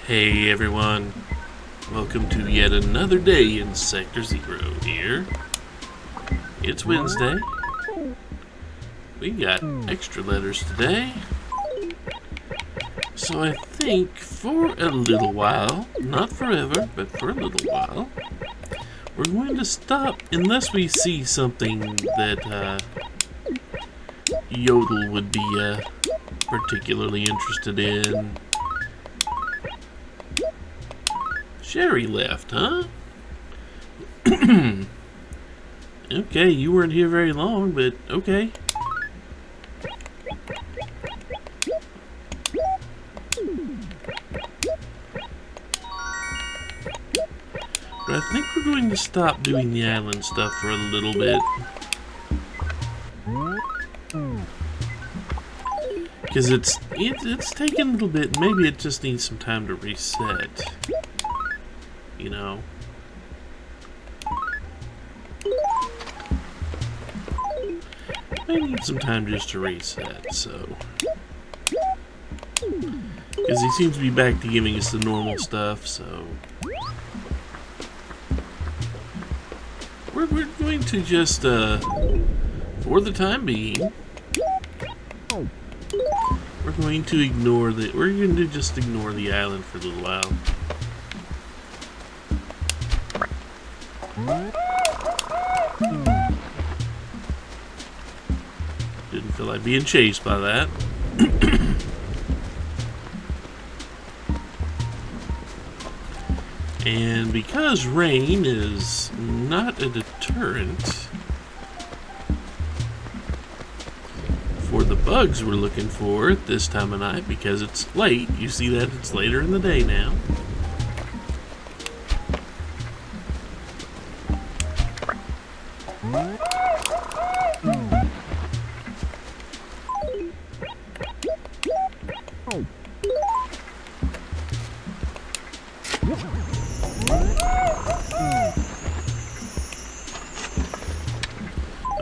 Hey everyone, welcome to yet another day in Sector Zero here. It's Wednesday. We got extra letters today. So I think for a little while, not forever, but for a little while, we're going to stop unless we see something that Yodel would be particularly interested in. Sherry left, huh? Okay, you weren't here very long, but okay. But I think we're going to stop doing the island stuff for a little bit. Because it's taking a little bit. Maybe it just needs some time to reset. You know. I need some time just to reset, so. Because he seems to be back to giving us the normal stuff, so. We're going to just, for the time being, we're going to just ignore the island for a little while. Didn't feel like being chased by that. And because rain is not a deterrent for the bugs we're looking for at this time of night, because it's late, you see that it's later in the day now.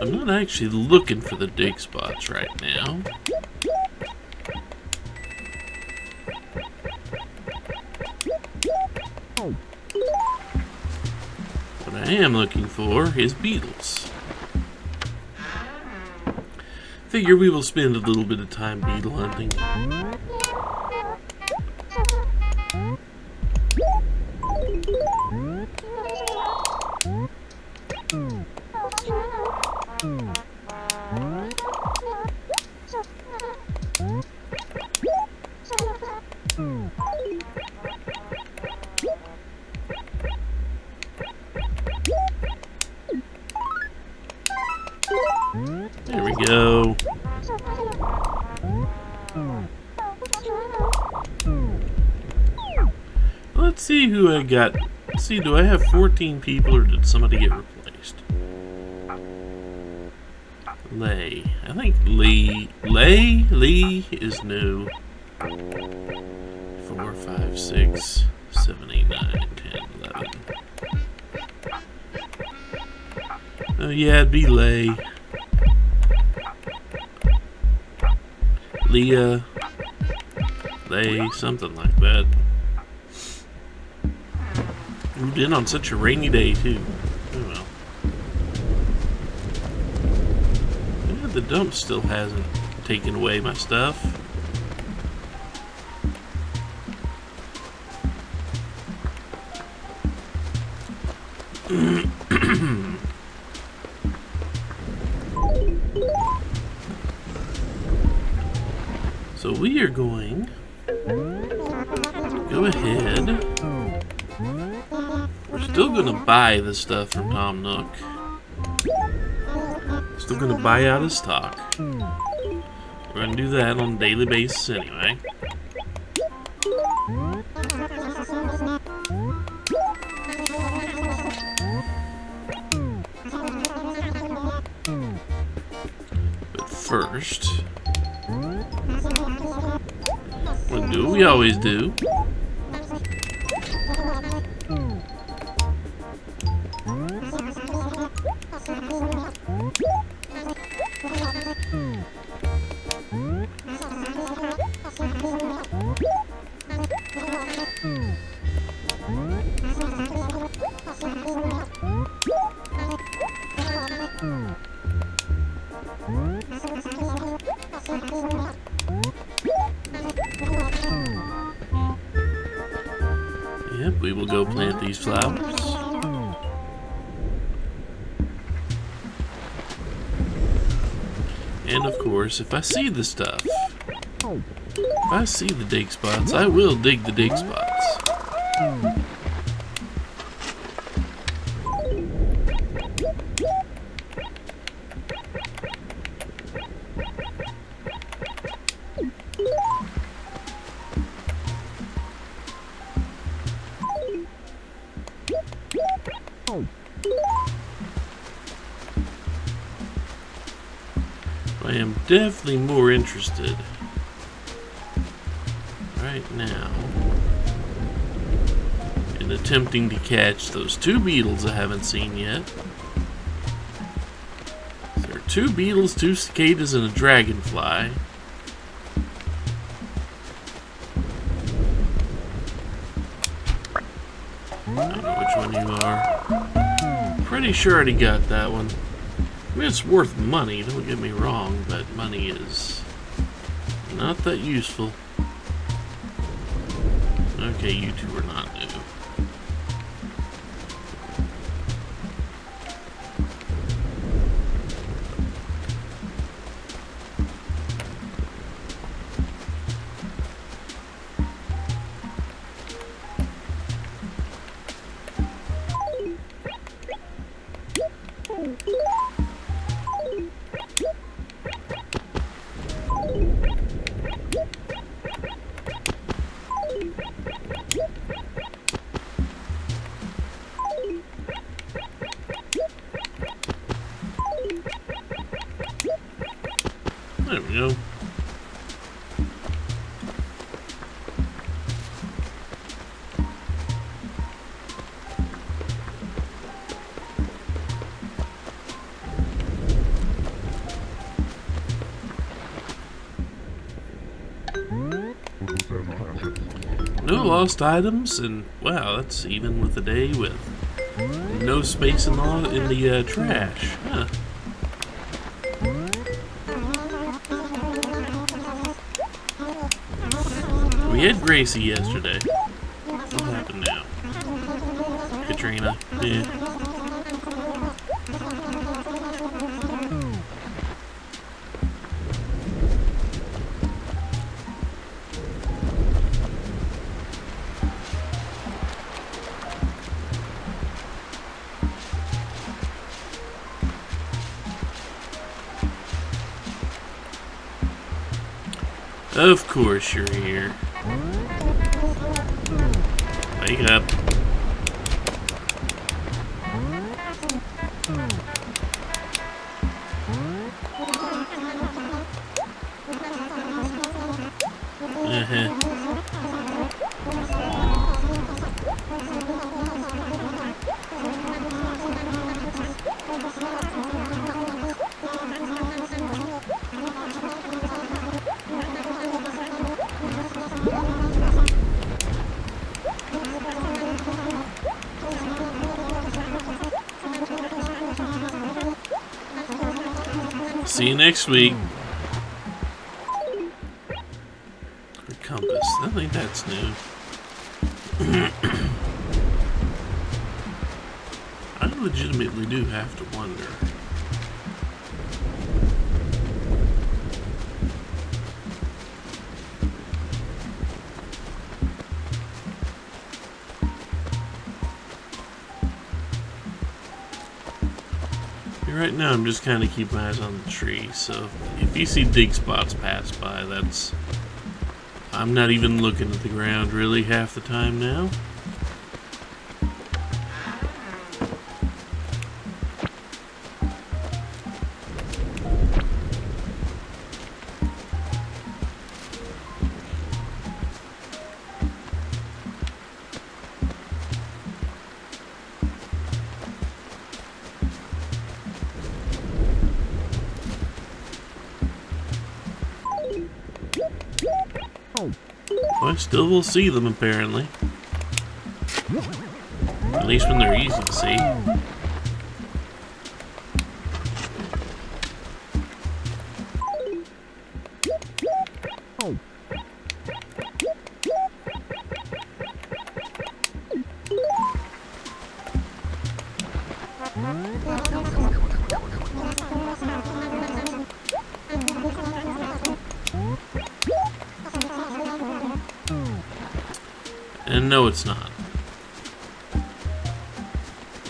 I'm not actually looking for the dig spots right now. What I am looking for is beetles. Figure we will spend a little bit of time beetle hunting. There we go. Let's see who I got. Let's see, do I have 14 people or did somebody get replaced? Lay. I think Lee is new. 4, 5, 6, 7, 8, 9, 10, 11. Oh yeah, it'd be Lay. Leah. Lay, something like that. Moved in on such a rainy day too. Oh well. Yeah, the dump still hasn't taken away my stuff. So we are going to go ahead. We're still going to buy the stuff from Tom Nook. Still going to buy out his stock. We're going to do that on a daily basis anyway. But first, we'll do what we always do. Yep, we will go plant these flowers. And of course, if I see the stuff, if I see the dig spots, I will dig the dig spots. I am definitely more interested right now in attempting to catch those two beetles I haven't seen yet. There are two beetles, two cicadas, and a dragonfly. I don't know which one you are. Pretty sure I already got that one. I mean, it's worth money, don't get me wrong, but money is not that useful. Okay, you two are not new. There we go. No lost items, and wow, that's even with the day with no space in the trash. Huh. We had Gracie yesterday. What happened now? Katrina. Yeah. Of course you're here. Wake up. See you next week. The compass. I think that's new. I legitimately do have to wonder. Right now I'm just kind of keeping my eyes on the tree, so if you see dig spots pass by, that's... I'm not even looking at the ground really half the time now. Well, I still will see them, apparently. At least when they're easy to see. And no, it's not.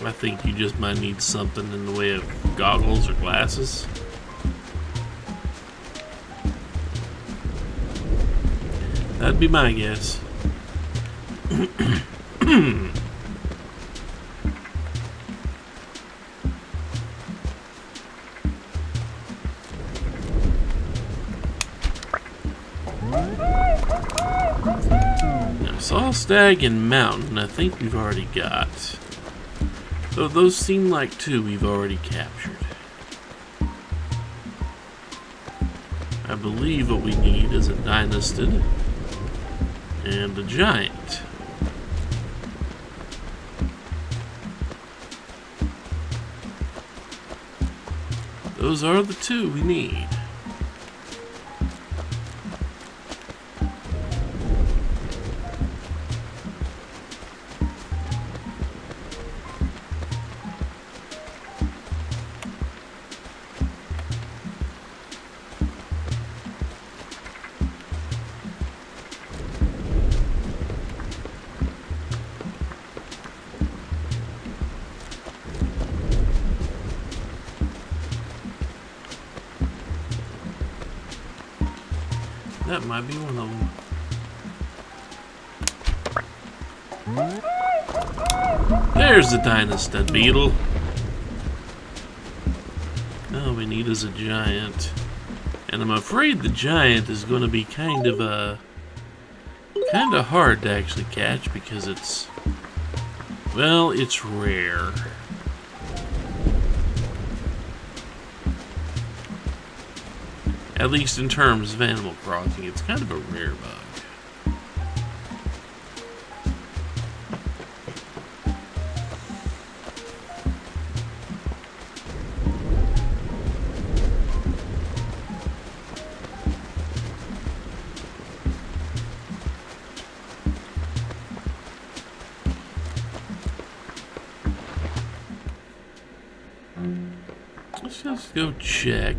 I think you just might need something in the way of goggles or glasses. That'd be my guess. Now, Saw, Stag, and Mountain, I think we've already got. Though those seem like two we've already captured. I believe what we need is a Dynastid and a Giant. Those are the two we need. That might be one of them. There's the Dynastid beetle. All we need is a Giant. And I'm afraid the Giant is going to be kind of hard to actually catch because it's, well, it's rare. At least in terms of Animal Crossing, it's kind of a rare bug. Let's just go check.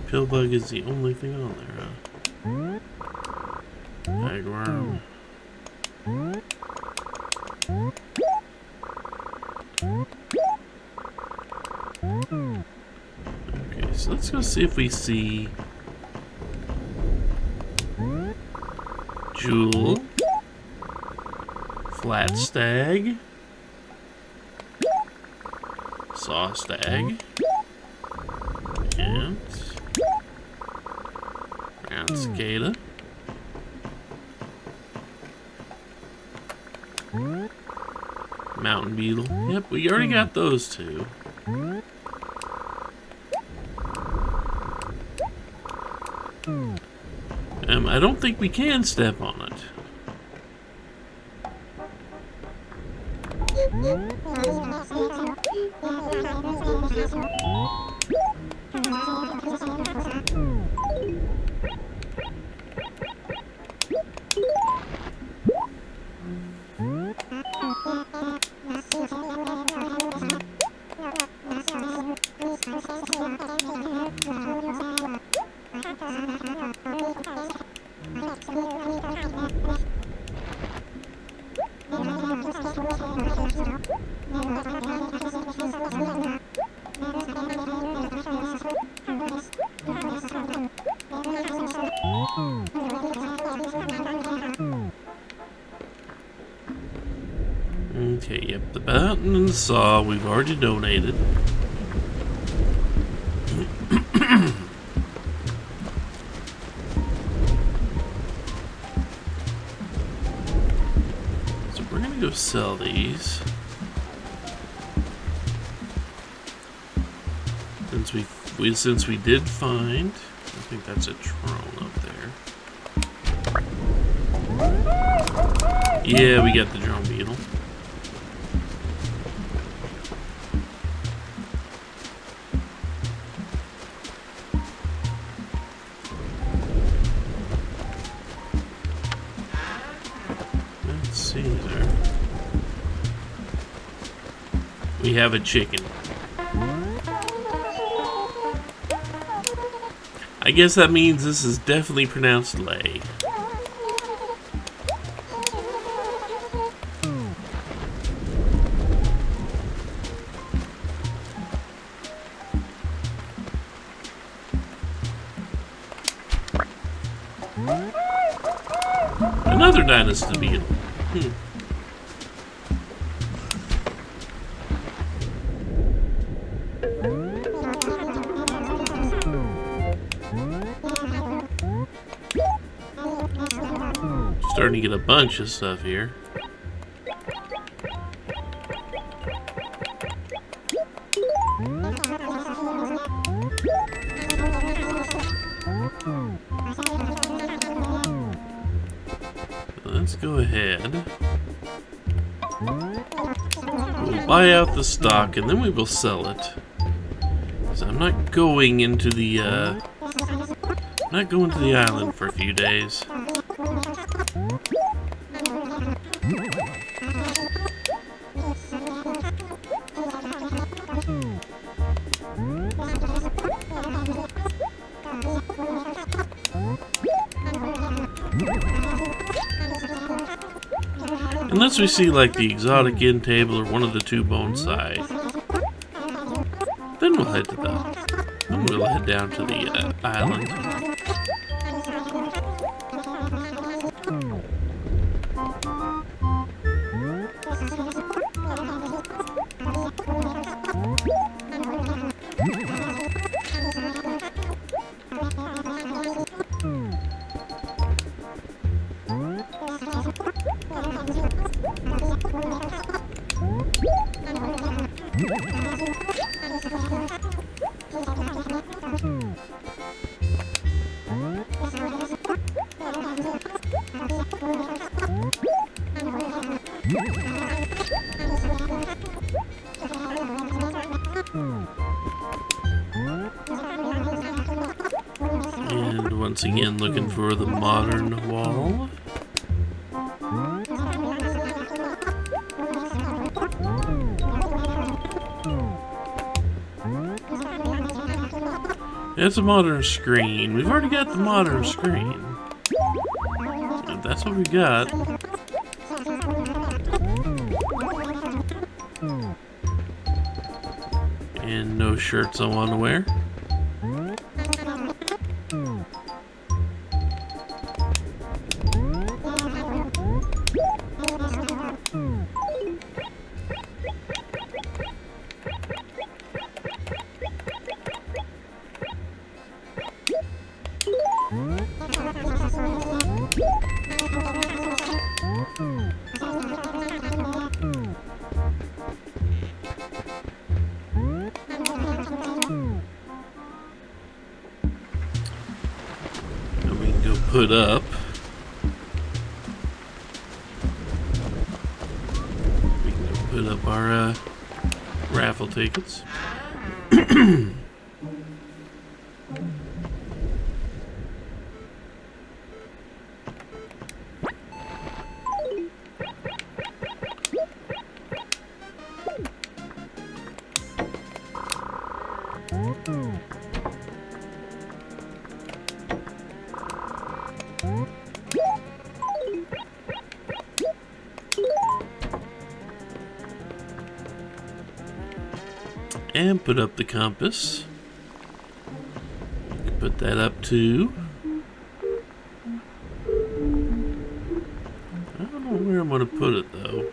Pillbug is the only thing on there, huh? Bagworm. Okay, so let's go see if we see Jewel, Flat Stag, Saw Stag, and Brown Cicada, Mountain Beetle. Yep, we already got those two. I don't think we can step on it. Okay, yep, the Mountain and the Saw we've already donated. So we're gonna go sell these. Since we did find, I think that's a Trone up there. Yeah, we got the drone beetle. Let's see there. We have a chicken. I guess that means this is definitely pronounced lay. Another dynasty beetle. Starting to get a bunch of stuff here. Let's go ahead. We'll buy out the stock and then we will sell it. So I'm not going into the island for a few days. Unless we see like the exotic inn table or one of the two bonsai, then we'll head down to the island. And once again, looking for the modern wall. It's a modern screen. We've already got the modern screen. If that's what we got. And no shirts I want to wear. Put up. We can put up our raffle tickets. And put up the compass. You can put that up too. I don't know where I'm going to put it though.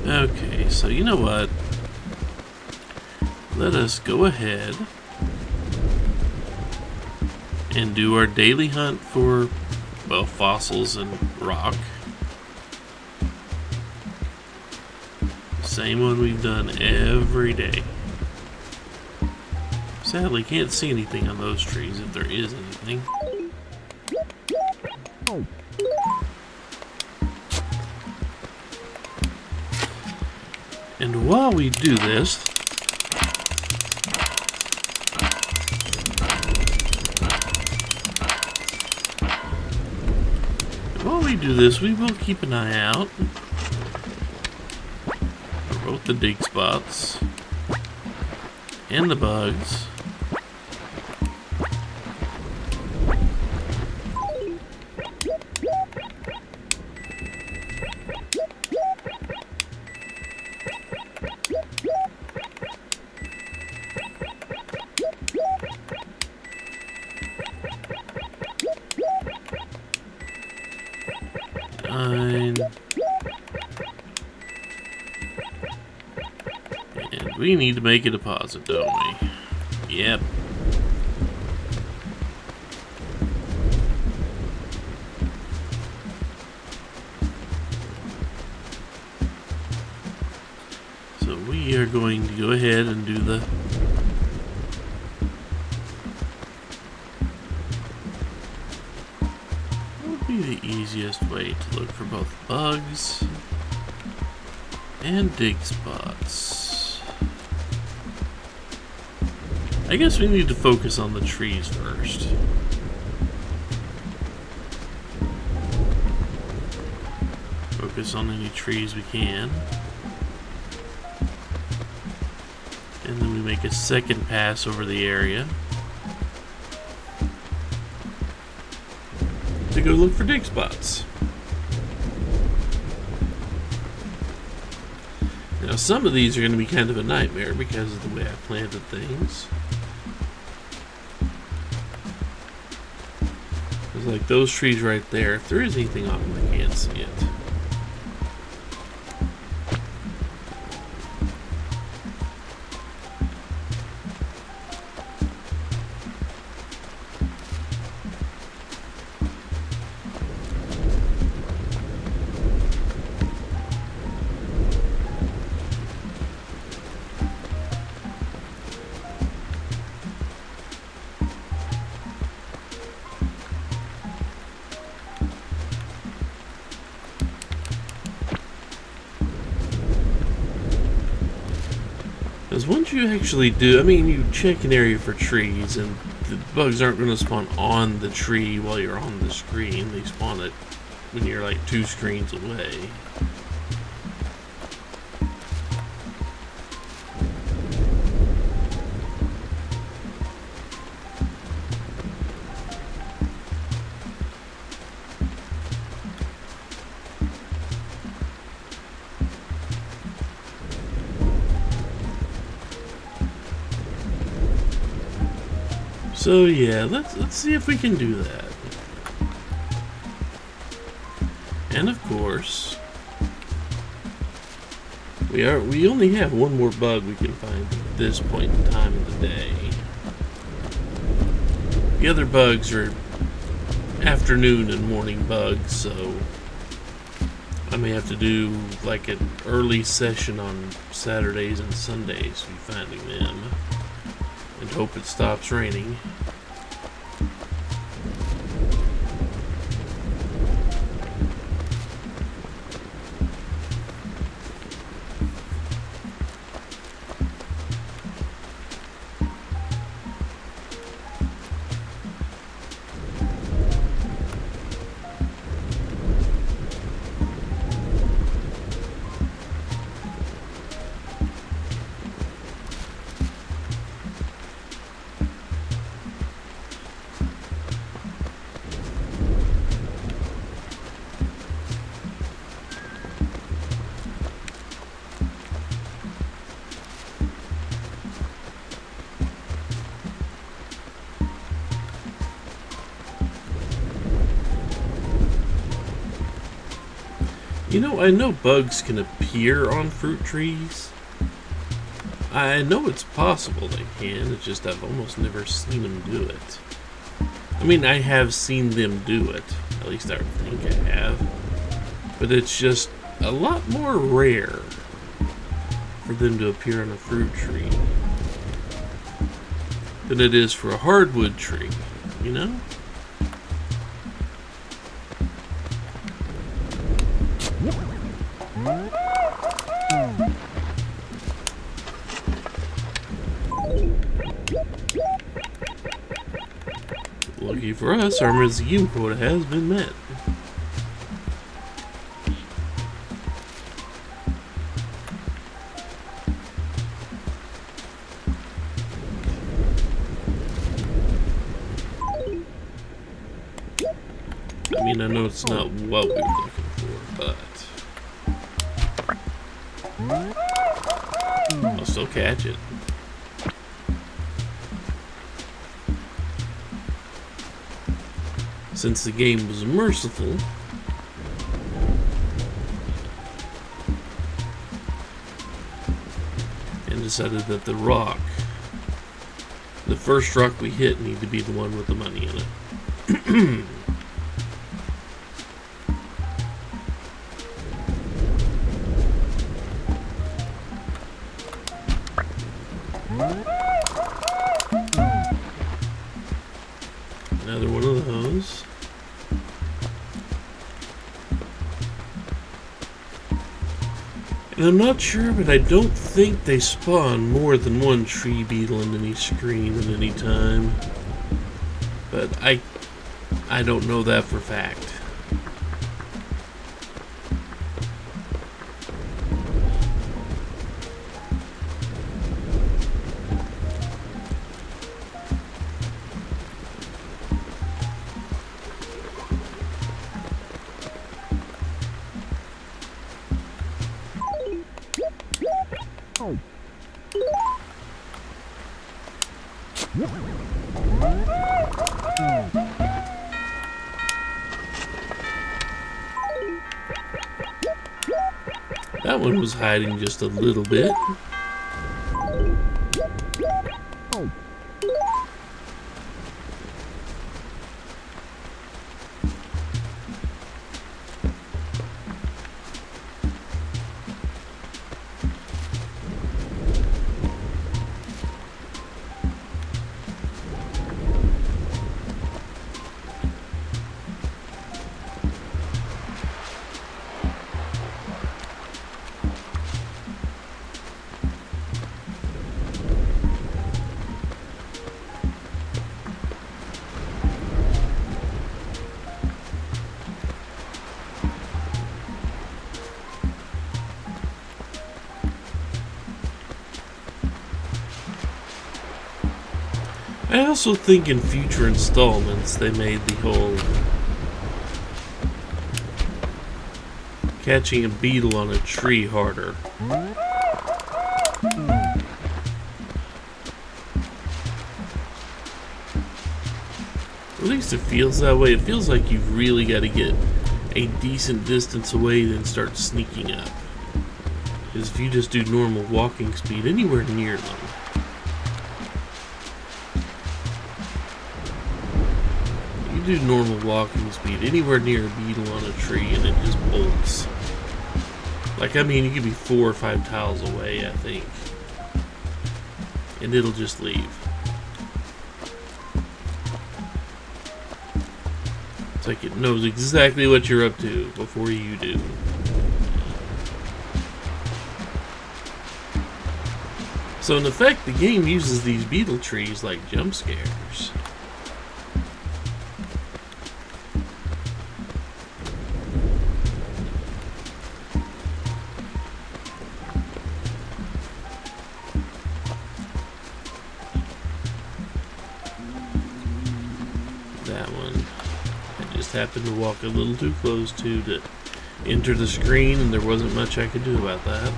Okay, so you know what? let us go ahead and do our daily hunt for, well, fossils and rock. Same one we've done every day. Sadly, can't see anything on those trees if there is anything. And while we do this, we will keep an eye out for both the dig spots and the bugs. And we need to make a deposit, don't we? Yep. So we are going to go ahead and do the the easiest way to look for both bugs and dig spots. I guess we need to focus on the trees first. Focus on any trees we can. And then we make a second pass over the area to go look for dig spots. Now some of these are going to be kind of a nightmare because of the way I planted things. It's like those trees right there, if there is anything on them, I can't see it. Because once you actually do, I mean, you check an area for trees, and the bugs aren't going to spawn on the tree while you're on the screen. They spawn it when you're like 2 screens away. So yeah, let's see if we can do that. And of course, we only have one more bug we can find at this point in time of the day. The other bugs are afternoon and morning bugs, so I may have to do like an early session on Saturdays and Sundays to be finding them. And hope it stops raining. You know, I know bugs can appear on fruit trees, I know it's possible they can, it's just I've almost never seen them do it. I mean, I have seen them do it. At least I think I have. But it's just a lot more rare for them to appear on a fruit tree than it is for a hardwood tree, you know? Lucky for us, our museum quota has been met. I mean, I know it's not what we were looking for, but I'll still catch it. Since the game was merciful, and decided that the first rock we hit, needed to be the one with the money in it. Another one of those. And I'm not sure, but I don't think they spawn more than one tree beetle in any screen at any time. But I don't know that for fact. That one was hiding just a little bit. I also think in future installments they made the whole catching a beetle on a tree harder. At least it feels that way. It feels like you've really got to get a decent distance away then start sneaking up. Because if you just do normal walking speed anywhere near them, do normal walking speed anywhere near a beetle on a tree and it just bolts. Like, I mean, you could be 4 or 5 tiles away, I think, and it'll just leave. It's like it knows exactly what you're up to before you do. So in effect, the game uses these beetle trees like jump scares. That one I just happened to walk a little too close to enter the screen, and there wasn't much I could do about that.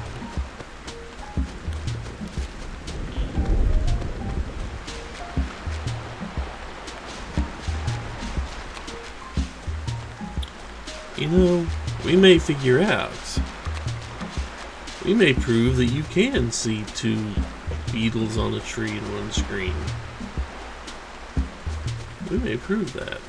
You know, we may figure out We may prove that you can see two beetles on a tree in one screen. We may prove that.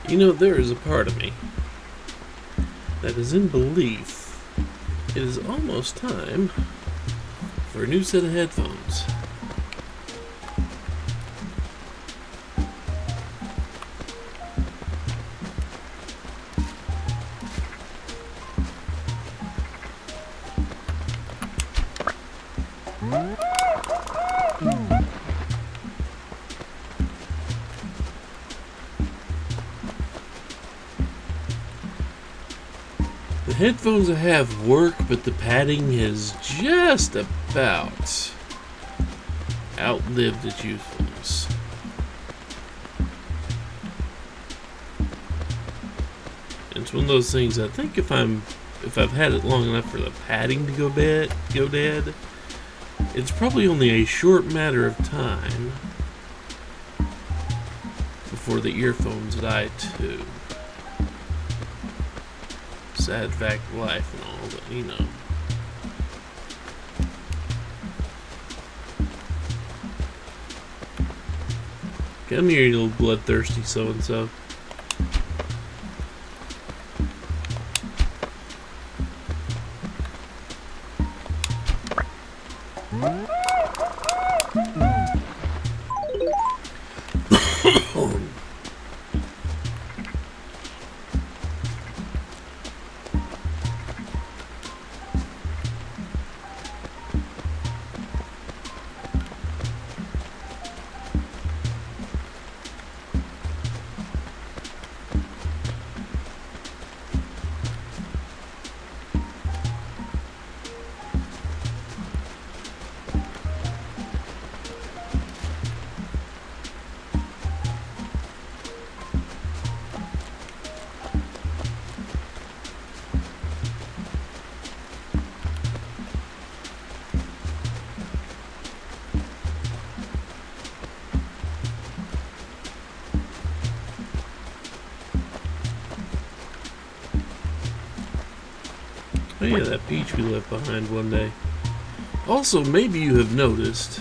You know, there is a part of me that is in belief it is almost time for a new set of headphones. The headphones I have work, but the padding has just about outlived its usefulness. It's one of those things. I think if I've had it long enough for the padding to go dead, it's probably only a short matter of time before the earphones die too. Sad fact of life and all, but you know. Come here, you little bloodthirsty so-and-so. Oh yeah, that peach we left behind one day. Also, maybe you have noticed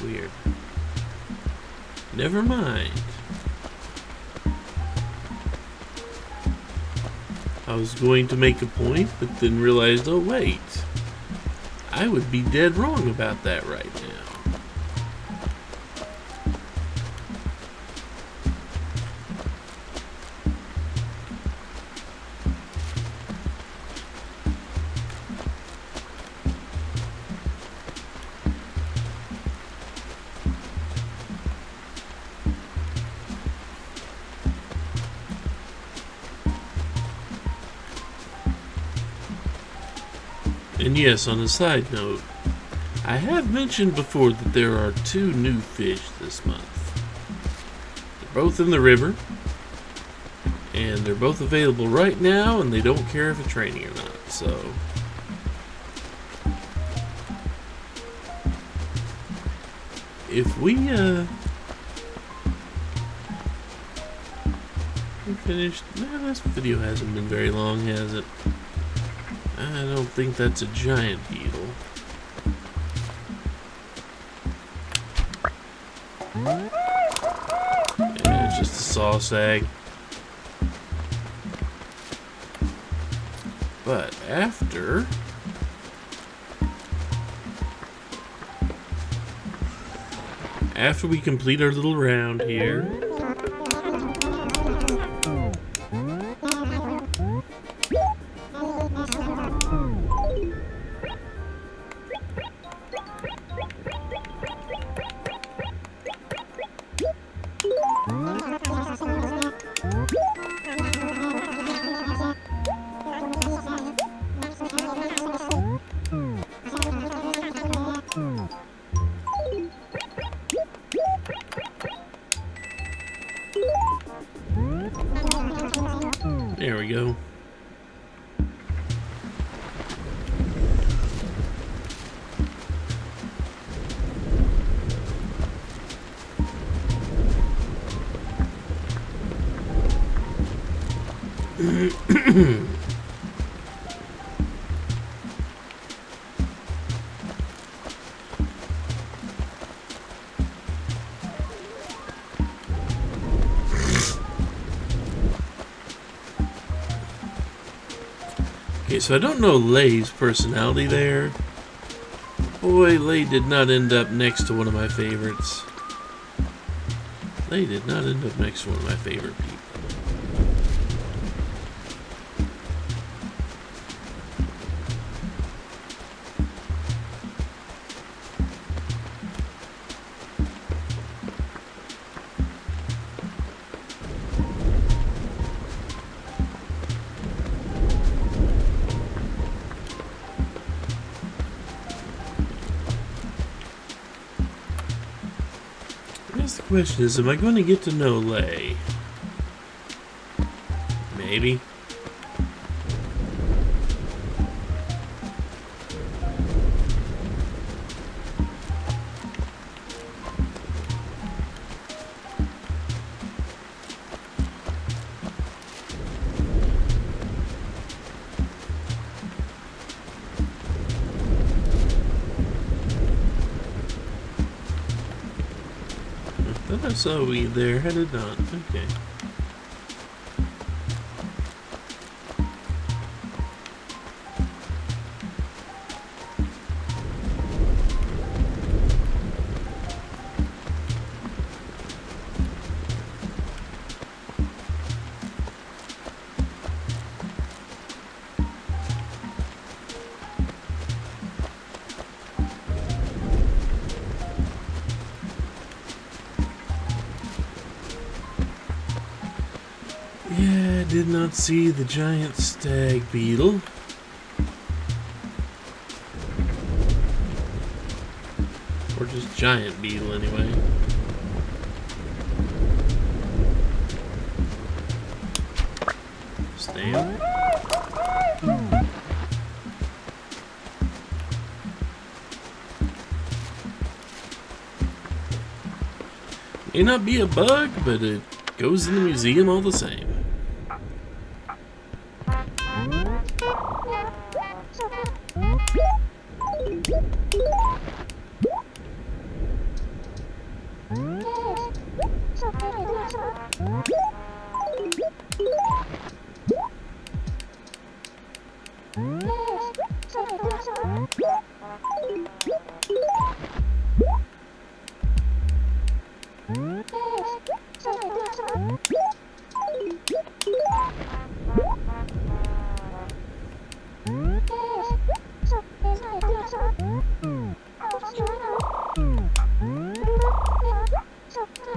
weird. Never mind. I was going to make a point, but then realized, oh wait, I would be dead wrong about that right now. And yes, on a side note, I have mentioned before that there are 2 new fish this month. They're both in the river, and they're both available right now, and they don't care if it's raining or not, so... If we finished... No, this video hasn't been very long, has it? I don't think that's a giant beetle. Yeah, it's just a saw sag. But after we complete our little round here, There we go. Okay, so I don't know Lay's personality there. Boy, Lay did not end up next to one of my favorites. Lay did not end up next to one of my favorite people. The question is, am I going to get to know Lay? Maybe. I saw a weed there, headed on. Okay. Yeah, I did not see the giant stag beetle. Or just giant beetle, anyway. Stand. May not be a bug, but it goes in the museum all the same.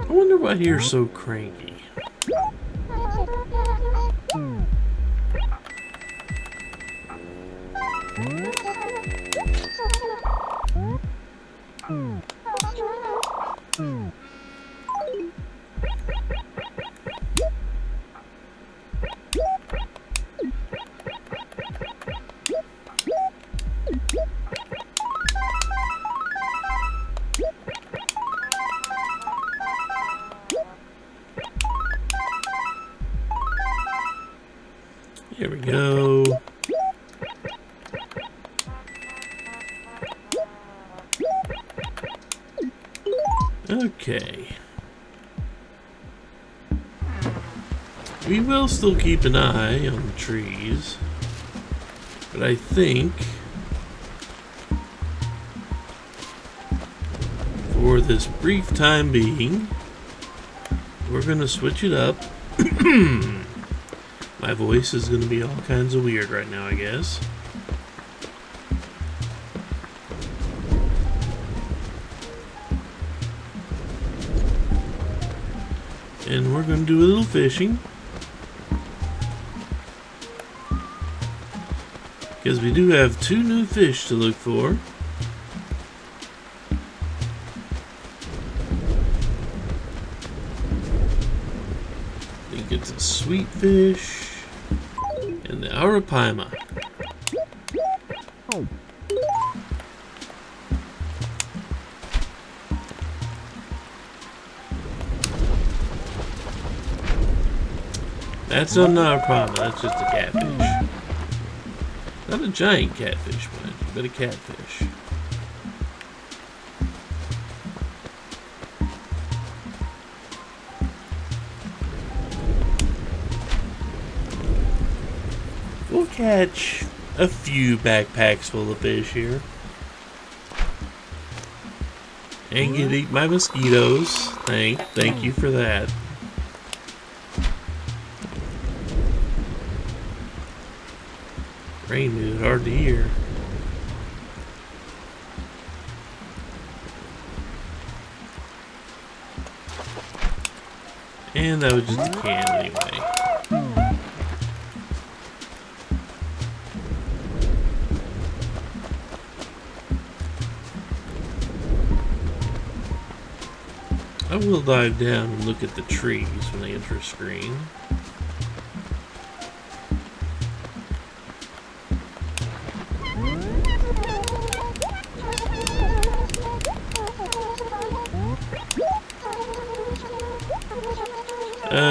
I wonder why you're so cranky. Here we go. Okay. We will still keep an eye on the trees, but I think for this brief time being, we're gonna switch it up. My voice is going to be all kinds of weird right now, I guess. And we're going to do a little fishing. Because we do have 2 new fish to look for. I think it's a sweet fish And the Arapaima. That's not an Arapaima, that's just a catfish. Not a giant catfish, mind you, but a catfish. We'll catch a few backpacks full of fish here. And get eat my mosquitoes. Thank you for that. Rain is hard to hear. And that was just a can anyway. I will dive down and look at the trees when they enter a screen.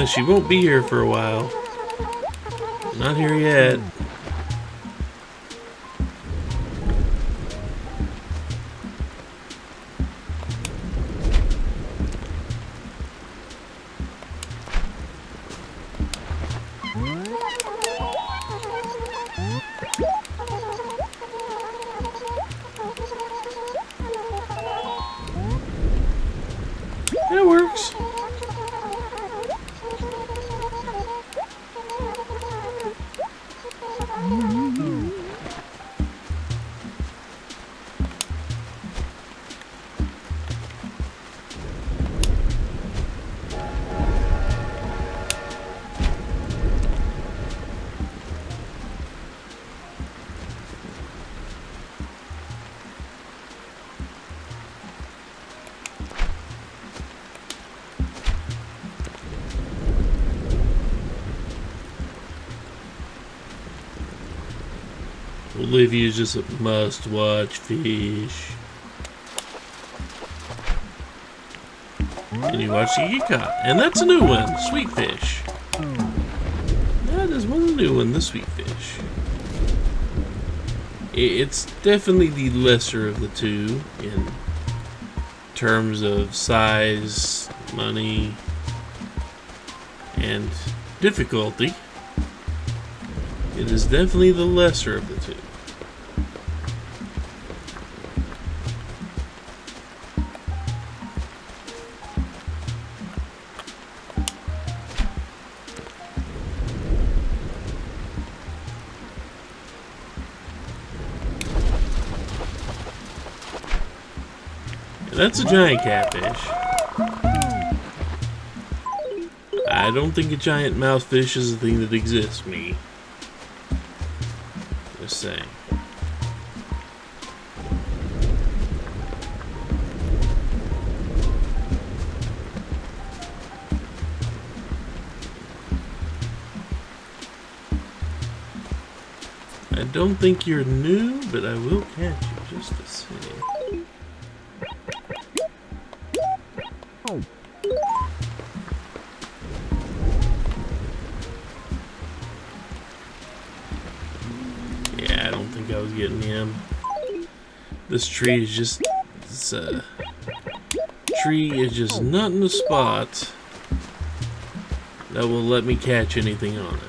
She won't be here for a while. Not here yet. That works. Olivia's just a must-watch fish. And you watch the get caught. And that's a new one, sweet fish. That is one new one, the sweet fish. It's definitely the lesser of the two in terms of size, money, and difficulty. It is definitely the lesser of the two. That's a giant catfish. I don't think a giant mouthfish is a thing that exists, me. Just saying. I don't think you're new, but I will catch you just to see. Yeah, I don't think I was getting him. This tree is just... This tree is just not in the spot that will let me catch anything on it.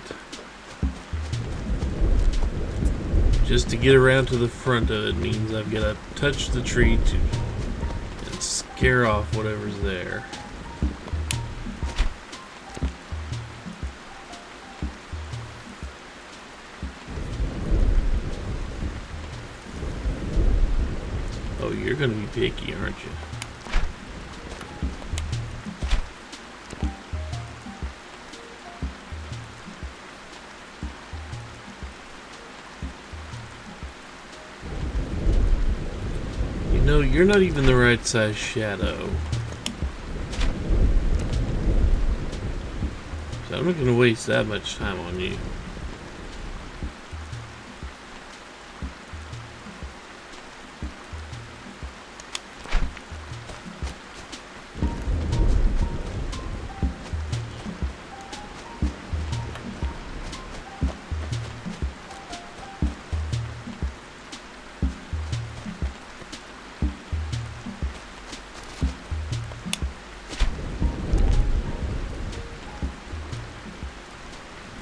Just to get around to the front of it means I've got to touch the tree and scare off whatever's there. Oh, you're going to be picky, aren't you? No, you're not even the right size shadow. So I'm not going to waste that much time on you.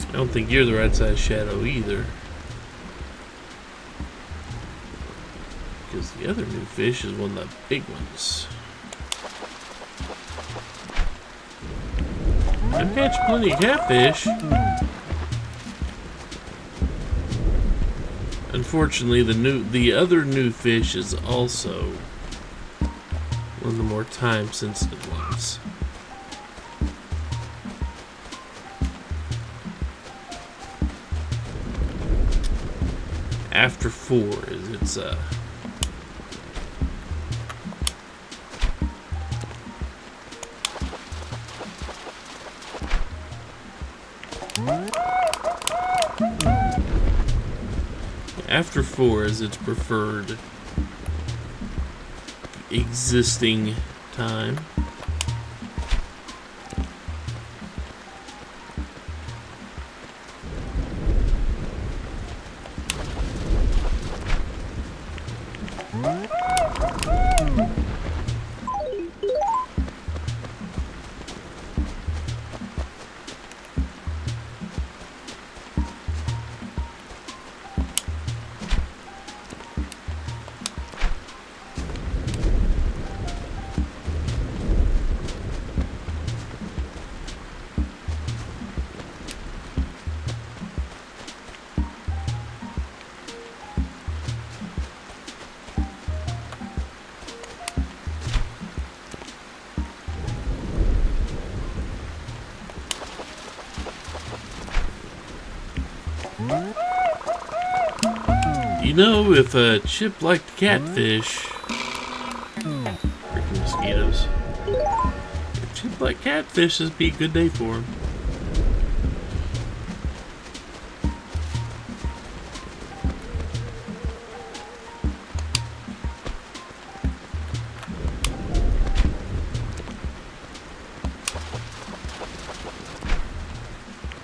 I don't think you're the right size shadow either. Because the other new fish is one of the big ones. I've catch plenty of catfish. Unfortunately, the other new fish is also one of the more time-sensitive ones. After 4 is its After 4 is its preferred existing time. You know, if Chip liked catfish, freaking mosquitoes. If Chip liked catfish, this would be a good day for him.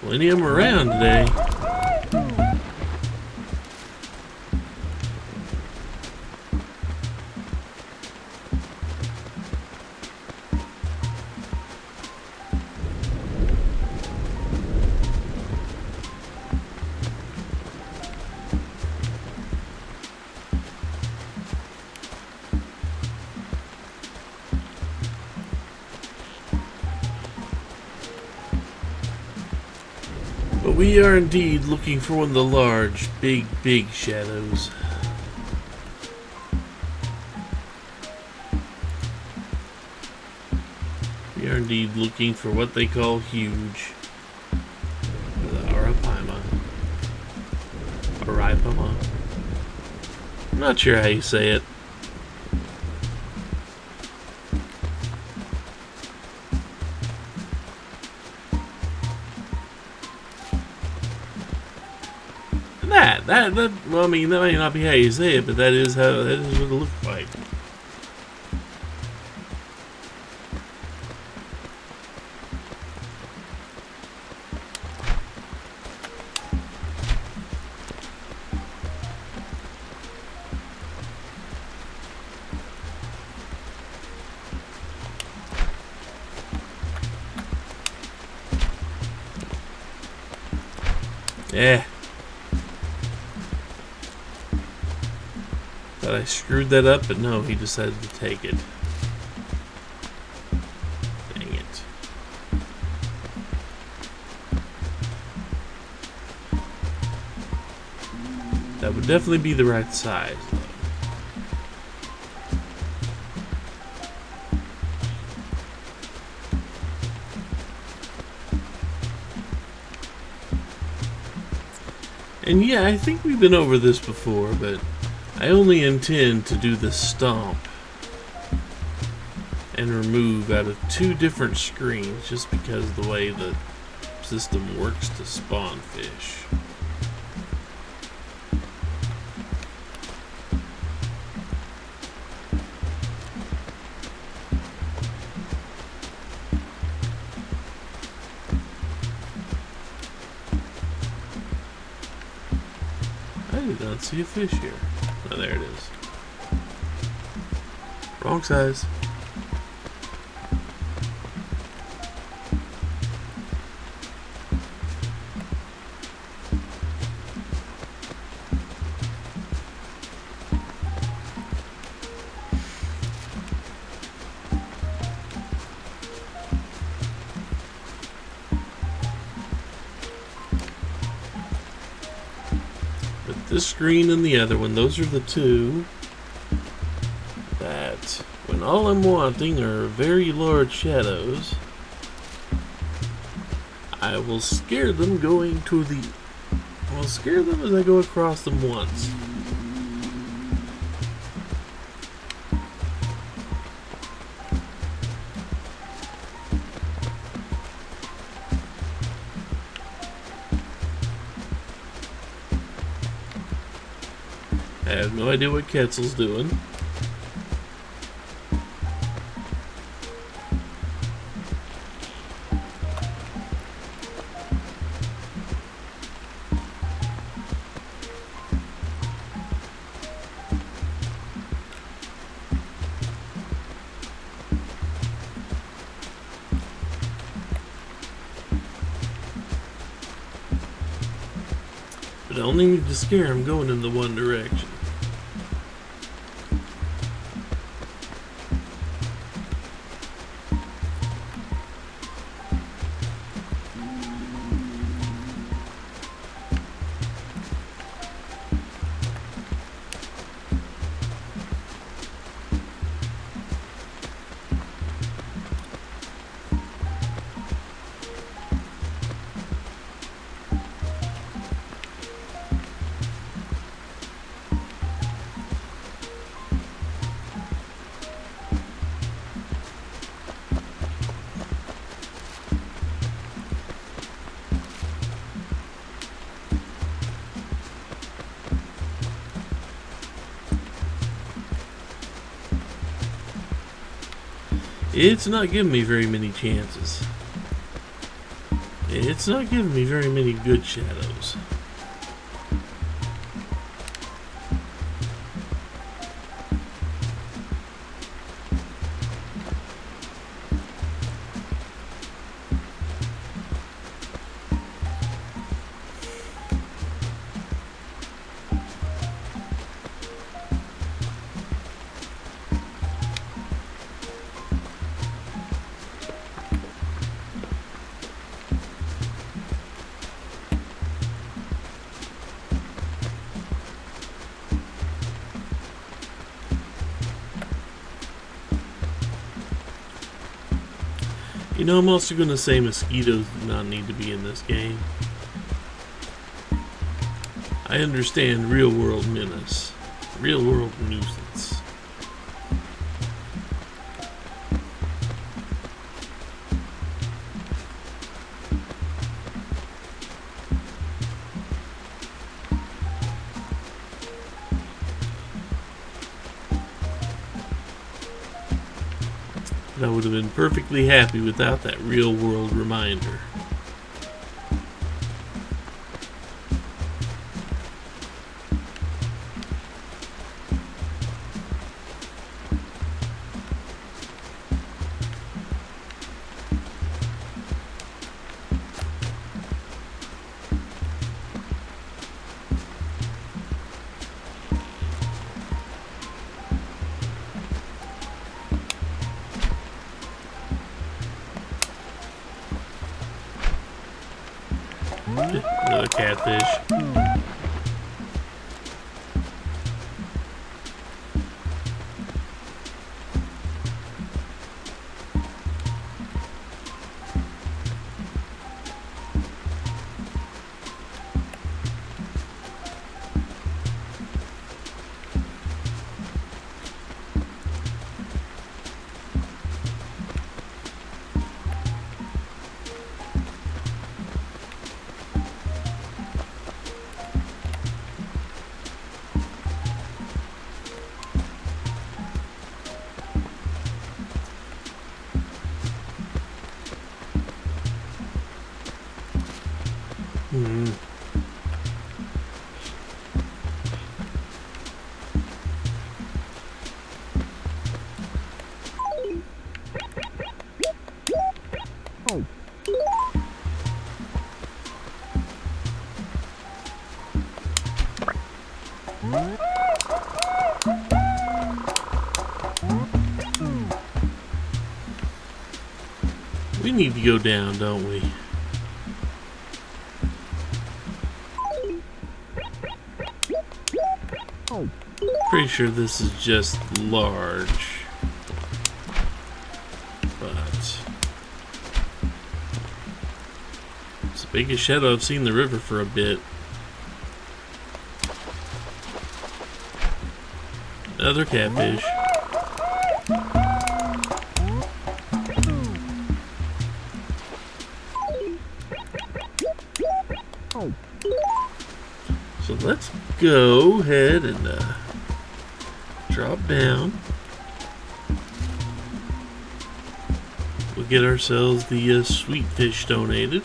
Plenty of them around today. But we are indeed looking for one of the large, big shadows. We are indeed looking for what they call huge. The Arapaima. Arapaima. I'm not sure how you say it. Well, I mean, that may not be how you say it, but that is what it looks like. Yeah. Thought I screwed that up, but no, he decided to take it. Dang it. That would definitely be the right size, though. And yeah, I think we've been over this before, but I only intend to do the stomp and remove out of 2 different screens just because of the way the system works to spawn fish. I did not see a fish here. Oh, there it is. Wrong size. this screen and the other one. Those are the two that, when all I'm wanting are very large shadows, I will scare them going to the... I'll scare them as I go across them once. I have no idea what Quetzal's doing. But I only need to scare him going in the one direction. It's not giving me very many chances. It's not giving me very many good shadows. You know, I'm also going to say mosquitoes do not need to be in this game. I understand real world menace, real world nuisance. But I would have been perfectly happy without that real world reminder. Another catfish. We need to go down, don't we? Pretty sure this is just large. But it's the biggest shadow I've seen in the river for a bit. Another catfish. So let's go ahead and drop down. We'll get ourselves the sweet fish donated.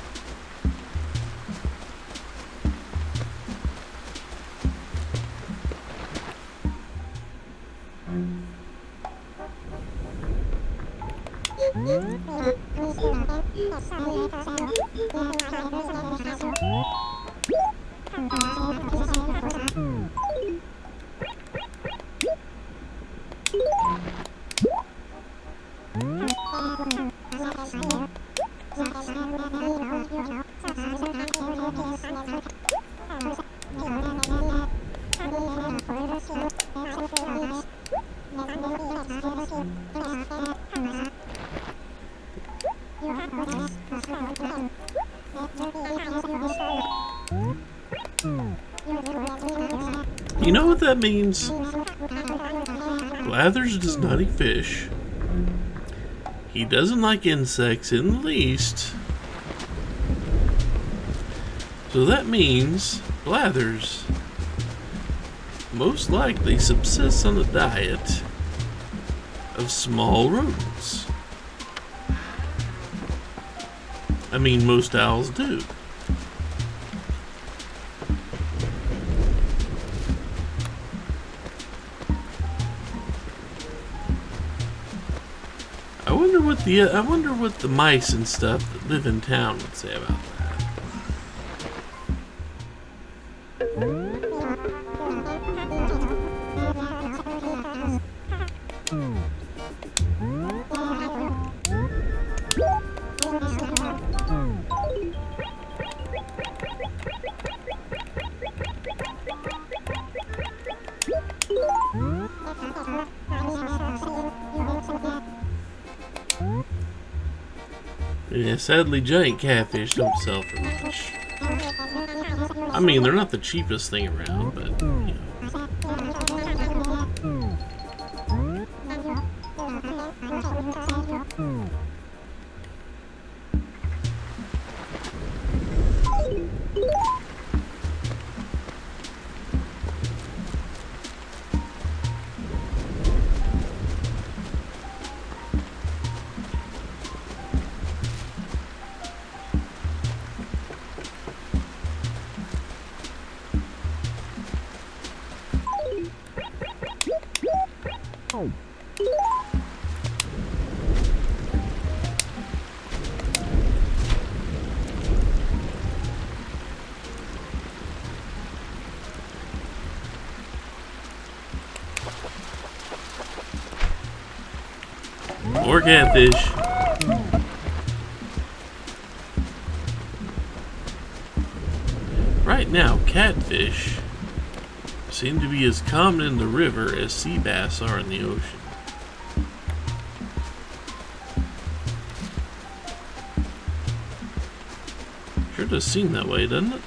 You know what that means? Blathers does not eat fish. He doesn't like insects in the least. So that means Blathers most likely subsists on a diet of small rodents. I mean, most owls do. I wonder what the mice and stuff that live in town would say about that. Yeah, sadly, giant catfish don't sell for much. I mean, they're not the cheapest thing around, but, you know. More catfish. Right now, catfish seem to be as common in the river as sea bass are in the ocean. Sure does seem that way, doesn't it?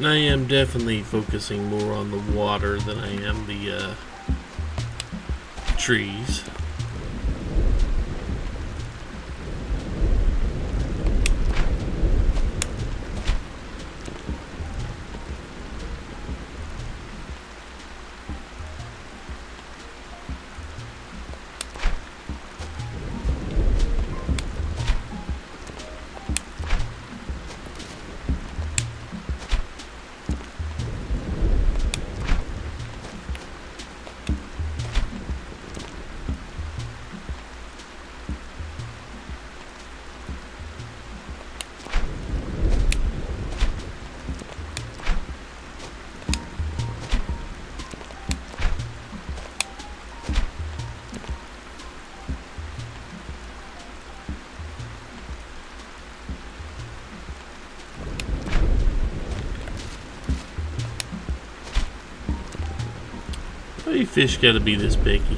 I am definitely focusing more on the water than I am the trees. Why fish gotta be this picky?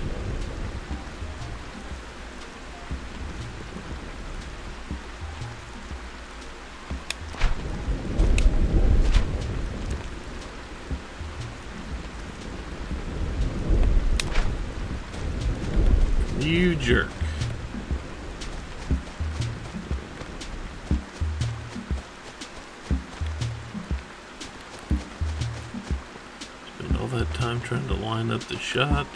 You jerk. Spend all that time trying to line up the shot.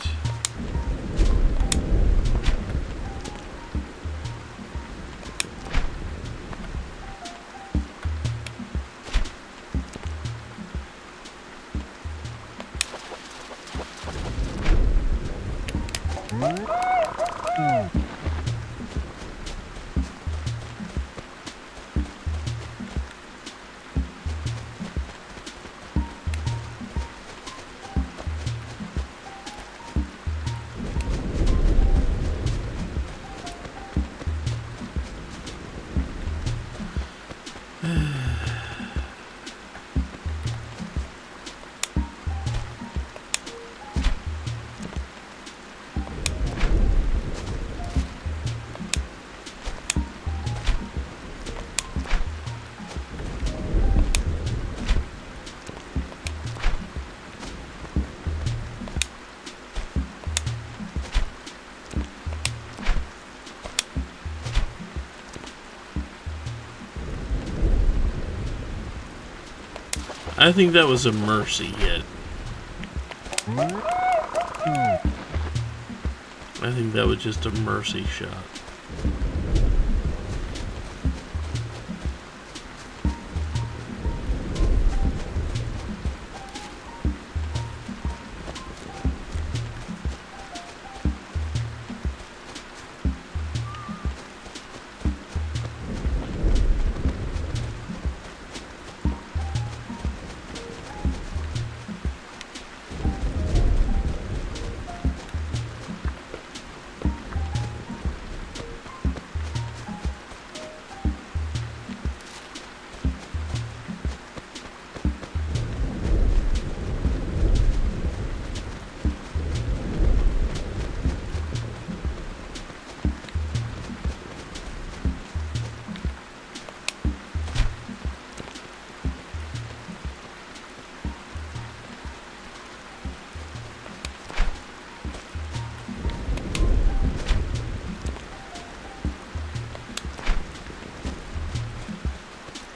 I think that was a mercy hit. I think that was just a mercy shot.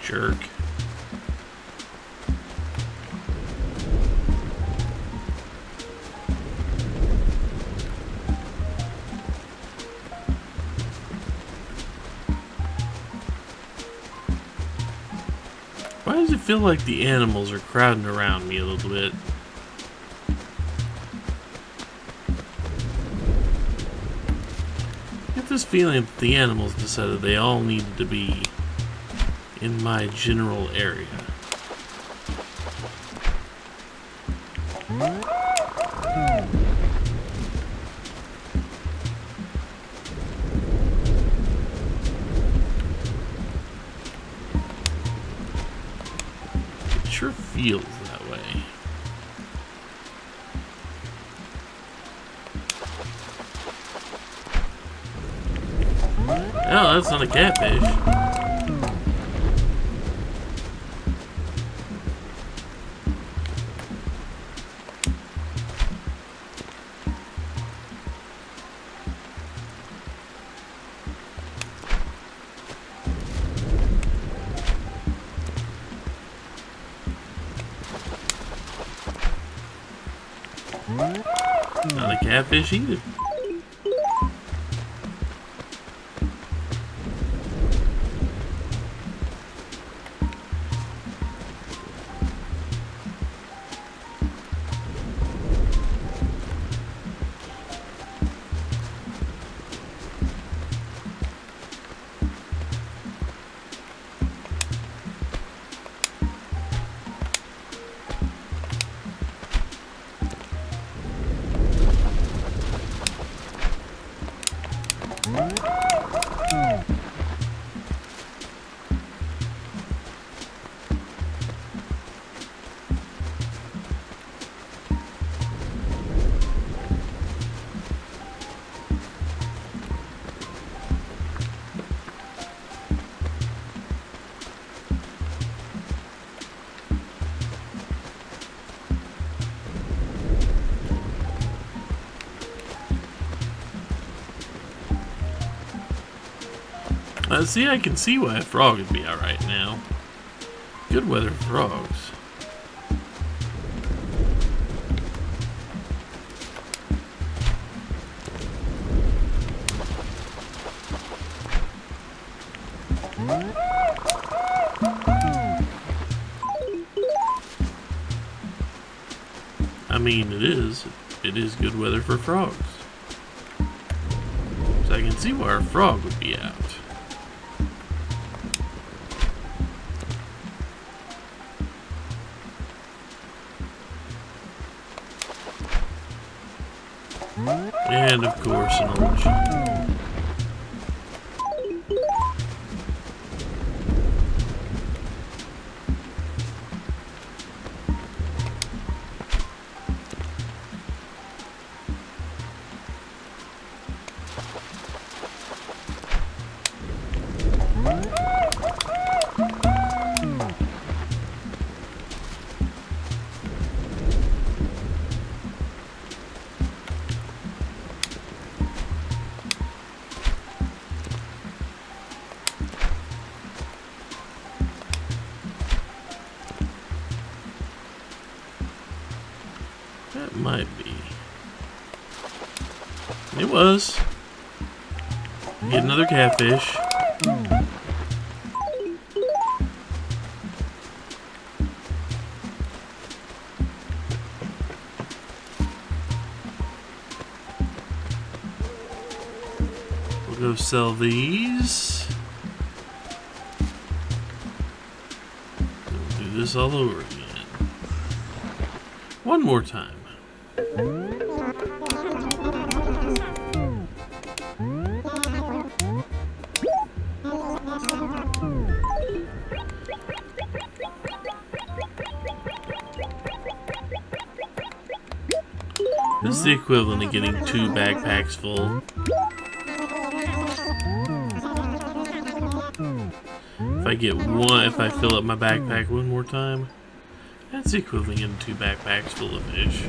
Jerk. Why does it feel like the animals are crowding around me a little bit? I get this feeling that the animals decided they all needed to be in my general area. It sure feels that way. Oh, that's not a catfish. Not a catfish either. See, I can see why a frog would be alright now. Good weather for frogs. I mean, it is good weather for frogs. So I can see why a frog would be out. And of course an ocean. That might be. It was. Get another catfish. We'll go sell these. We'll do this all over again. One more time. This is the equivalent of getting 2 backpacks full. If I fill up my backpack one more time, that's the equivalent of getting 2 backpacks full of fish.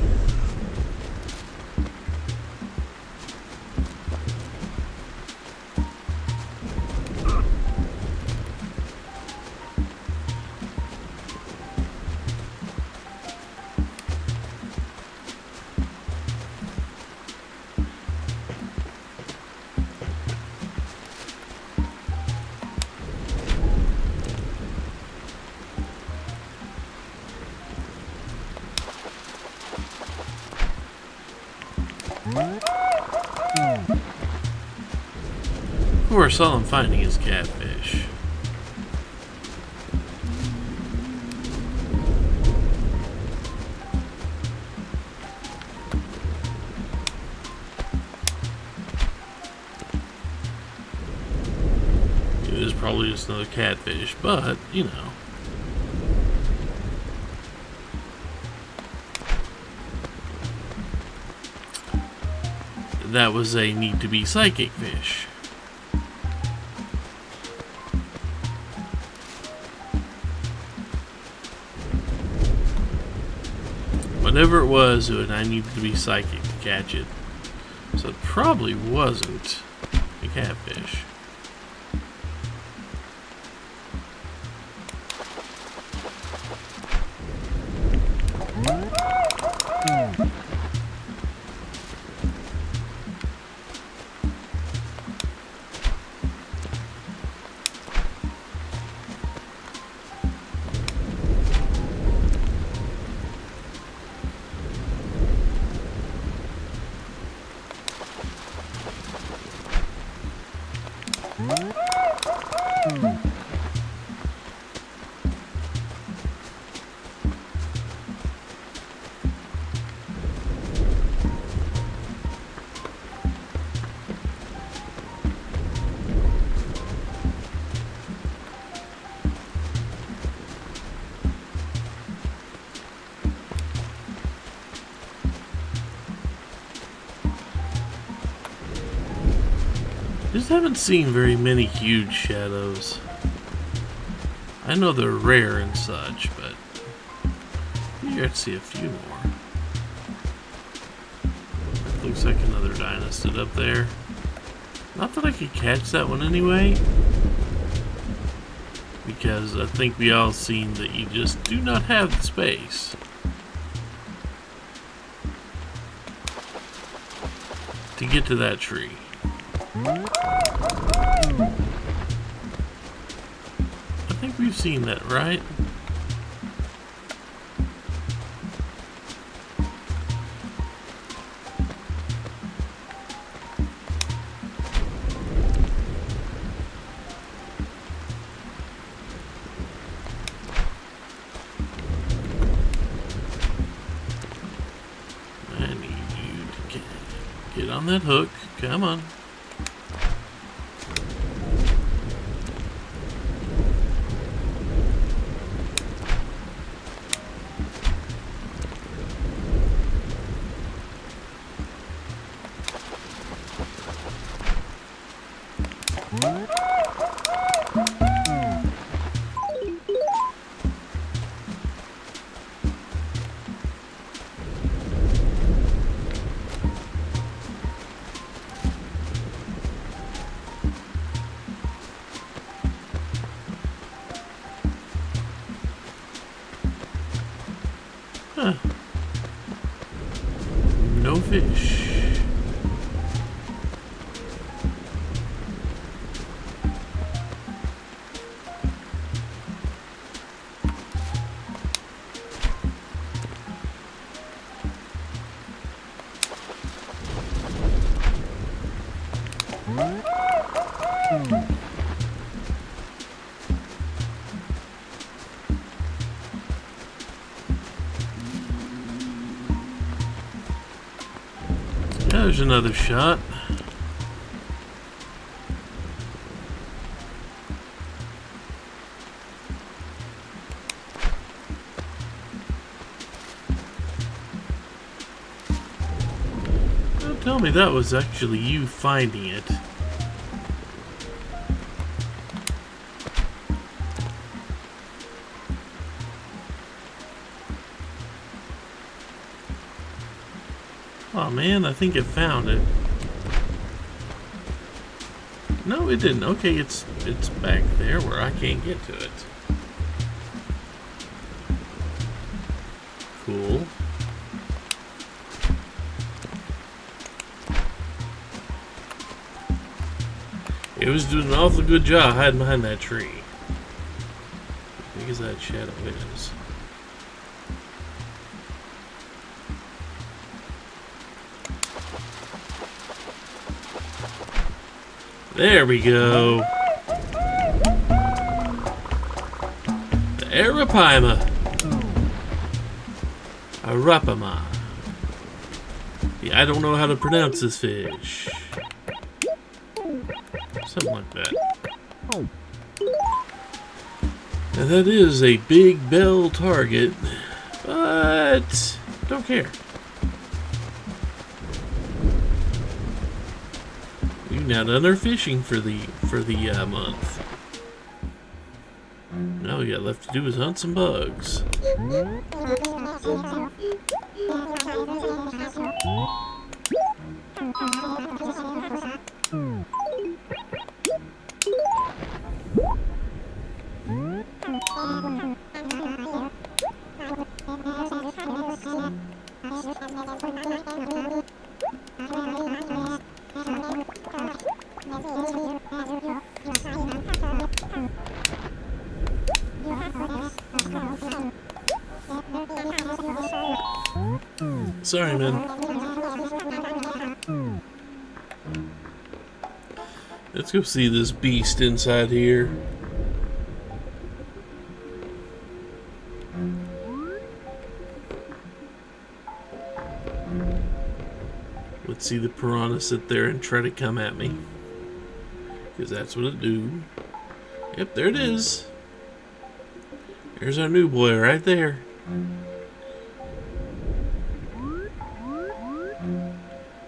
Of course, all I'm finding is catfish. It is probably just another catfish, but, you know. That was a need-to-be psychic fish. Whatever it was, I needed to be psychic to catch it. So it probably wasn't a catfish. Just haven't seen very many huge shadows. I know they're rare and such, but you get to see a few more. Looks like another dinosaur up there. Not that I could catch that one anyway, because I think we all seen that you just do not have the space to get to that tree. I think we've seen that, right? I need you to get on that hook. Come on. Huh. No fish. There's another shot. Don't tell me that was actually you finding it. Oh man, I think it found it. No, it didn't. Okay, it's back there where I can't get to it. Cool. It was doing an awful good job hiding behind that tree. How big as that shadow is. There we go. The Arapaima. Arapama. Yeah, I don't know how to pronounce this fish. Something like that. And that is a big bell target, but don't care. We've now done our fishing for the month. Now all we got left to do is hunt some bugs. Sorry, man. Let's go see this beast inside here. Let's see the piranha sit there and try to come at me. Because that's what it do. Yep, there it is. There's our new boy right there.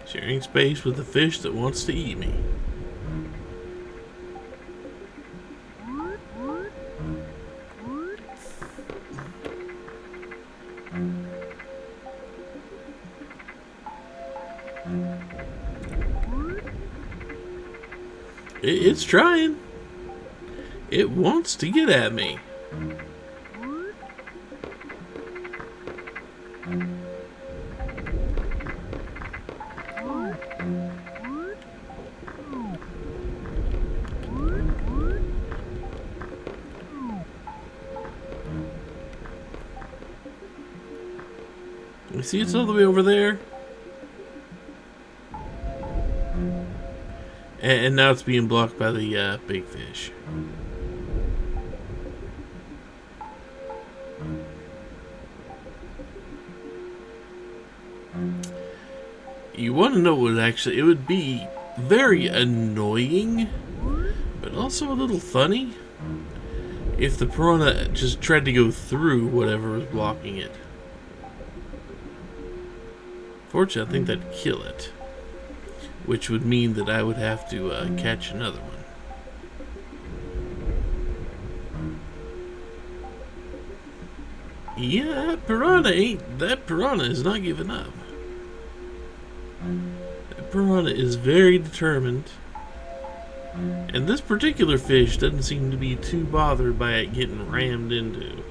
Sharing space with a fish that wants to eat me. It's trying. It wants to get at me. You see it's all the way over there? And now it's being blocked by the big fish. You want to know what it would be very annoying, but also a little funny, if the piranha just tried to go through whatever was blocking it. Fortunately, I think that'd kill it, which would mean that I would have to catch another one. Yeah, that piranha is not giving up. That piranha is very determined. And this particular fish doesn't seem to be too bothered by it getting rammed into.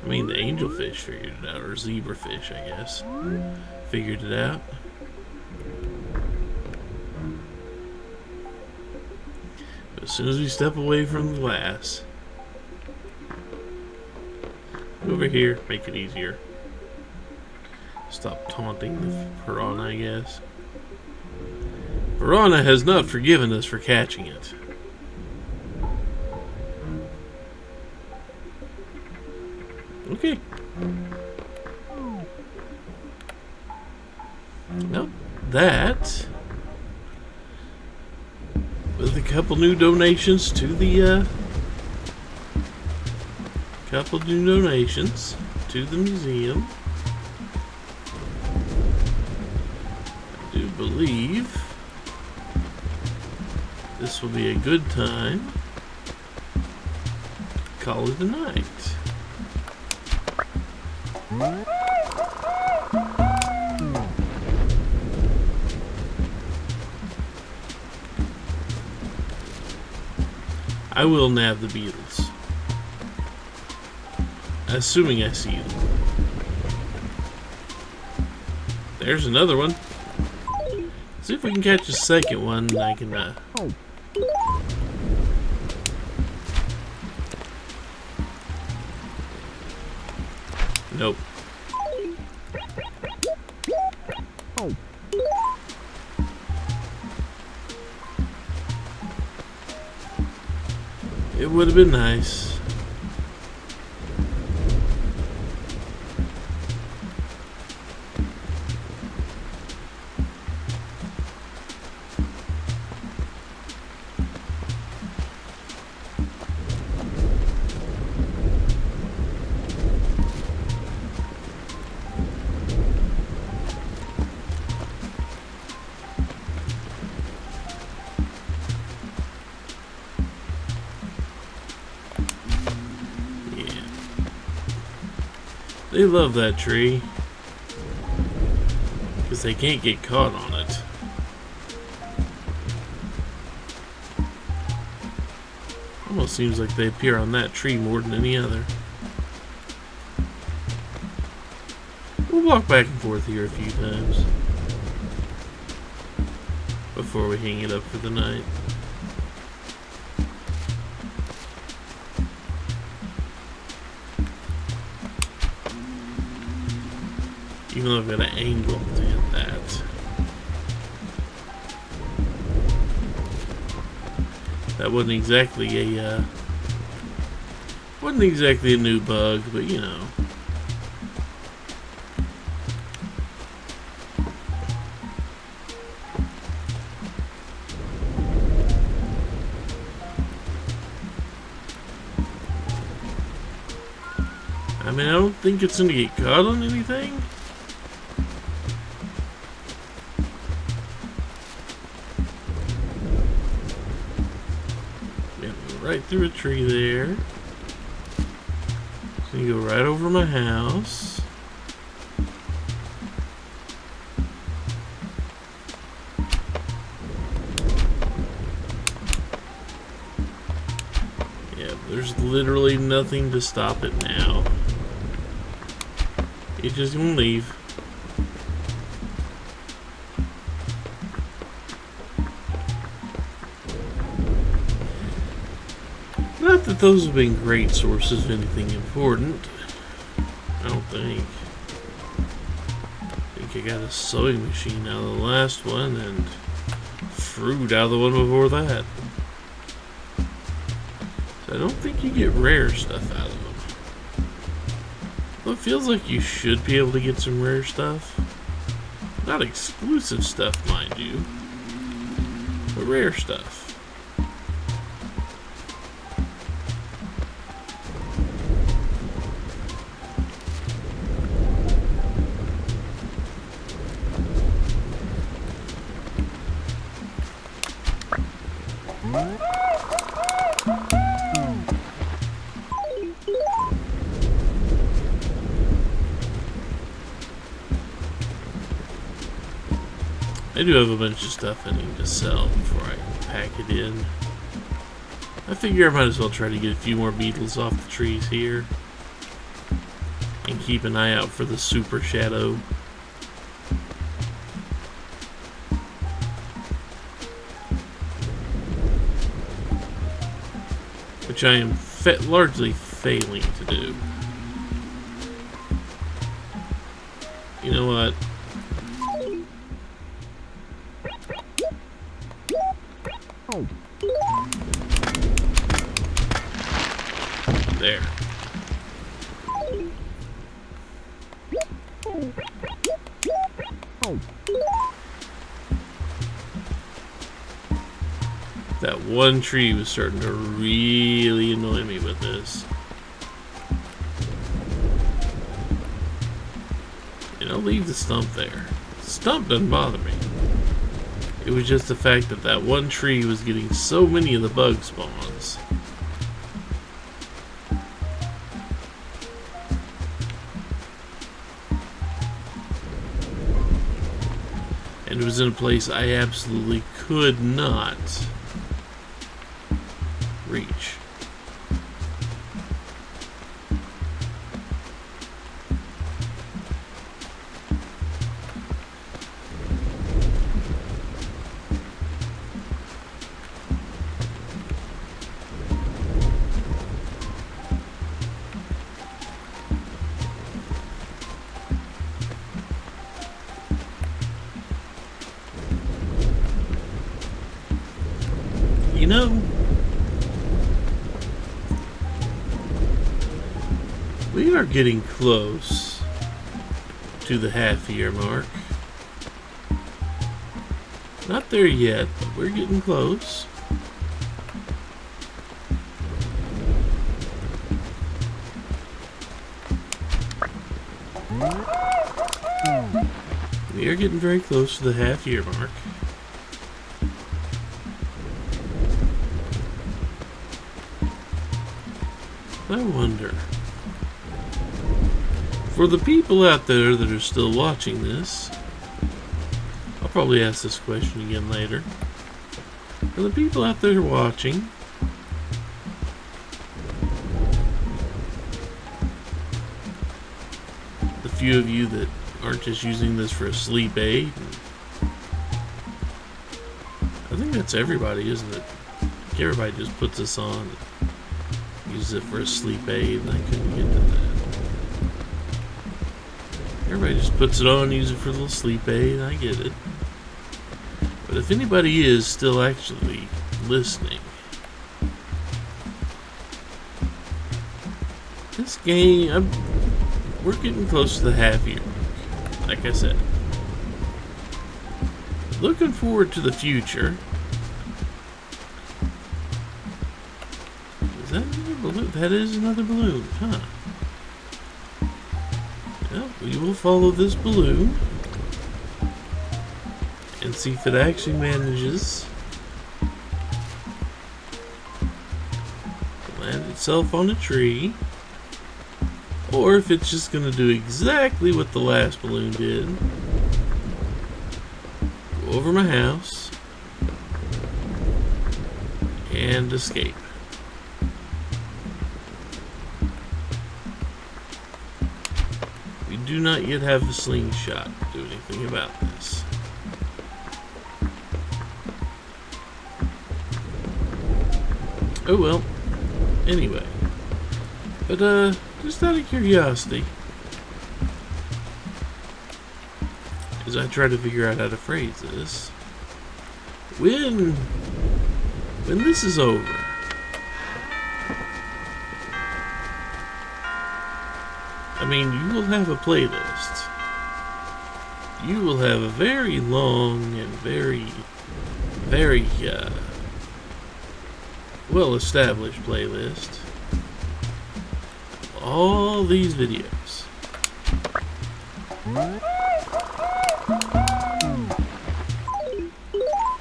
I mean, the angelfish figured it out, or zebrafish, I guess, figured it out. But as soon as we step away from the glass, over here, make it easier. Stop taunting the piranha, I guess. Piranha has not forgiven us for catching it. Okay. Well, that, with a couple new donations to the museum, I do believe this will be a good time to call it a night. I will nab the beetles, assuming I see them. There's another one. See if we can catch a second one. I can nope. It would have been nice. They love that tree because they can't get caught on it. Almost seems like they appear on that tree more than any other. We'll walk back and forth here a few times before we hang it up for the night. Even though I've got an angle to hit that. That wasn't exactly a new bug, but you know. I mean, I don't think it's gonna get caught on anything. Right through a tree there. So you go right over my house. There's literally nothing to stop it now. It's just gonna leave. Not that those have been great sources of anything important. I don't think. I think I got a sewing machine out of the last one and fruit out of the one before that. So I don't think you get rare stuff out of them. Well, it feels like you should be able to get some rare stuff. Not exclusive stuff, mind you, but rare stuff. I do have a bunch of stuff I need to sell before I pack it in. I figure I might as well try to get a few more beetles off the trees here. And keep an eye out for the super shadow. Which I am largely failing to do. You know what? There. That one tree was starting to really annoy me with this. And I'll leave the stump there. The stump doesn't bother me. It was just the fact that that one tree was getting so many of the bug spawns. And it was in a place I absolutely could not reach. You know, we are getting close to the half-year mark. Not there yet, but we're getting close. We are getting very close to the half-year mark. I wonder, for the people out there that are still watching this, I'll probably ask this question again later. For the people out there watching, the few of you that aren't just using this for a sleep aid, I think that's everybody, isn't it? Everybody just puts this on. Use it for a sleep aid, and I couldn't get to that. Everybody just puts it on, use it for a little sleep aid, I get it. But if anybody is still actually listening, this game, we're getting close to the half-year mark, like I said. Looking forward to the future. Is that another balloon? That is another balloon, huh? Well, we will follow this balloon and see if it actually manages to land itself on a tree, or if it's just going to do exactly what the last balloon did. Go over my house and escape. do not yet have a slingshot to do anything about this. Oh well. Anyway. But, just out of curiosity, as I try to figure out how to phrase this, when this is over, I mean, you will have a playlist. You will have a very long and very, very, well-established playlist. All these videos.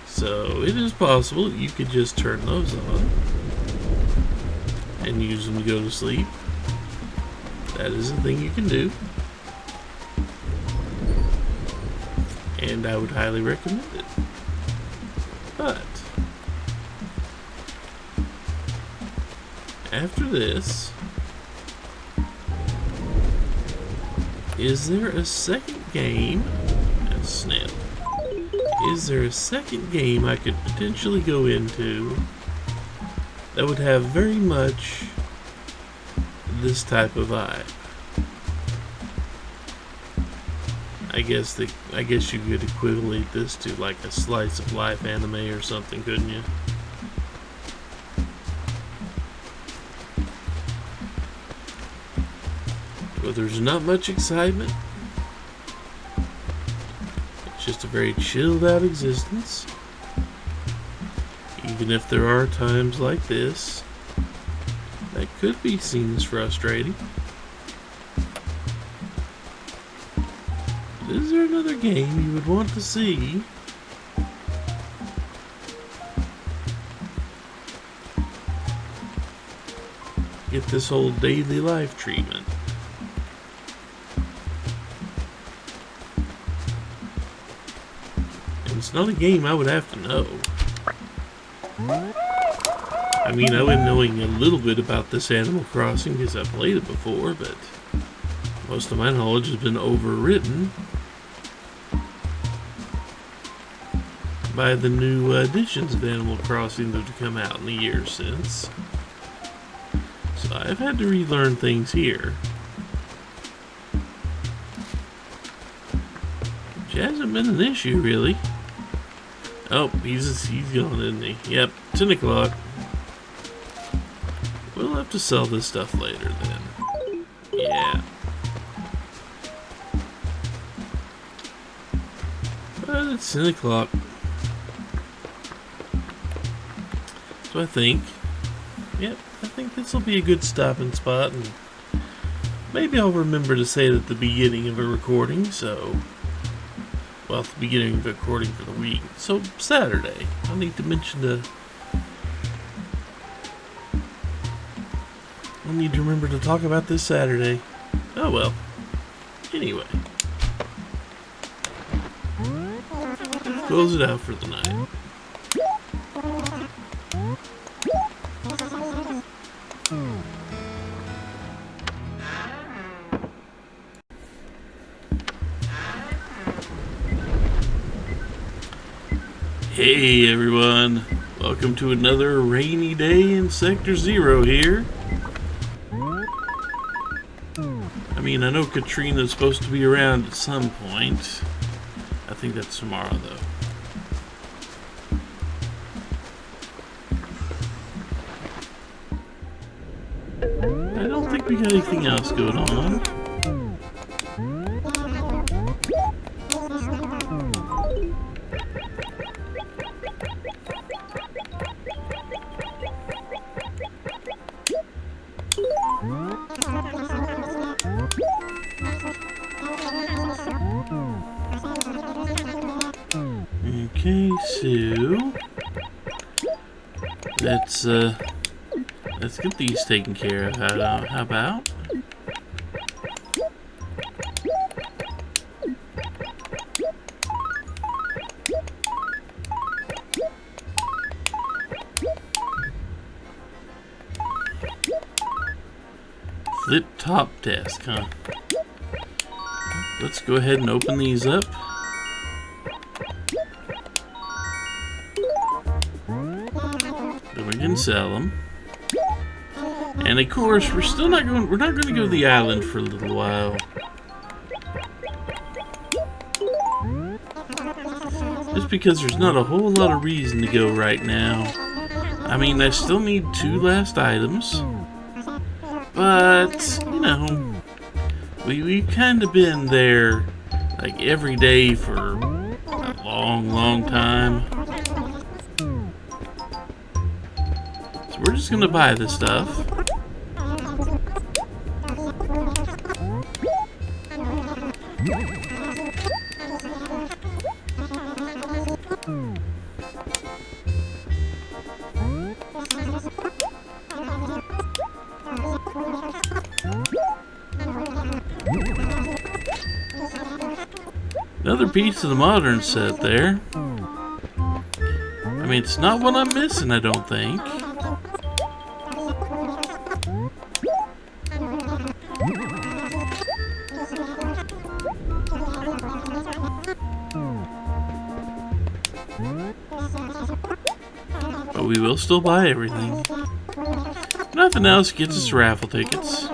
So it is possible you could just turn those on and use them to go to sleep. That is a thing you can do. And I would highly recommend it. But after this, is there a second game? That's Snail. Is there a second game I could potentially go into that would have very much this type of vibe? I guess you could equivalent this to like a slice of life anime or something, couldn't you? Well, there's not much excitement. It's just a very chilled out existence. Even if there are times like this that could be seen as frustrating. Is there another game you would want to see get this whole daily life treatment? And it's not a game I would have to know. I mean, I went knowing a little bit about this Animal Crossing because I played it before, but most of my knowledge has been overwritten by the new editions of Animal Crossing that have come out in the years since. So I've had to relearn things here. Which hasn't been an issue, really. Oh, he's gone, isn't he? Yep, 10 o'clock. We'll have to sell this stuff later then. Yeah. But it's 10 o'clock. So I think this will be a good stopping spot, and maybe I'll remember to say it at the beginning of a recording, so, well, at the beginning of a recording for the week. So, Saturday, I'll need to remember to talk about this Saturday. Oh well. Anyway. Close it out for the night. Hey everyone, welcome to another rainy day in Sector Zero here. I mean, I know Katrina's supposed to be around at some point. I think that's tomorrow though. I don't think we got anything else going on. Okay, so let's get these taken care of. How about? Flip top desk, huh? let's go ahead and open these up. Then we can sell them. And of course, we're not going to go to the island for a little while. Just because there's not a whole lot of reason to go right now. I mean, I still need 2 last items. But, you know, we've kind of been there like every day for a long, long time. So we're just going to buy this stuff. Another piece of the modern set there. I mean, it's not what I'm missing, I don't think. But we will still buy everything. Nothing else gets us raffle tickets.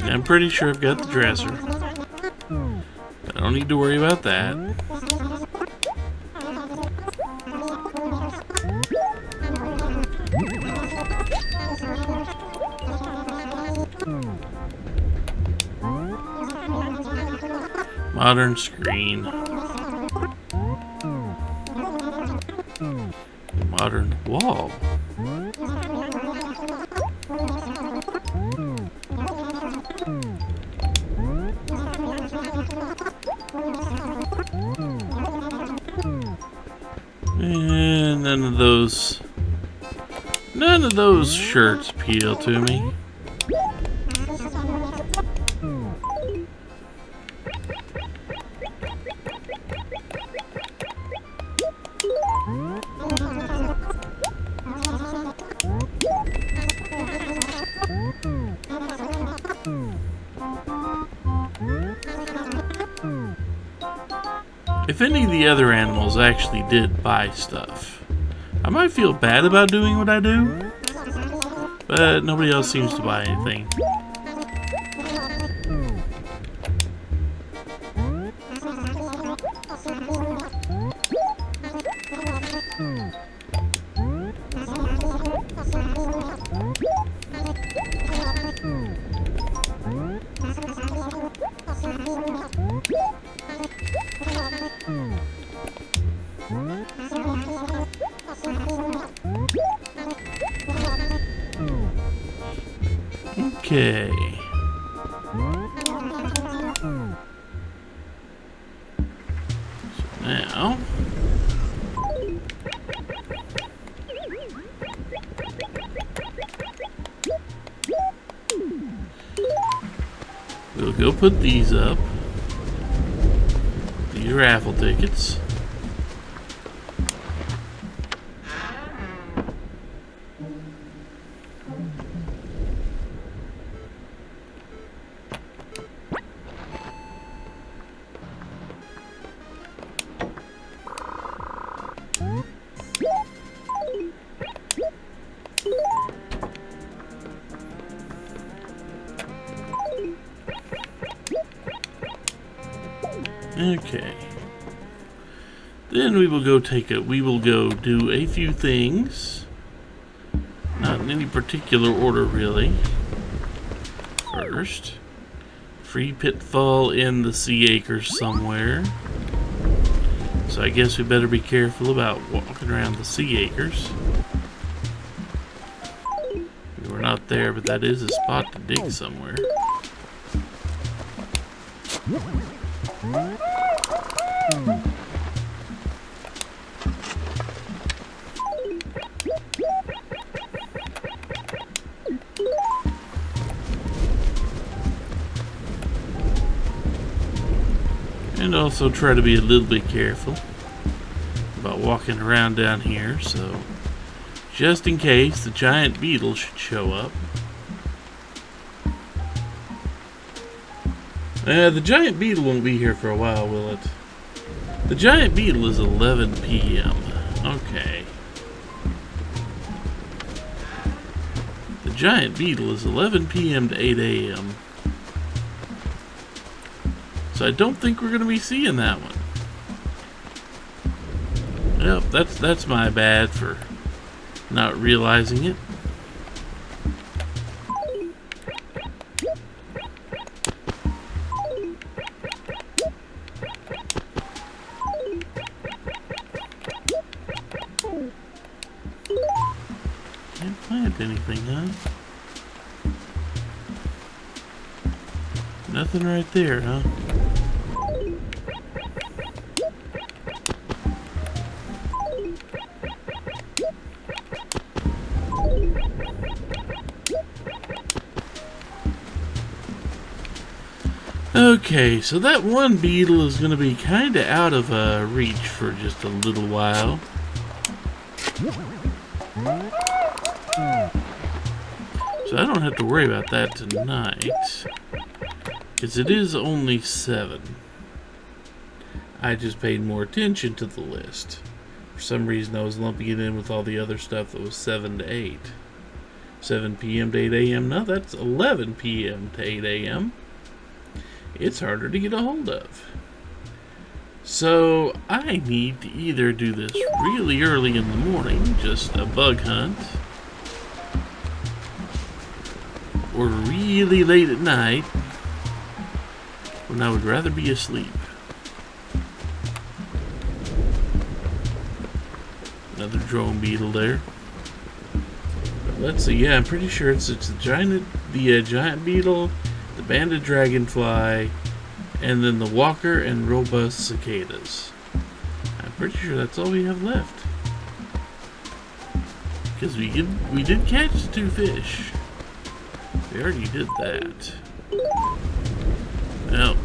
I'm pretty sure I've got the dresser. I don't need to worry about that. Modern screen. Modern wall. And none of those shirts appeal to me. If any of the other animals actually did buy stuff, I might feel bad about doing what I do, but nobody else seems to buy anything. Okay. So now we'll go put these up. These raffle tickets. Okay. Then we will go do a few things. Not in any particular order, really. First, free pitfall in the Sea Acres somewhere. So I guess we better be careful about walking around the Sea Acres. We're not there, but that is a spot to dig somewhere. And also try to be a little bit careful about walking around down here, so just in case the giant beetle should show up. The giant beetle won't be here for a while, will it? The giant beetle is 11 p.m. Okay. The giant beetle is 11 p.m. to 8 a.m. So I don't think we're going to be seeing that one. Yep, that's my bad for not realizing it. Can't plant anything, huh? Nothing right there, huh? Okay, so that one beetle is going to be kind of out of reach for just a little while. So I don't have to worry about that tonight, because it is only 7. I just paid more attention to the list. For some reason I was lumping it in with all the other stuff that was 7 to 8. 7 p.m. to 8 a.m. No, that's 11 p.m. to 8 a.m. It's harder to get a hold of. So I need to either do this really early in the morning, just a bug hunt, or really late at night when I would rather be asleep. Another drone beetle there. But let's see. Yeah, I'm pretty sure it's the giant beetle, the banded dragonfly, and then the walker and robust cicadas. I'm pretty sure that's all we have left. Because we did catch 2 fish. We already did that. Well,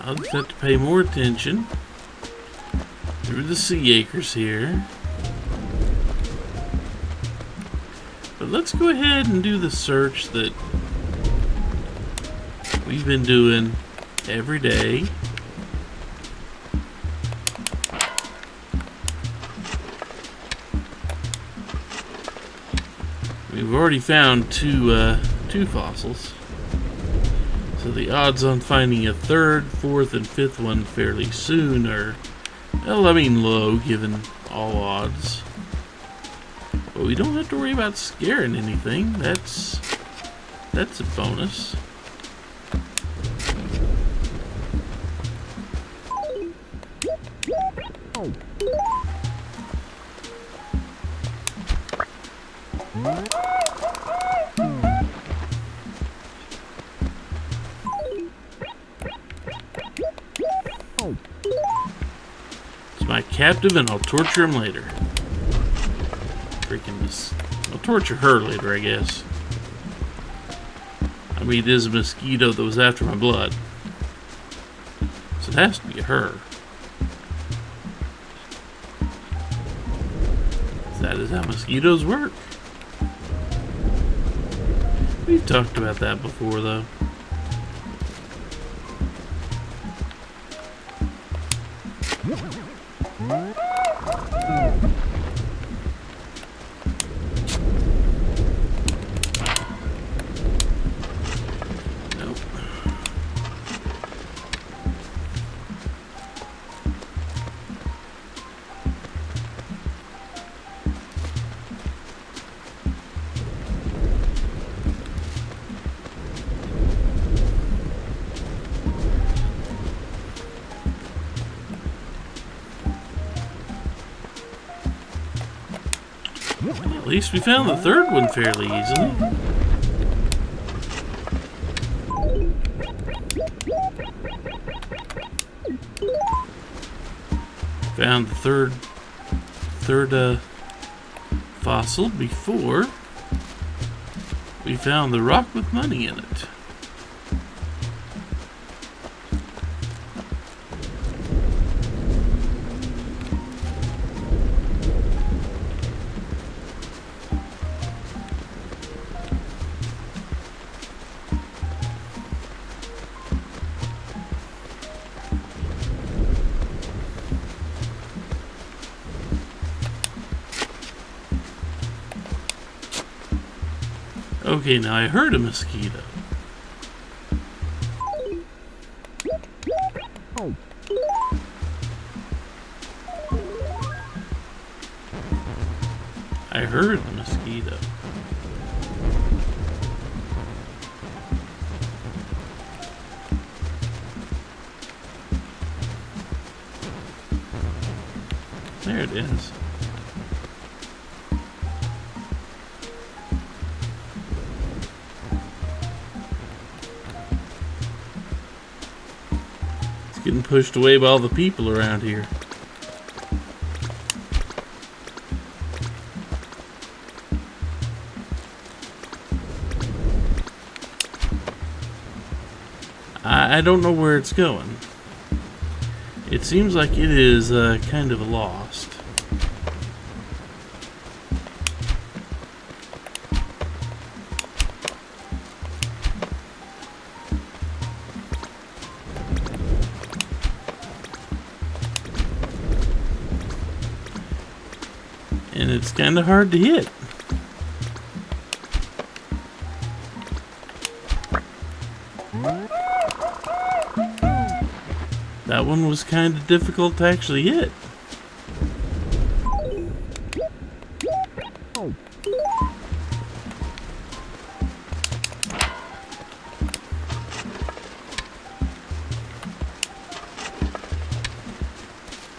I'll just have to pay more attention through the sea acres here. But let's go ahead and do the search that we've been doing every day. We've already found two fossils. So the odds on finding a 3rd, 4th, and 5th one fairly soon are, well, I mean low given all odds. But we don't have to worry about scaring anything. That's a bonus. It's my captive and I'll torture him later. Freaking this. I'll torture her later, I guess. I mean, it is a mosquito that was after my blood. So it has to be her. That is how mosquitoes work. We've talked about that before, though. At least we found the 3rd one fairly easily. Found the third fossil before We found the rock with money in it. Okay, now I heard a mosquito. I heard the mosquito. There it is. Getting pushed away by all the people around here. I don't know where it's going. It seems like it is kind of lost. And it's kind of hard to hit. That one was kind of difficult to actually hit.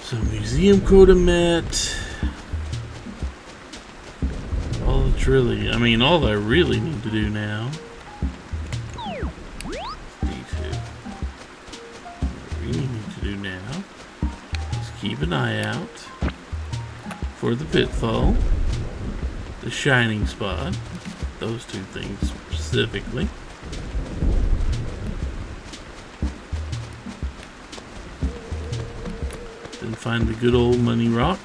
So museum quota met. Really, I mean, all I really need to do now. D2. What we need to do now is keep an eye out for the pitfall, the shining spot, those two things specifically. Then find the good old money rock.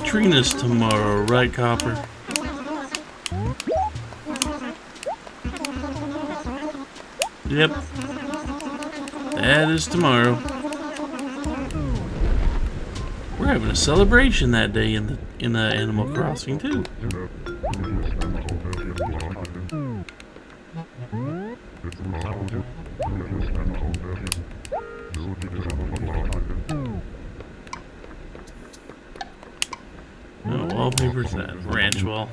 Trina's tomorrow, right, Copper? Yep. That is tomorrow. We're having a celebration that day in the Animal Crossing too. Oh, wallpaper's that ranch wall.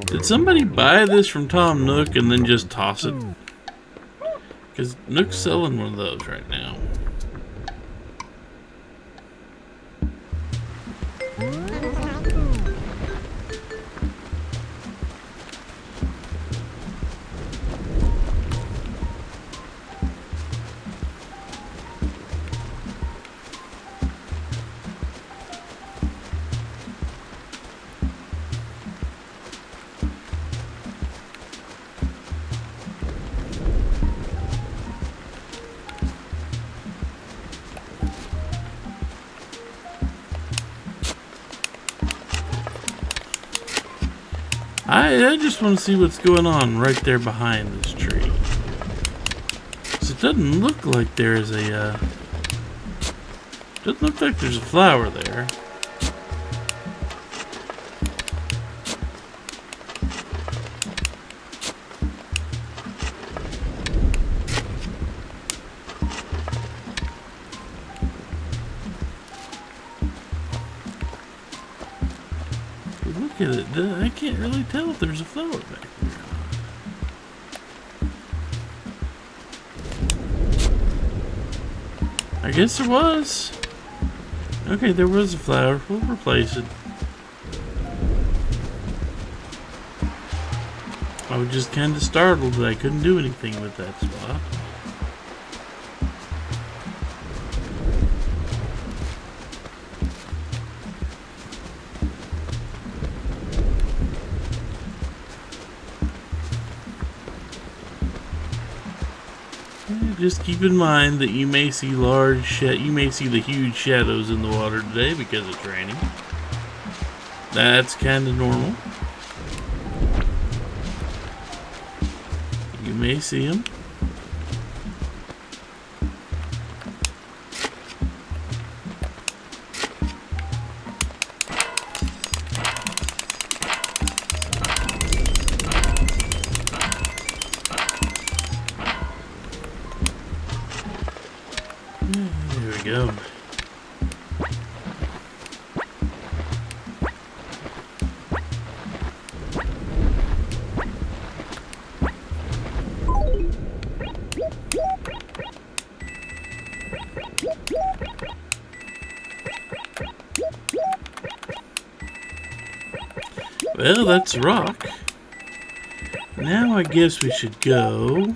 Did somebody buy this from Tom Nook and then just toss it? Because Nook's selling one of those right now. I just want to see what's going on right there behind this tree. So it doesn't look like there is a, doesn't look like there's a flower there. look at it. I can't really tell if there's a flower back there. I guess there was. Okay, there was a flower. We'll replace it. I was just kind of startled that I couldn't do anything with that spot. Just keep in mind that you may see the huge shadows in the water today because it's raining. That's kind of normal. You may see them. There we go. Well, that's a rock. Now I guess we should go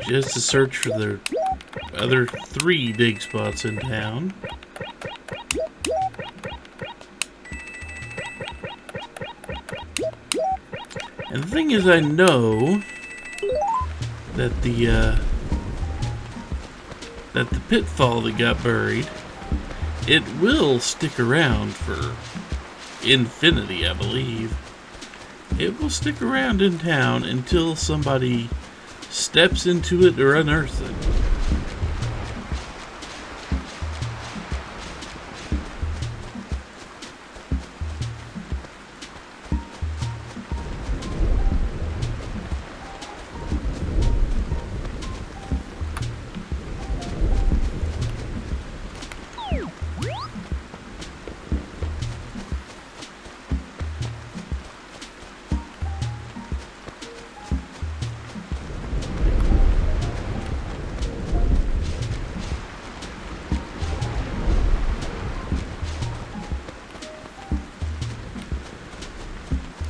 just to search for the other 3 dig spots in town. And the thing is, I know that the pitfall that got buried, it will stick around for infinity, I believe. It will stick around in town until somebody steps into it or unearths it.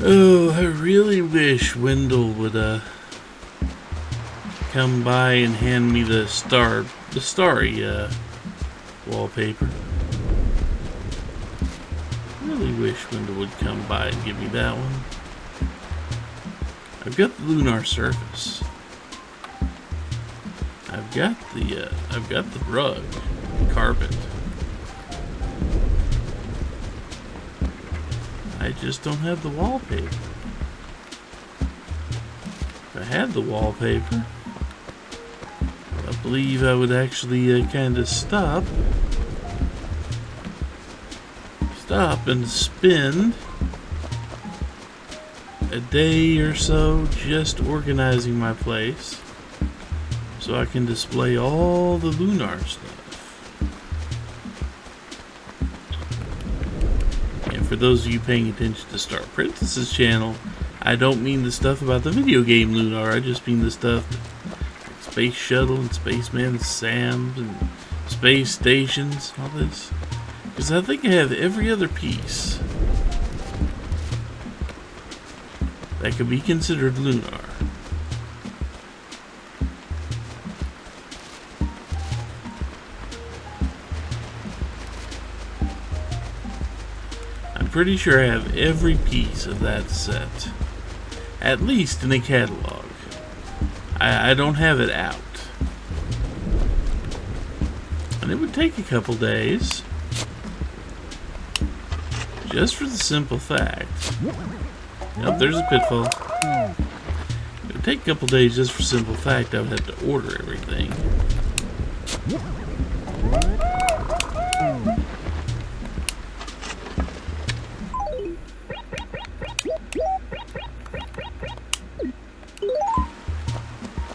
Oh, I really wish Wendell would come by and hand me the starry wallpaper. Really wish Wendell would come by and give me that one. I've got the lunar surface. I've got the rug, the carpet. I just don't have the wallpaper. If I had the wallpaper, I believe I would actually kind of stop and spend a day or so just organizing my place so I can display all the lunar stuff. For those of you paying attention to Star Princess's channel, I don't mean the stuff about the video game Lunar. I just mean the stuff like Space Shuttle and Spaceman Sam and space stations, all this. Because I think I have every other piece that could be considered lunar. I'm pretty sure I have every piece of that set, at least in a catalog. I don't have it out. And it would take a couple days, just for the simple fact. Yep, there's a pitfall. It would take a couple days just for the simple fact I would have to order everything.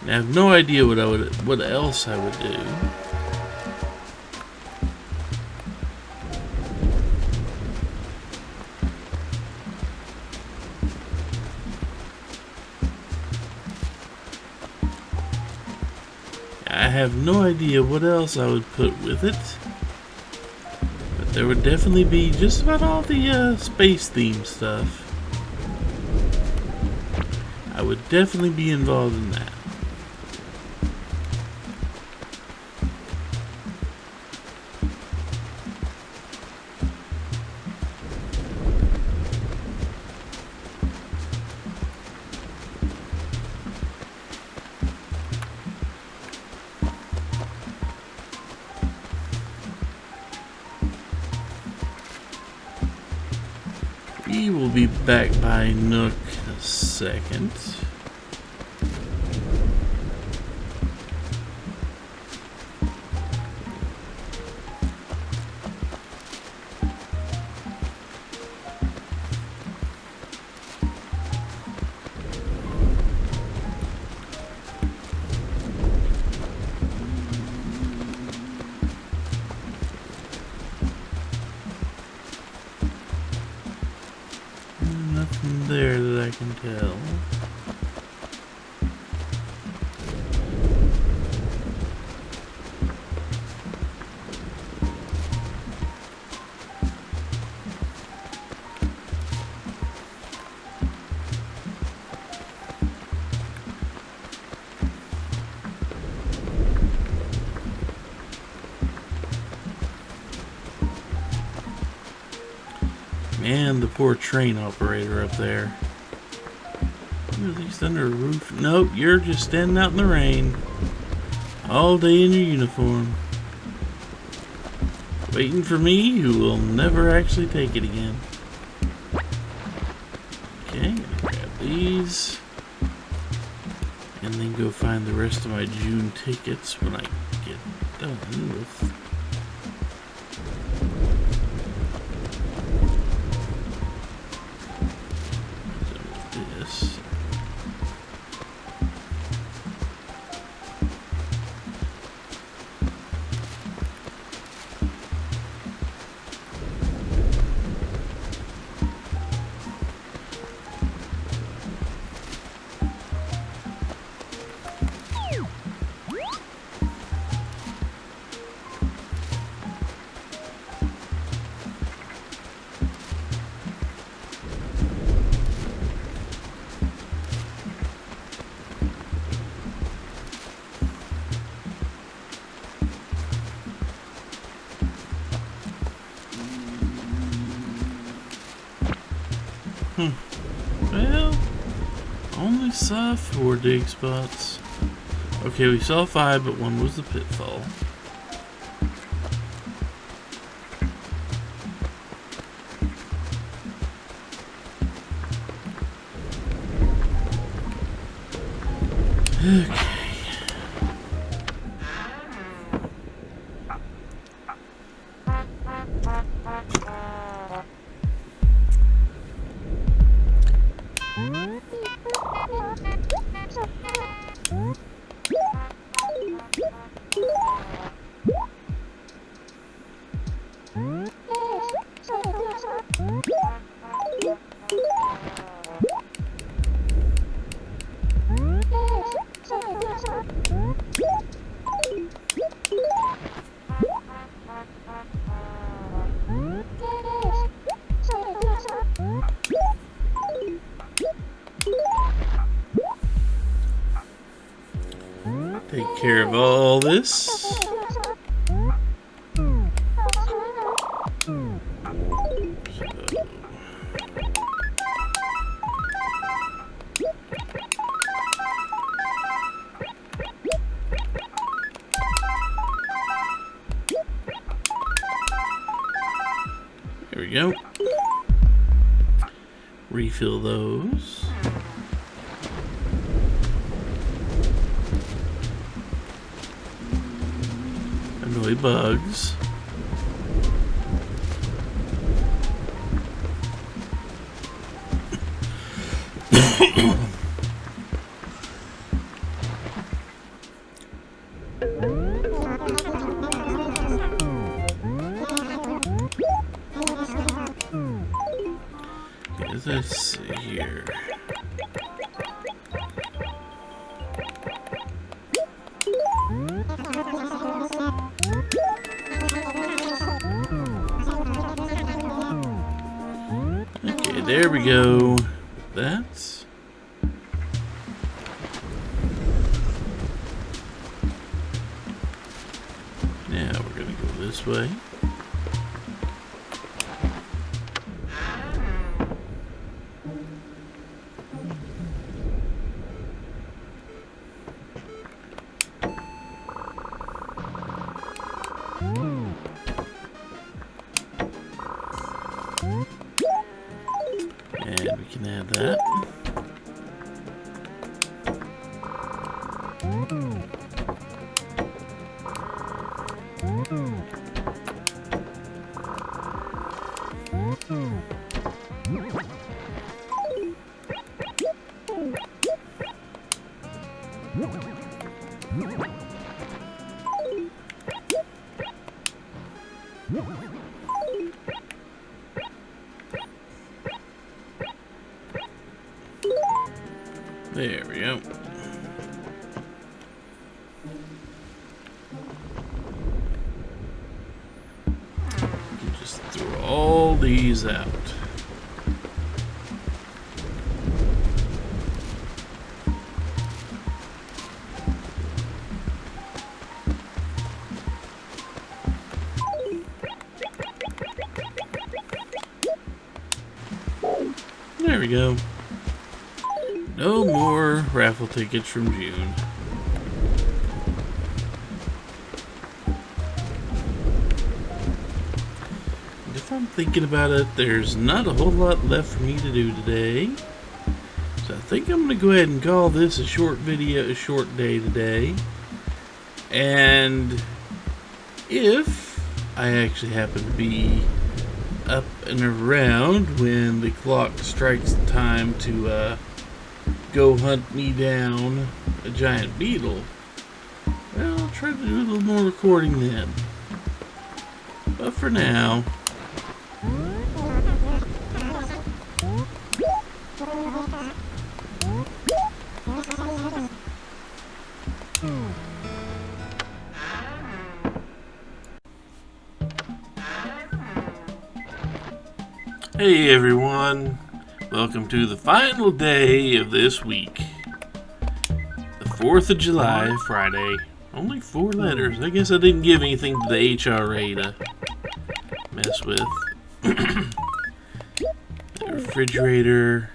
I have no idea what else I would do. I have no idea what else I would put with it. But there would definitely be just about all the space theme stuff. I would definitely be involved in that. We will be back by Nook in a second. Nothing there that I can tell. Man, the poor train operator up there. You're at least under a roof. Nope, you're just standing out in the rain. All day in your uniform. Waiting for me, who will never actually take it again. Okay, I'm gonna grab these. And then go find the rest of my June tickets when I get done with... Well, only saw 4 dig spots. Okay, we saw 5, but 1 was the pitfall. Okay. Take care of all this. There we go. Refill those. Annoy bugs. Let's see here. there we go. That's... Now we're going to go this way. And we can add that. There we go. Just throw all these out. There we go. No more raffle tickets from June. And if I'm thinking about it, there's not a whole lot left for me to do today. So I think I'm going to go ahead and call this a short video, a short day today. And if I actually happen to be up and around when the clock strikes the time to go hunt me down a giant beetle, well, I'll try to do a little more recording then. But for now, hey everyone, welcome to the final day of this week. The 4th of July, Friday. Only 4 letters. I guess I didn't give anything to the HRA to mess with. The refrigerator.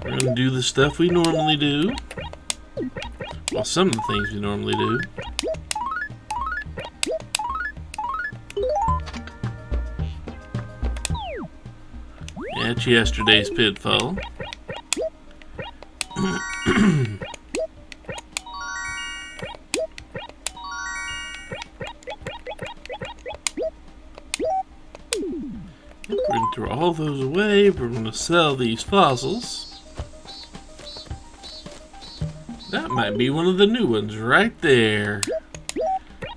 We're going to do the stuff we normally do. Well, some of the things we normally do. That's yesterday's pitfall. We're going to throw all those away. We're going to sell these fossils. That might be one of the new ones right there.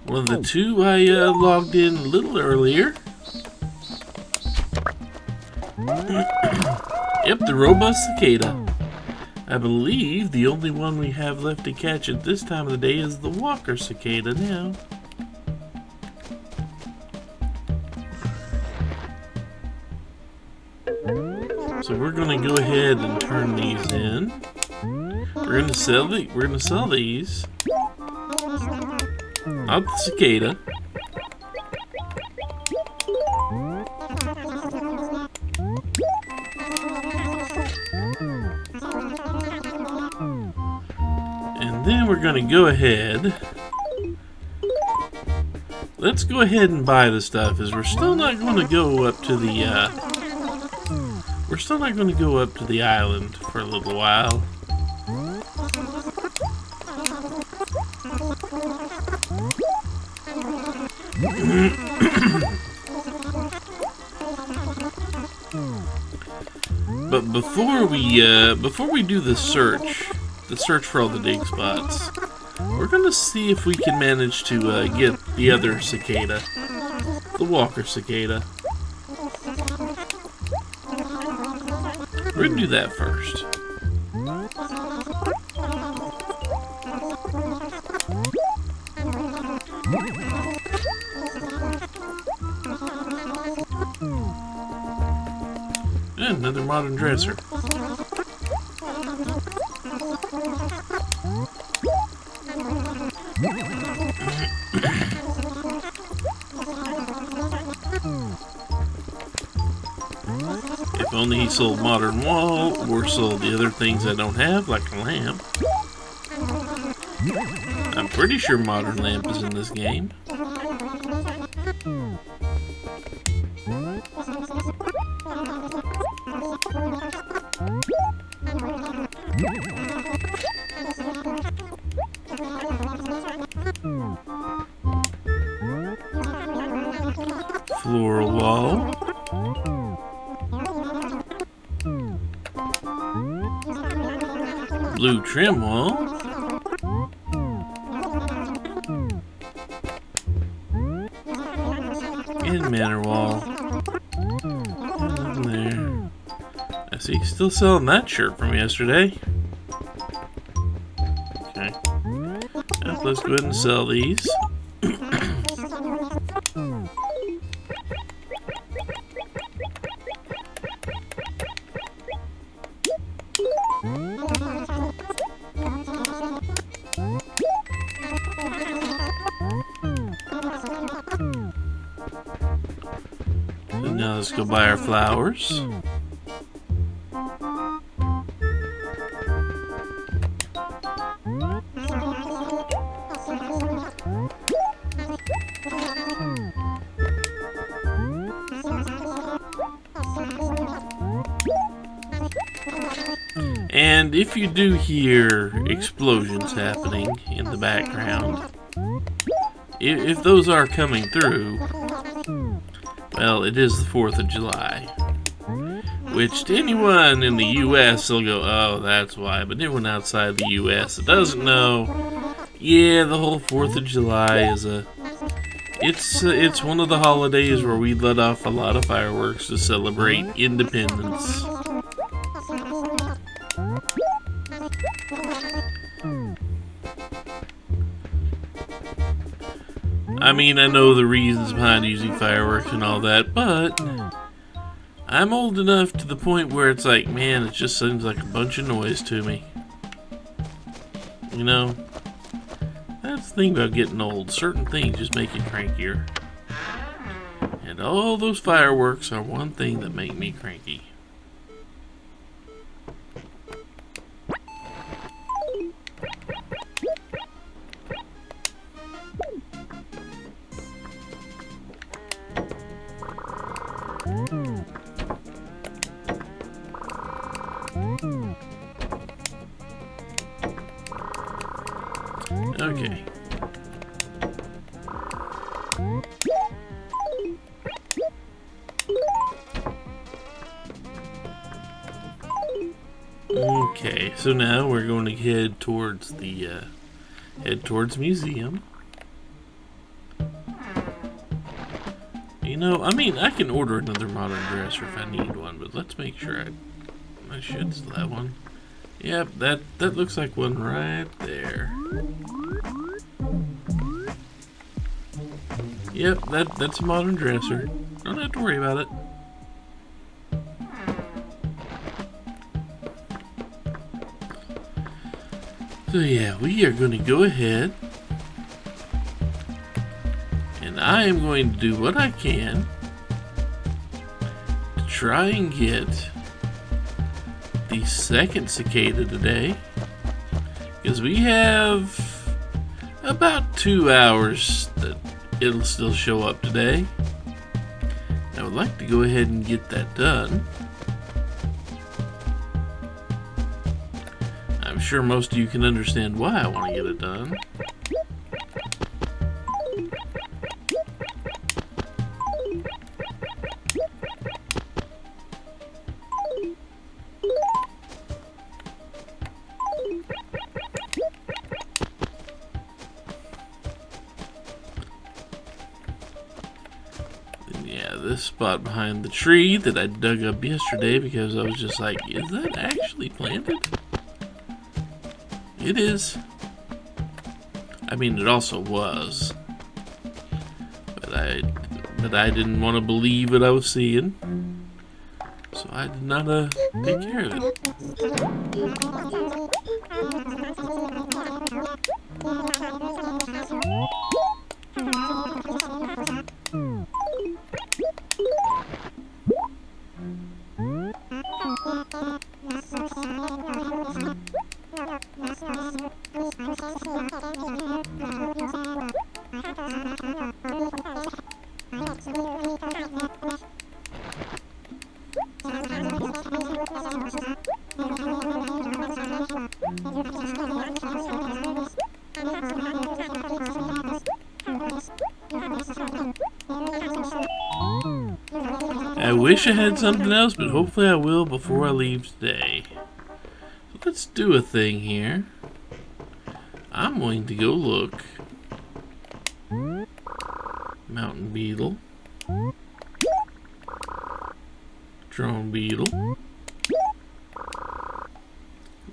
One of the 2 I logged in a little earlier. Yep, the robust cicada. I believe the only one we have left to catch at this time of the day is the walker cicada now. So we're going to go ahead and turn these in. We're gonna sell these. Not the cicada. And then we're gonna go ahead. Let's go ahead and buy the stuff, as we're still not gonna go up to the island for a little while. But before we do the search for all the dig spots, we're gonna see if we can manage to get the other cicada, the walker cicada. We're gonna do that first. another modern dresser. If only he sold modern wall or sold the other things I don't have, like a lamp. I'm pretty sure modern lamp is in this game. Floral wall. Blue trim wall. And manor wall. Nothing there. I see he's still selling that shirt from yesterday. Okay. Now let's go ahead and sell these. And now let's go buy our flowers. And if you do hear explosions happening in the background, if those are coming through, well, it is the 4th of July. Which to anyone in the U.S. they'll go, oh, that's why. But anyone outside the U.S. that doesn't know, yeah, the whole 4th of July is it's one of the holidays where we let off a lot of fireworks to celebrate independence. I mean, I know the reasons behind using fireworks and all that, but I'm old enough to the point where it's like, man, it just seems like a bunch of noise to me. You know? That's the thing about getting old. Certain things just make you crankier. And all those fireworks are one thing that make me cranky. Okay. Okay, so now we're going to head towards the museum. You know, I mean, I can order another modern dresser if I need one, but let's make sure I should still have one. Yep, that looks like one right there. Yep, that's a modern dresser. Don't have to worry about it. So yeah, we are going to go ahead and I am going to do what I can to try and get the second cicada today, because we have about 2 hours that it'll still show up today. I would like to go ahead and get that done. I'm sure most of you can understand why I want to get it done. This spot behind the tree that I dug up yesterday because I was just like, is that actually planted? It is. I mean, it also was. But I didn't want to believe what I was seeing. So I did not take care of it. I wish I had something else, but hopefully I will before I leave today. So let's do a thing here. I'm going to go look. Mountain beetle. Drone beetle.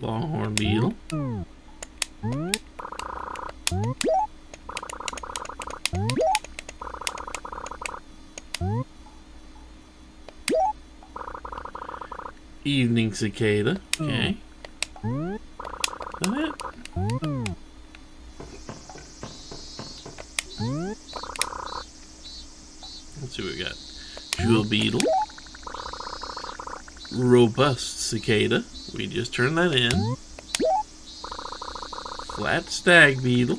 Longhorn beetle. Evening cicada. Okay. Is that it? Let's see what we got. Jewel beetle. Robust cicada. We just turned that in. Flat stag beetle.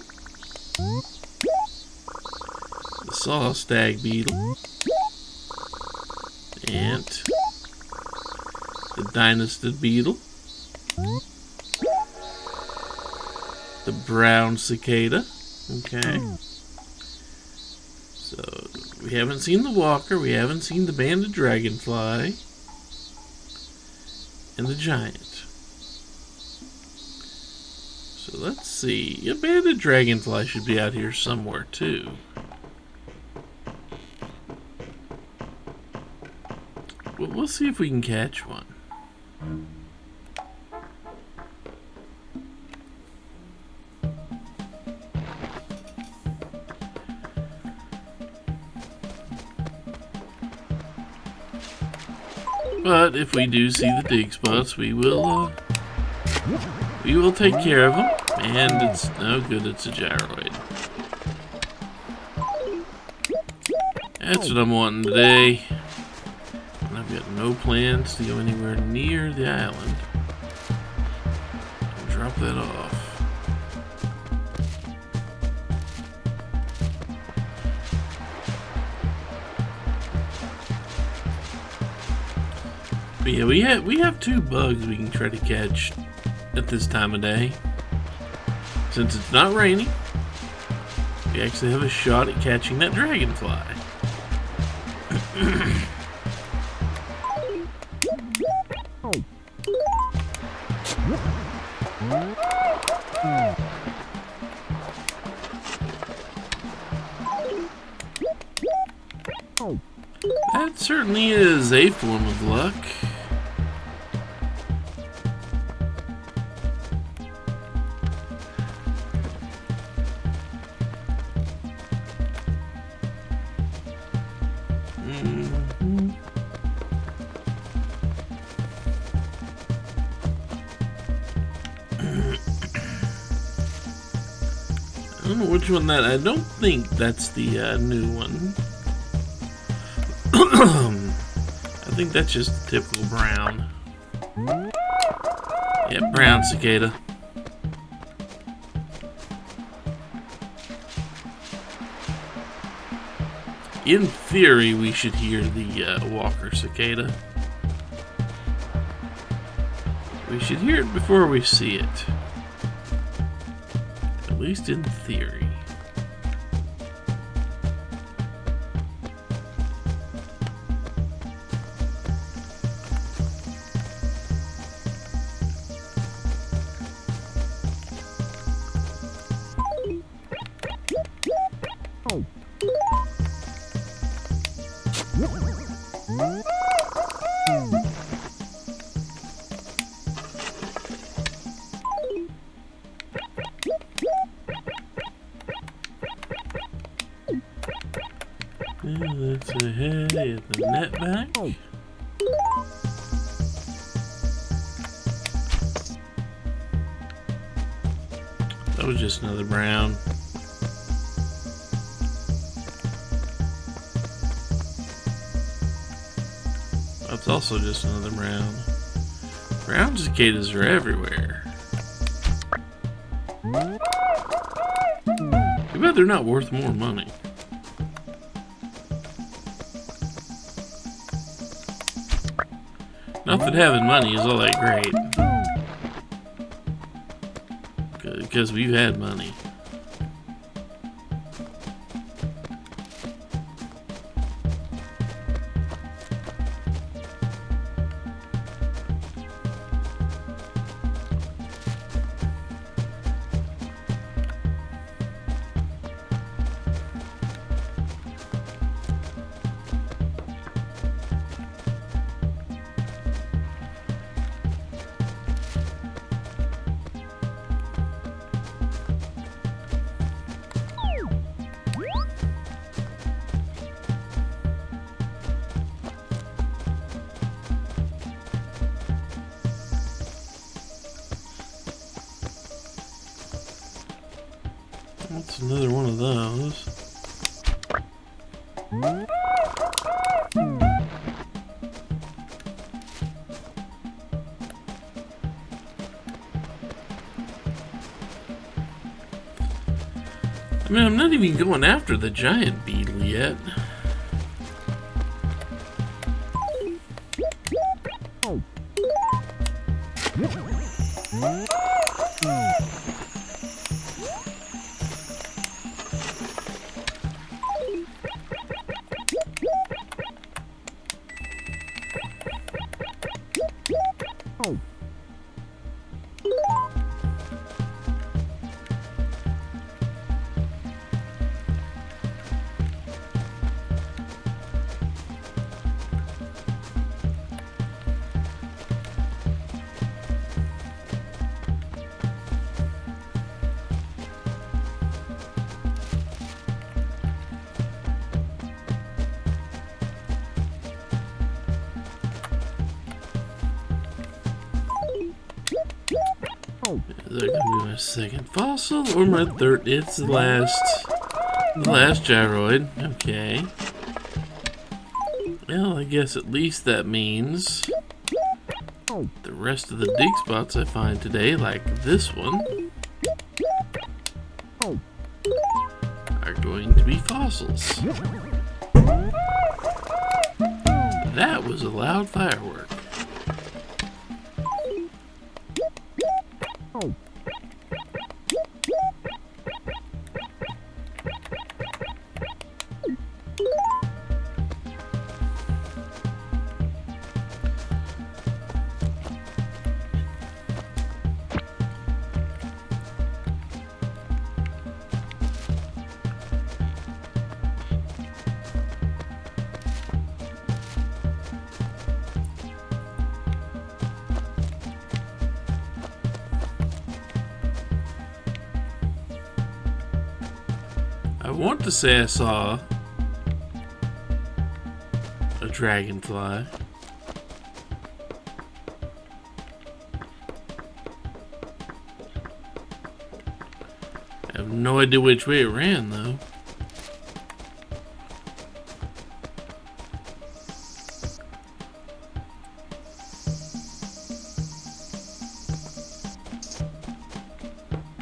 The saw stag beetle. And the dynasty beetle. The brown cicada. Okay. So we haven't seen the walker, we haven't seen the banded dragonfly, and the giant. So let's see. A banded dragonfly should be out here somewhere too. Well, we'll see if we can catch one. But if we do see the dig spots, we will take care of them. And it's no good, it's a gyroid. That's what I'm wanting today. And I've got no plans to go anywhere near the island. I'll drop that off. But yeah, we have two bugs we can try to catch at this time of day. Since it's not raining, we actually have a shot at catching that dragonfly. That certainly is a form of luck. I don't know which one that. I don't think that's the new one. I think that's just the typical brown. Yeah, brown cicada. In theory, we should hear the walker cicada. We should hear it before we see it. At least in theory. Let's ahead at the net back. That was just another brown. That's also just another brown. Brown cicadas are everywhere. Too bad they're not worth more money. Not that having money is all that great. Because we've had money. That's another one of those. I mean, I'm not even going after the giant beetle yet. Is that gonna be my second fossil or my third? It's the last gyroid. Okay. Well, I guess at least that means the rest of the dig spots I find today, like this one, are going to be fossils. That was a loud firework. I want to say I saw a dragonfly. I have no idea which way it ran, though.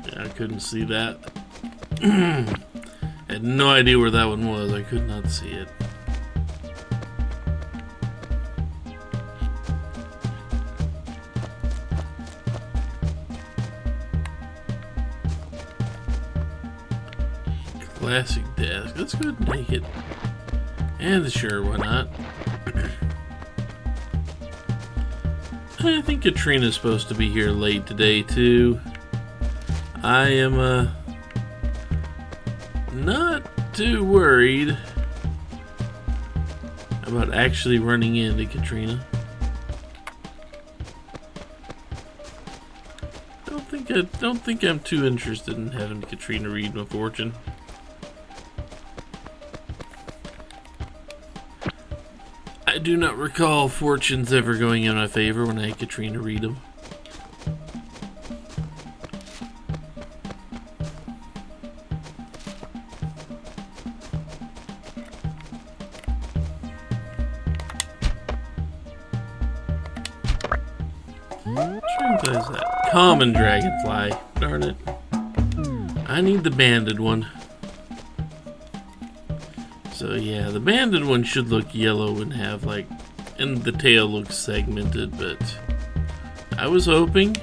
Yeah, I couldn't see that. I had no idea where that one was. I could not see it. Classic desk. Let's go ahead and take it. And sure, why not? I think Katrina's supposed to be here late today, too. I am, not too worried about actually running into Katrina. Don't think I'm too interested in having Katrina read my fortune. I do not recall fortunes ever going in my favor when I had Katrina read them. dragonfly is that? Common dragonfly. Darn it. I need the banded one. So yeah, the banded one should look yellow and have like, and the tail looks segmented, but I was hoping.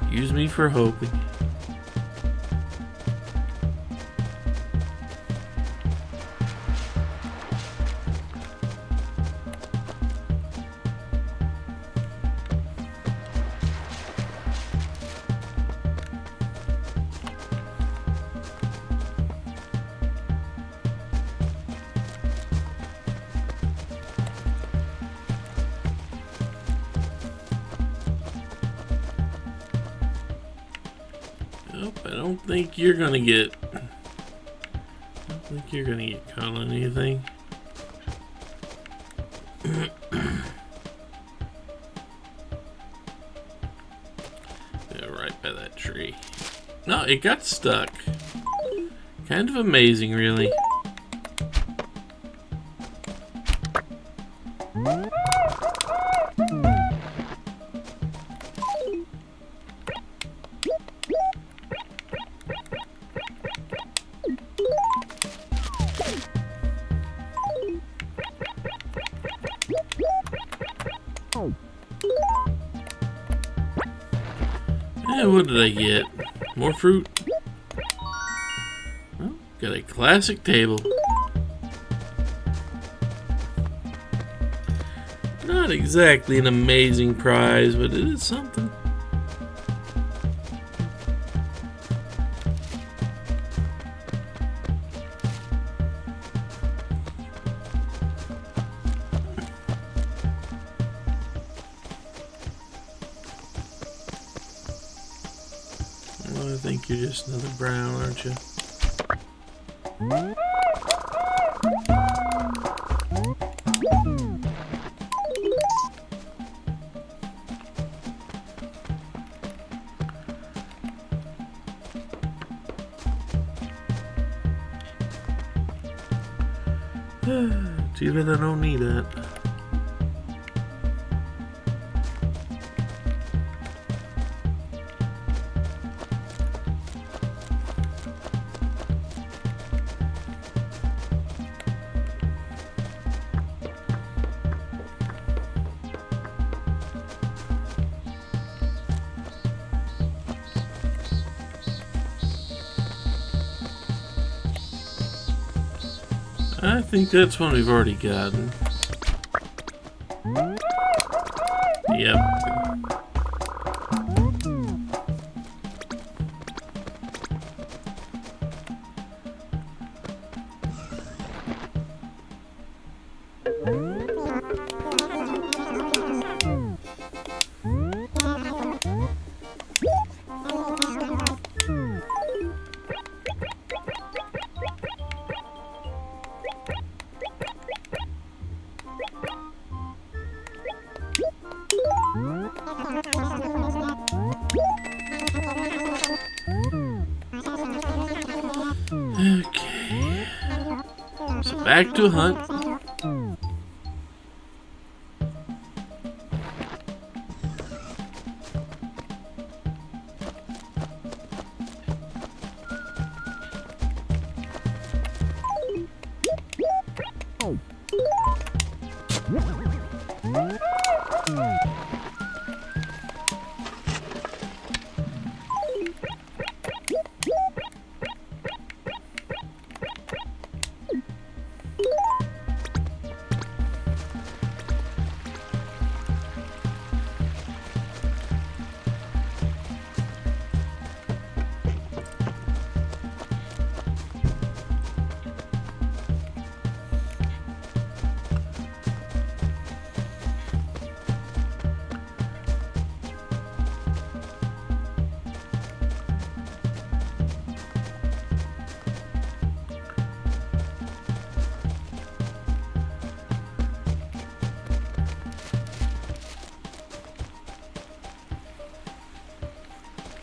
Excuse me for hoping. Nope, I don't think you're gonna get. I don't think you're gonna get caught on anything. Yeah, right by that tree. No, it got stuck. Kind of amazing, really. And what did I get? More fruit? Oh, got a classic table. Not exactly an amazing prize, but it is something. Well, I think you're just another brown, aren't you? Too bad I don't need that. I think that's one we've already gotten. Yep. Okay. So back to hunt.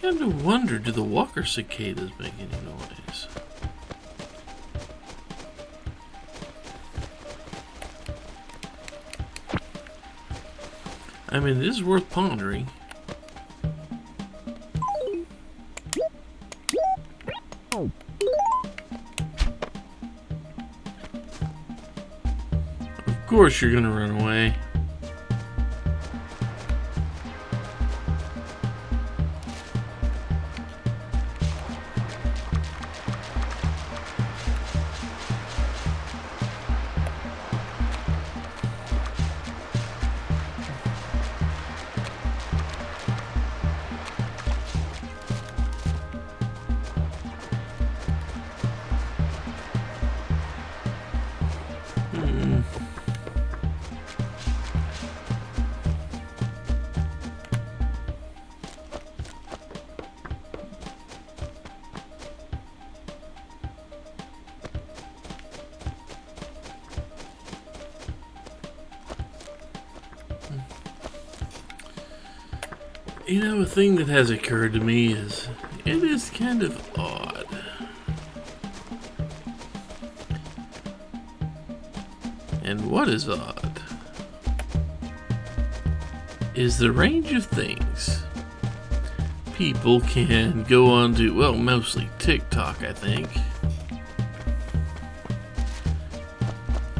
I have to wonder, do the walker cicadas make any noise? I mean, it is worth pondering. Of course you're gonna run away. You know, a thing that has occurred to me is, it is kind of odd. And what is odd is the range of things people can go on to, well, mostly TikTok, I think.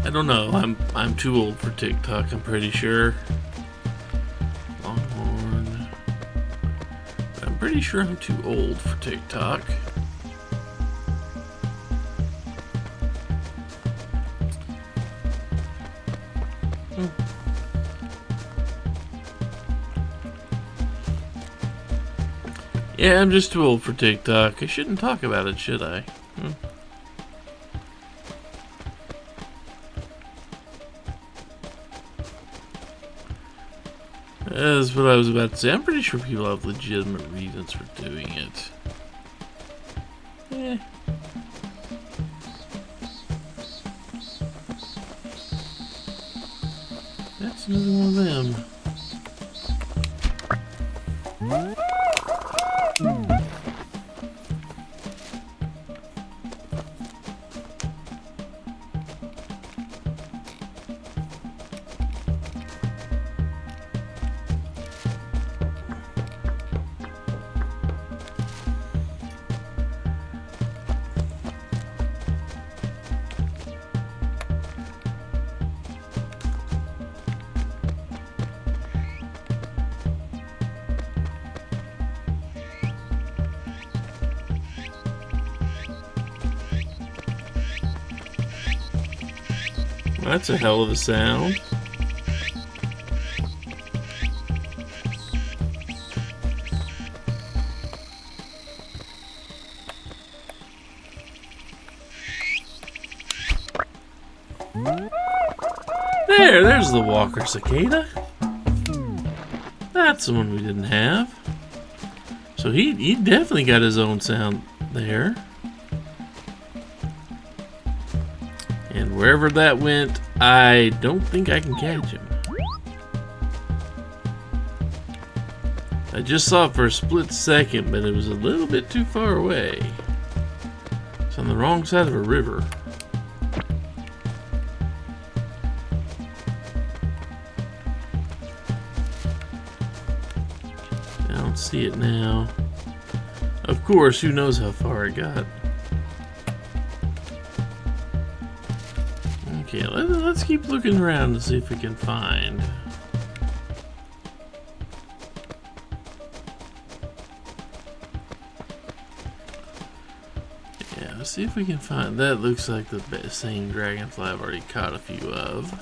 I don't know, I'm too old for TikTok, I'm pretty sure. Pretty sure I'm too old for TikTok. Yeah, I'm just too old for TikTok. I shouldn't talk about it, should I? That's what I was about to say. I'm pretty sure people have legitimate reasons for doing it. That's another one of them. That's a hell of a sound. There's the walker cicada. That's the one we didn't have. So he definitely got his own sound there. And wherever that went, I don't think I can catch him. I just saw it for a split second, but it was a little bit too far away. It's on the wrong side of a river. I don't see it now. Of course, who knows how far it got. Okay, let's keep looking around to see if we can find. Yeah, let's see if we can find. That looks like the same dragonfly I've already caught a few of.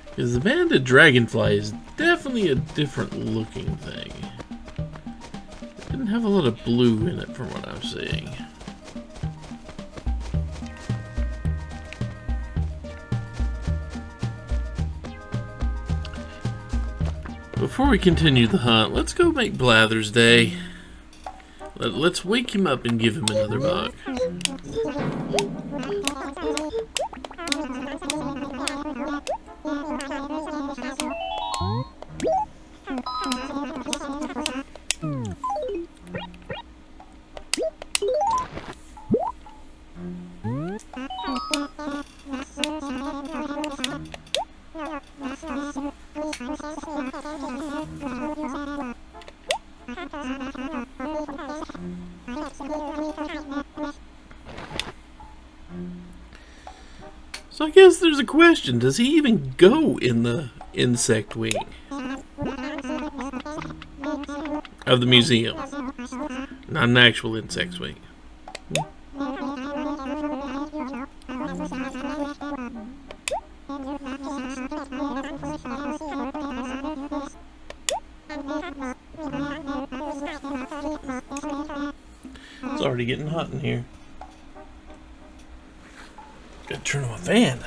Because the banded dragonfly is definitely a different looking thing. It didn't have a lot of blue in it from what I'm seeing. Before we continue the hunt, let's go make Blather's day. Let's wake him up and give him another buck. So I guess there's a question. Does he even go in the insect wing of the museum? Not an actual insect wing. It's already getting hot in here. Gotta turn on my fan.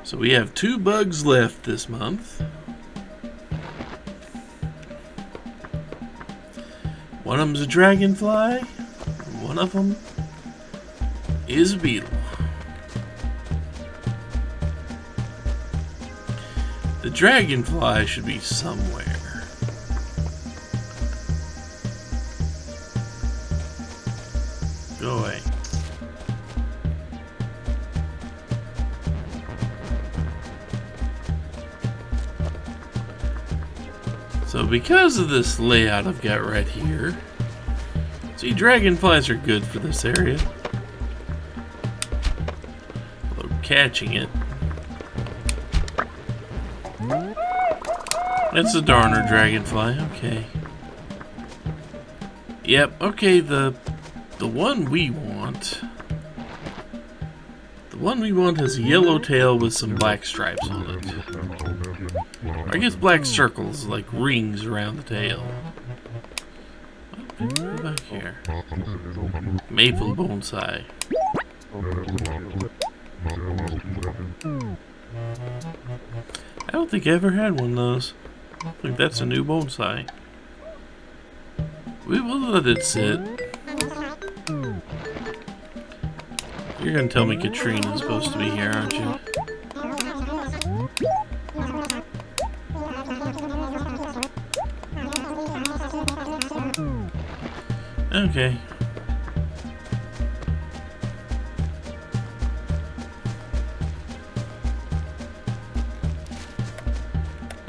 So we have 2 bugs left this month. One of them's a dragonfly, and one of them is a beetle. The dragonfly should be somewhere. Go away. So because of this layout I've got right here, see, dragonflies are good for this area. Although catching it, that's a Darner dragonfly. Okay. Yep. Okay. The one we want. The one we want has a yellow tail with some black stripes on it. Or I guess black circles, like rings around the tail. Okay, go back here. Maple bonsai. I don't think I ever had one of those. I think that's a new bonsai. We will let it sit. You're gonna tell me Katrina's supposed to be here, aren't you? Okay.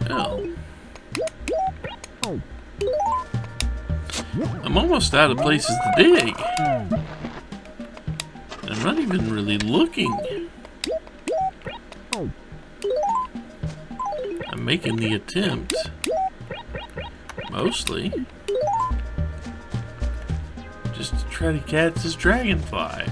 Oh. I'm almost out of places to dig. I'm not even really looking. I'm making the attempt. Mostly. Just to try to catch this dragonfly.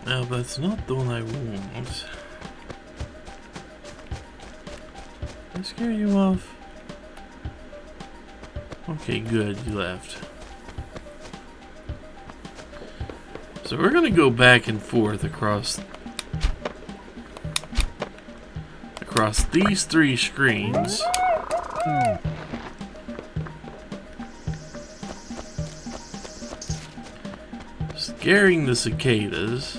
No, that's not the one I want. Did I scare you off? Okay, good, you left. So we're gonna go back and forth across these 3 screens. Scaring the cicadas.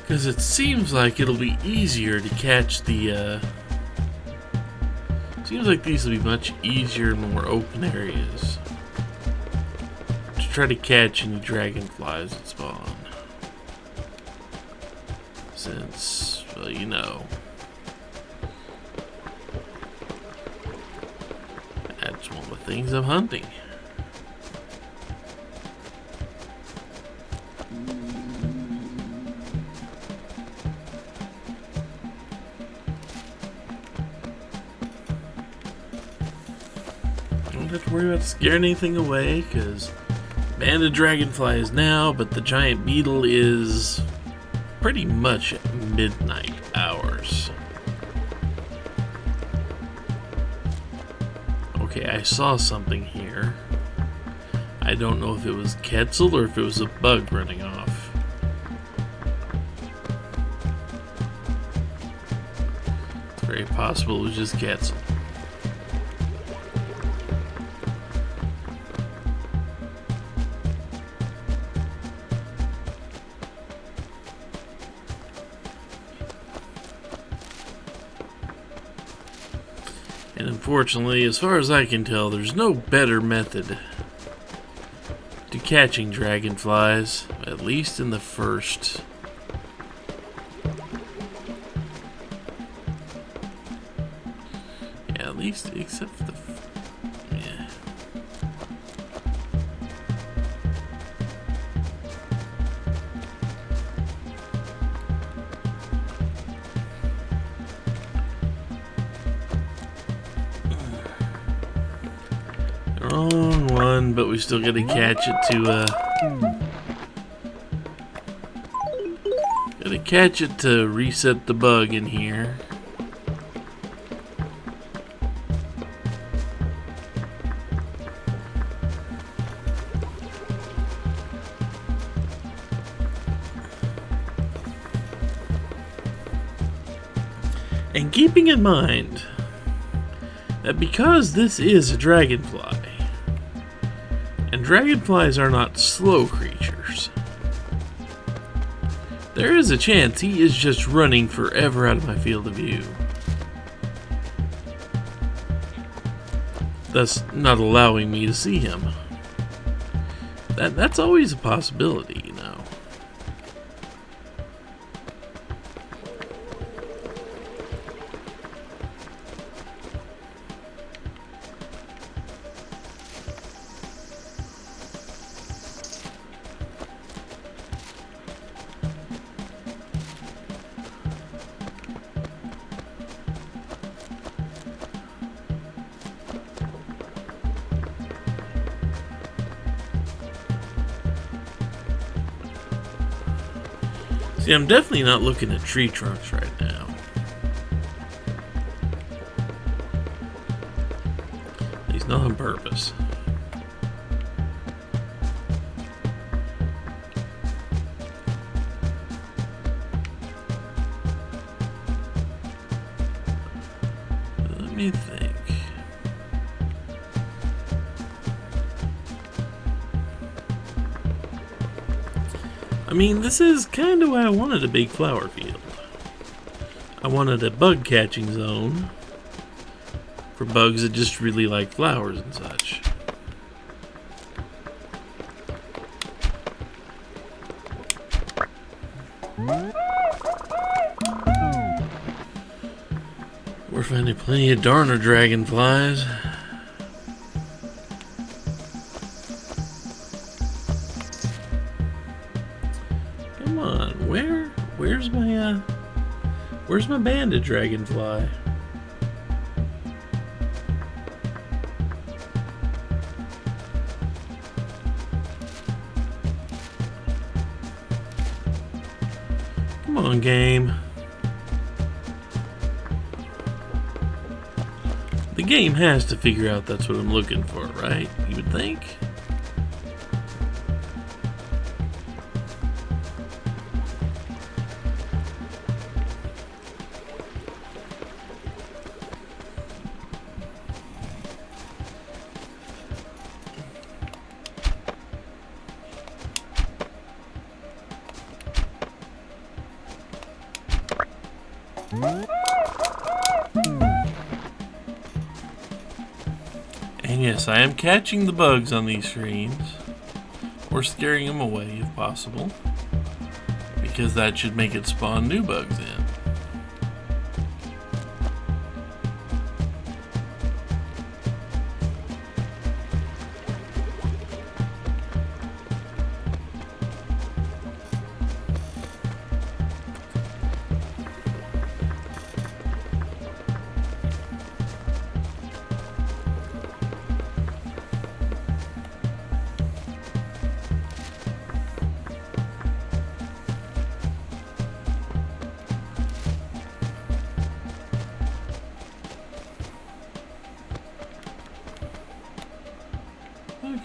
Because it seems like it'll be easier to catch the, seems like these will be much easier in more open areas. To try to catch any dragonflies that spawn. Since, well, you know. That's one of the things I'm hunting. don't have to worry about scaring anything away, because banded dragonfly is now, but the giant beetle is pretty much at midnight hours. Okay, I saw something here. I don't know if it was Quetzal or if it was a bug running off. It's very possible it was just Quetzal. And unfortunately, as far as I can tell, there's no better method to catching dragonflies, at least in the first. Yeah, at least, except for the. Yeah. Wrong one, but we still gotta catch it to reset the bug in here. And keeping in mind that because this is a dragonfly, and dragonflies are not slow creatures, there is a chance he is just running forever out of my field of view, thus not allowing me to see him. That's always a possibility, you know. See, I'm definitely not looking at tree trunks right now. At least not on purpose. Let me think. I mean, this is kind of why I wanted a big flower field. I wanted a bug catching zone for bugs that just really like flowers and such. We're finding plenty of darner dragonflies. Come on, where's my banded dragonfly? Come on, game. The game has to figure out that's what I'm looking for, right? You would think? And yes, I am catching the bugs on these streams, or scaring them away if possible, because that should make it spawn new bugs in.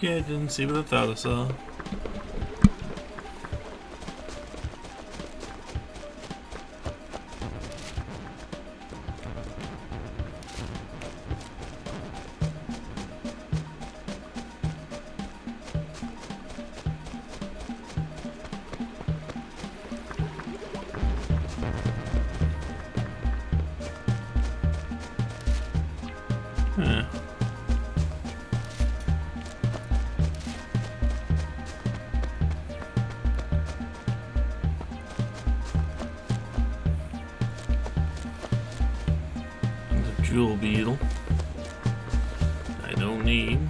Yeah, I didn't see what I thought I saw. Huh. The jewel beetle. I don't need.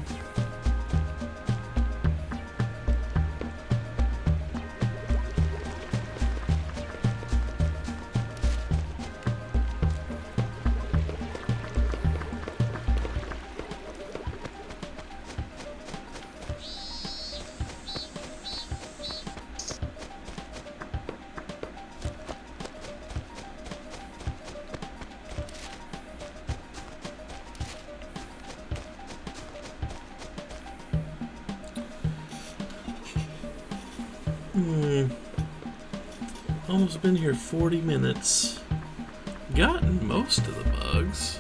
Almost been here 40 minutes. Gotten most of the bugs.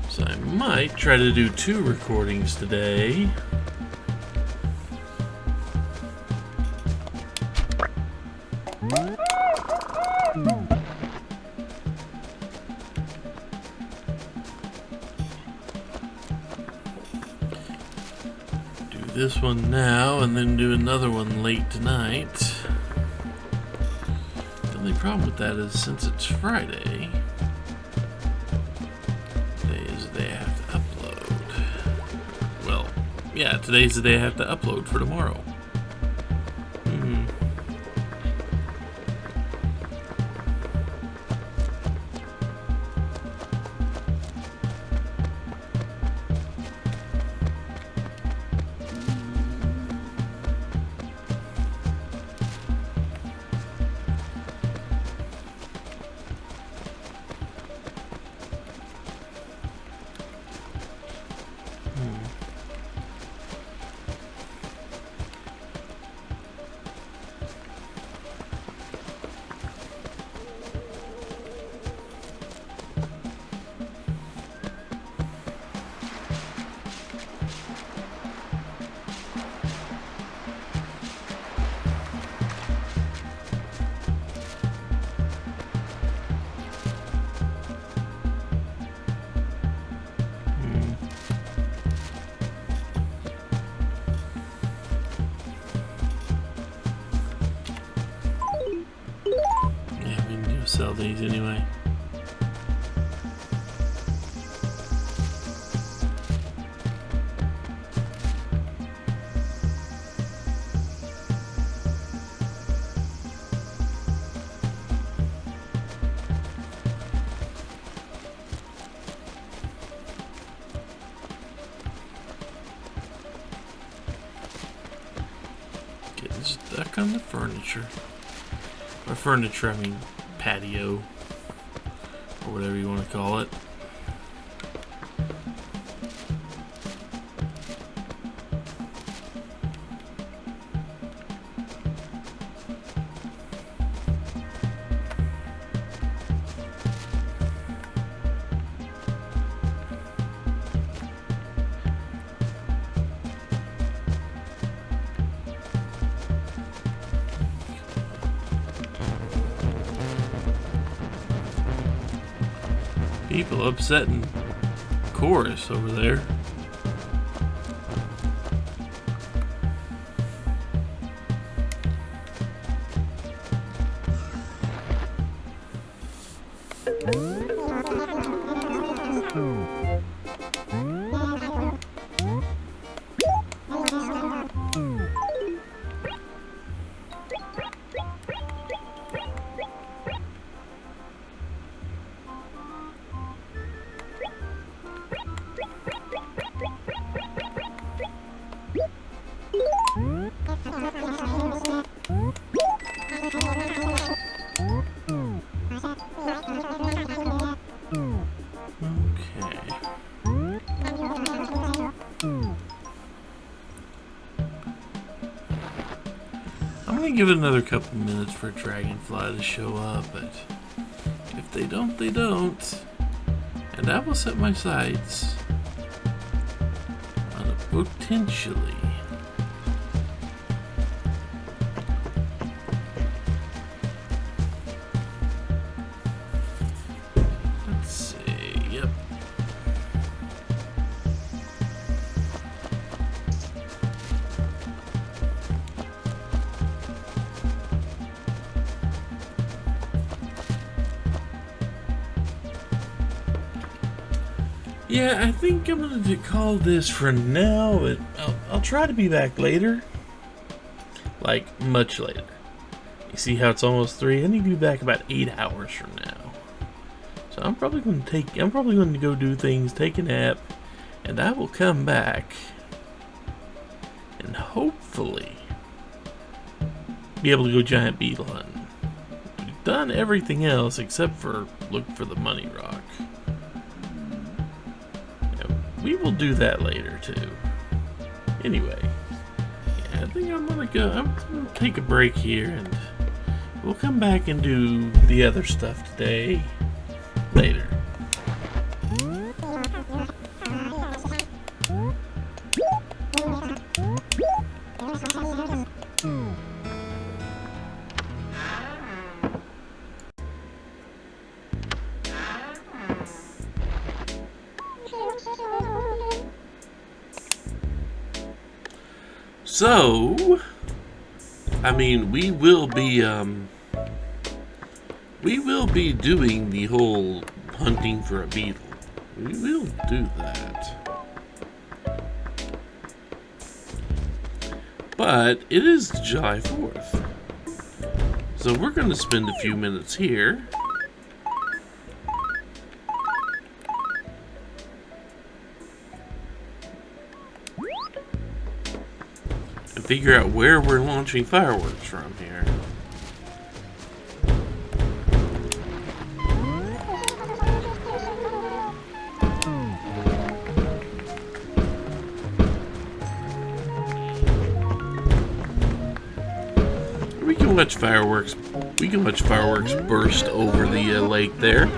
So I might try to do 2 recordings today. This one now and then do another one late tonight. The only problem with that is since it's Friday, today is the day I have to upload. Well, yeah, today's the day I have to upload for tomorrow. Sell these anyway. Getting stuck on the furniture. Or furniture, I mean patio, or whatever you want to call it. People upsetting chorus over there. gonna give it another couple minutes for a dragonfly to show up, but if they don't, they don't. And I will set my sights on a potentially. Let's see, yep. Yeah, I think I'm going to call this for now, but I'll try to be back later. Like, much later. You see how it's almost 3? I need to be back about 8 hours from now. So I'm probably going to go do things, take a nap, and I will come back and hopefully be able to go giant beetle hunting. We've done everything else except for look for the money rock. We will do that later too. Anyway, yeah, I think I'm gonna take a break here, and we'll come back and do the other stuff today later. So, I mean, we will be doing the whole hunting for a beetle. We will do that. But it is July 4th. So we're going to spend a few minutes here. Figure out where we're launching fireworks from here. We can watch fireworks. We can watch fireworks burst over the lake there.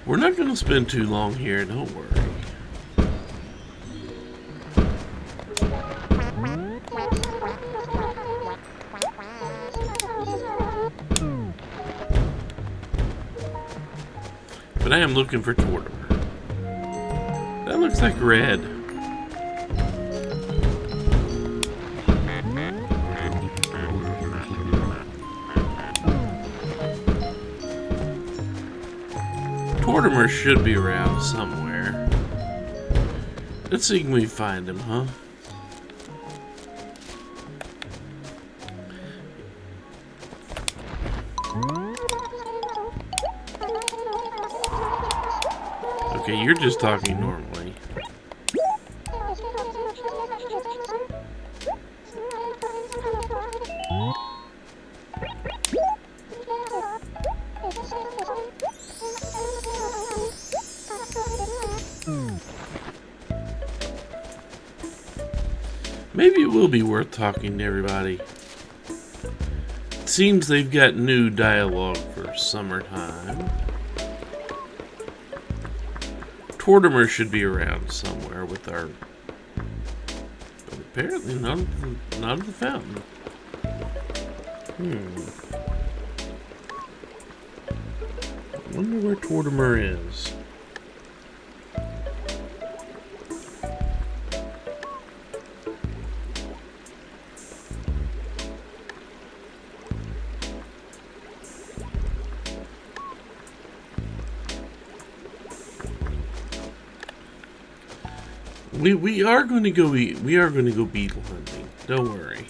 We're not going to spend too long here, don't worry. But I am looking for Tortimer. That looks like red. Tortimer should be around somewhere. Let's see if we find him, huh? Okay, you're just talking normally. Maybe it will be worth talking to everybody. It seems they've got new dialogue for summertime. Tortimer should be around somewhere with our... But apparently not at the fountain. I wonder where Tortimer is. We are going to go beetle hunting. Don't worry.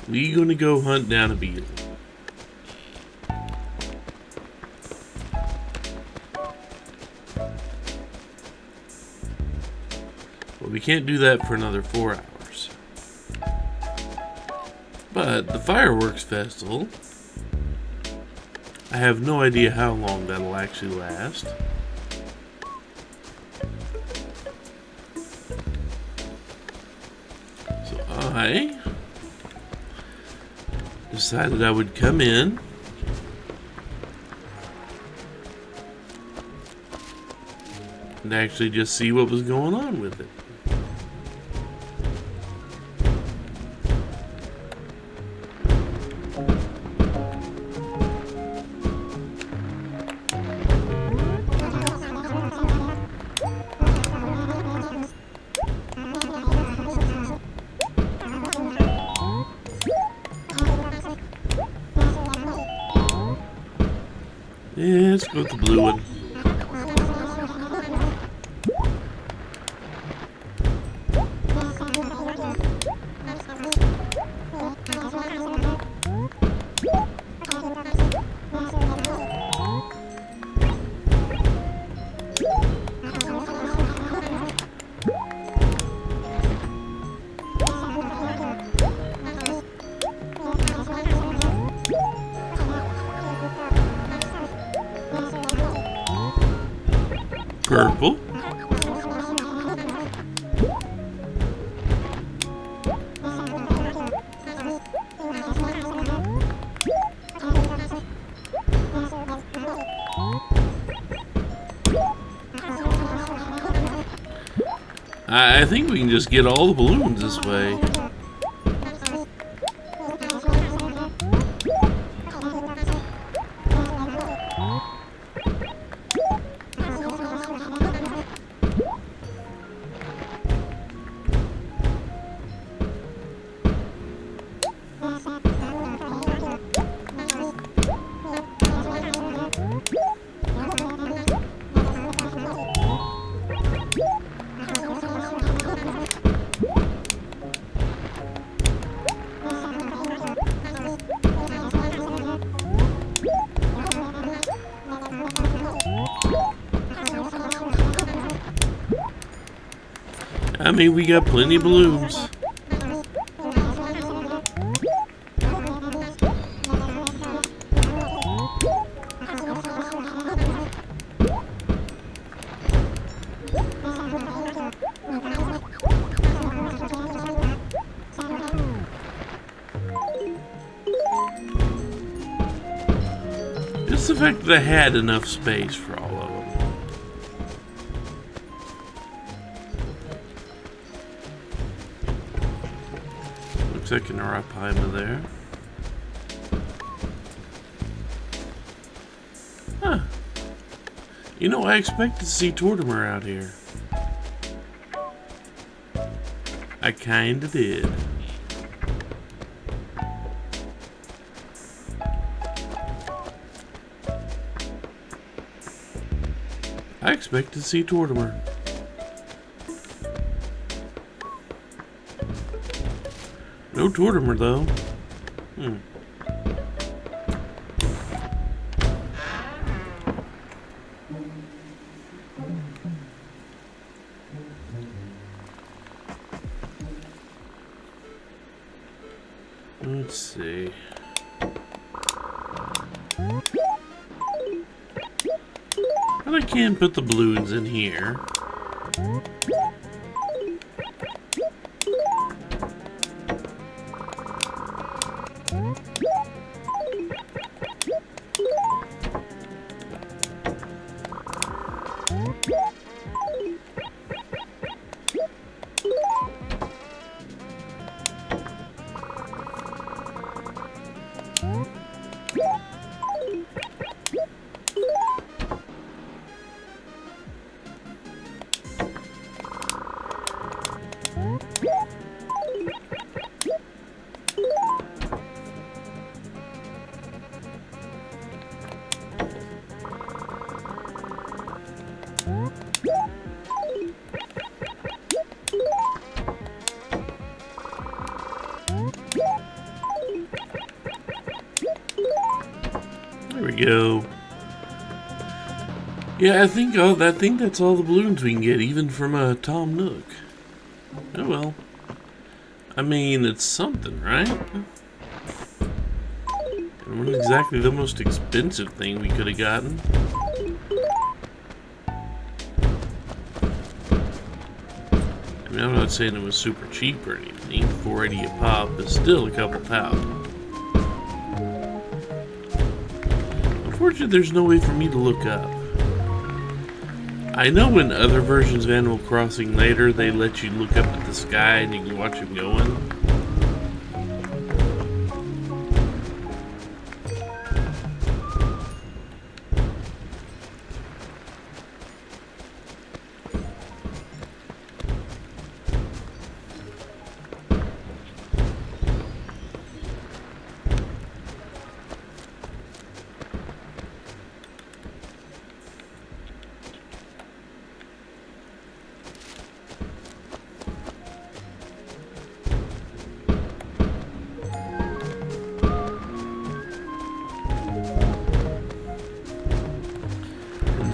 We're going to go hunt down a beetle. But we can't do that for another 4 hours. But the fireworks festival I have no idea how long that'll actually last. So I decided I would come in and actually just see what was going on with it. Yeah, let's go with the blue one. Purple. I think we can just get all the balloons this way. I mean, we got plenty of balloons. It's the fact that I had enough space for all of them. Looks like an Arapaima there. Huh. You know, I expected to see Tortimer out here. I kinda did. I expect to see Tortimer. No Tortimer though. Let's see. But I can put the balloons in here. There we go. Yeah, I think that's all the balloons we can get, even from Tom Nook. Oh well. I mean, it's something, right? And wasn't exactly the most expensive thing we could have gotten. I mean, I'm not saying it was super cheap or anything. $4.80 a pop is still a couple pounds. Unfortunately, there's no way for me to look up. I know in other versions of Animal Crossing later, they let you look up at the sky and you can watch it going.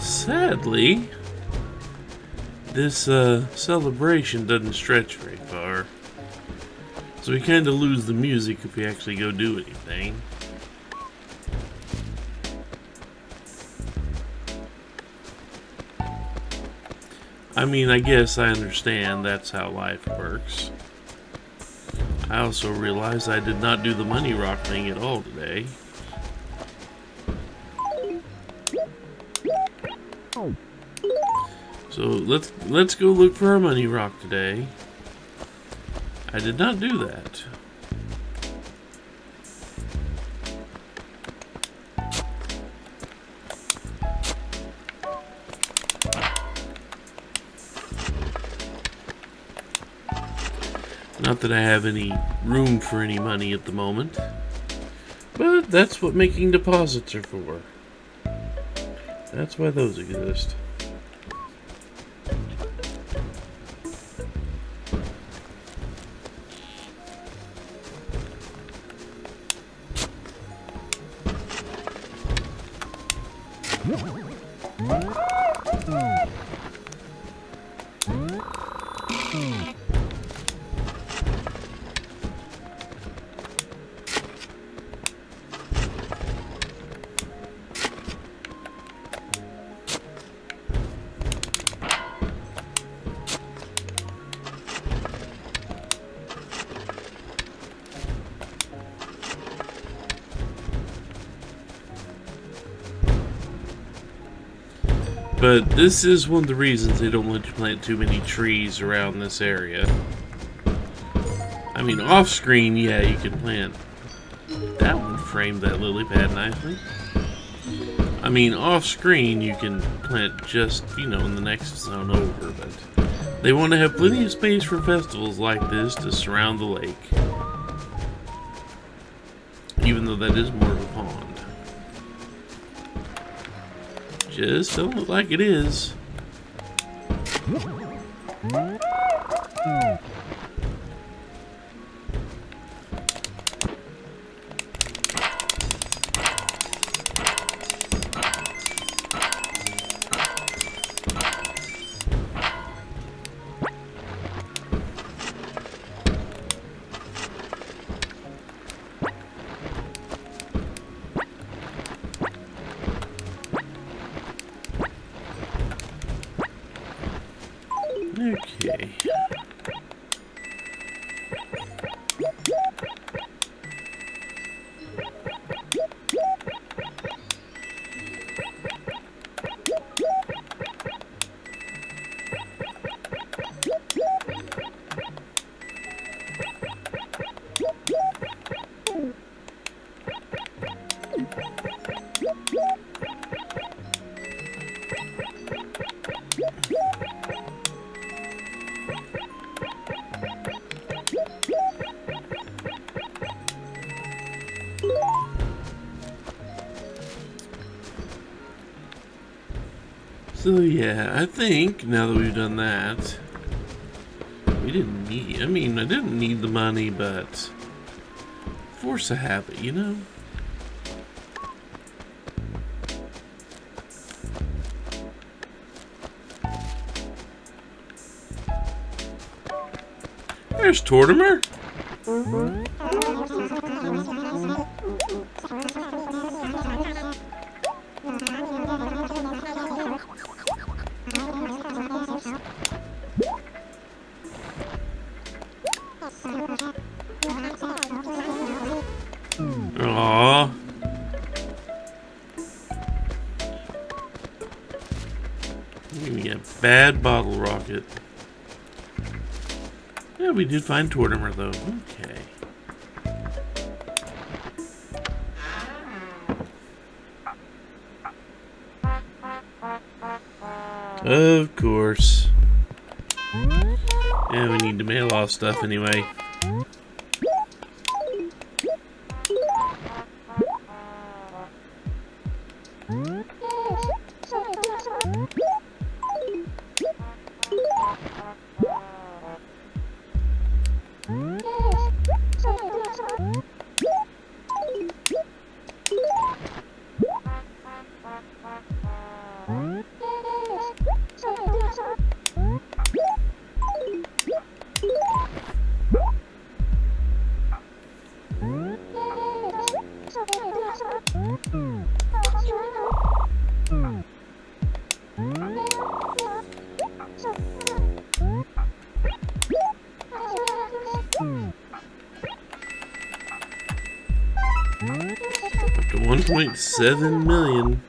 Sadly, this celebration doesn't stretch very far. So we kind of lose the music if we actually go do anything. I mean, I guess I understand that's how life works. I also realize I did not do the money rock thing at all today. So let's go look for our money rock today. I did not do that. Not that I have any room for any money at the moment, but that's what making deposits are for. That's why those exist. But this is one of the reasons they don't let you plant too many trees around this area. I mean, off screen, yeah, you can plant. That one framed that lily pad nicely. I mean, off screen, you can plant just, you know, in the next zone over, but they want to have plenty of space for festivals like this to surround the lake. Even though that is more of a pond. Just don't look like it is. Okay. So yeah, I think now that we've done that, we didn't need, I mean, I didn't need the money, but force a habit, you know? There's Tortimer. We got Bad Bottle Rocket. Yeah, we did find Tortimer though. Okay. Of course. Yeah, we need to mail off stuff anyway. Up to 1.7 million.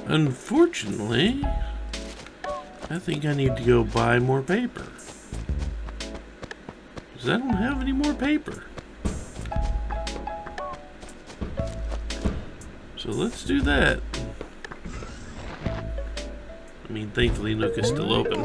Unfortunately, I think I need to go buy more paper. Because I don't have any more paper. So let's do that. I mean, thankfully Nook is still open.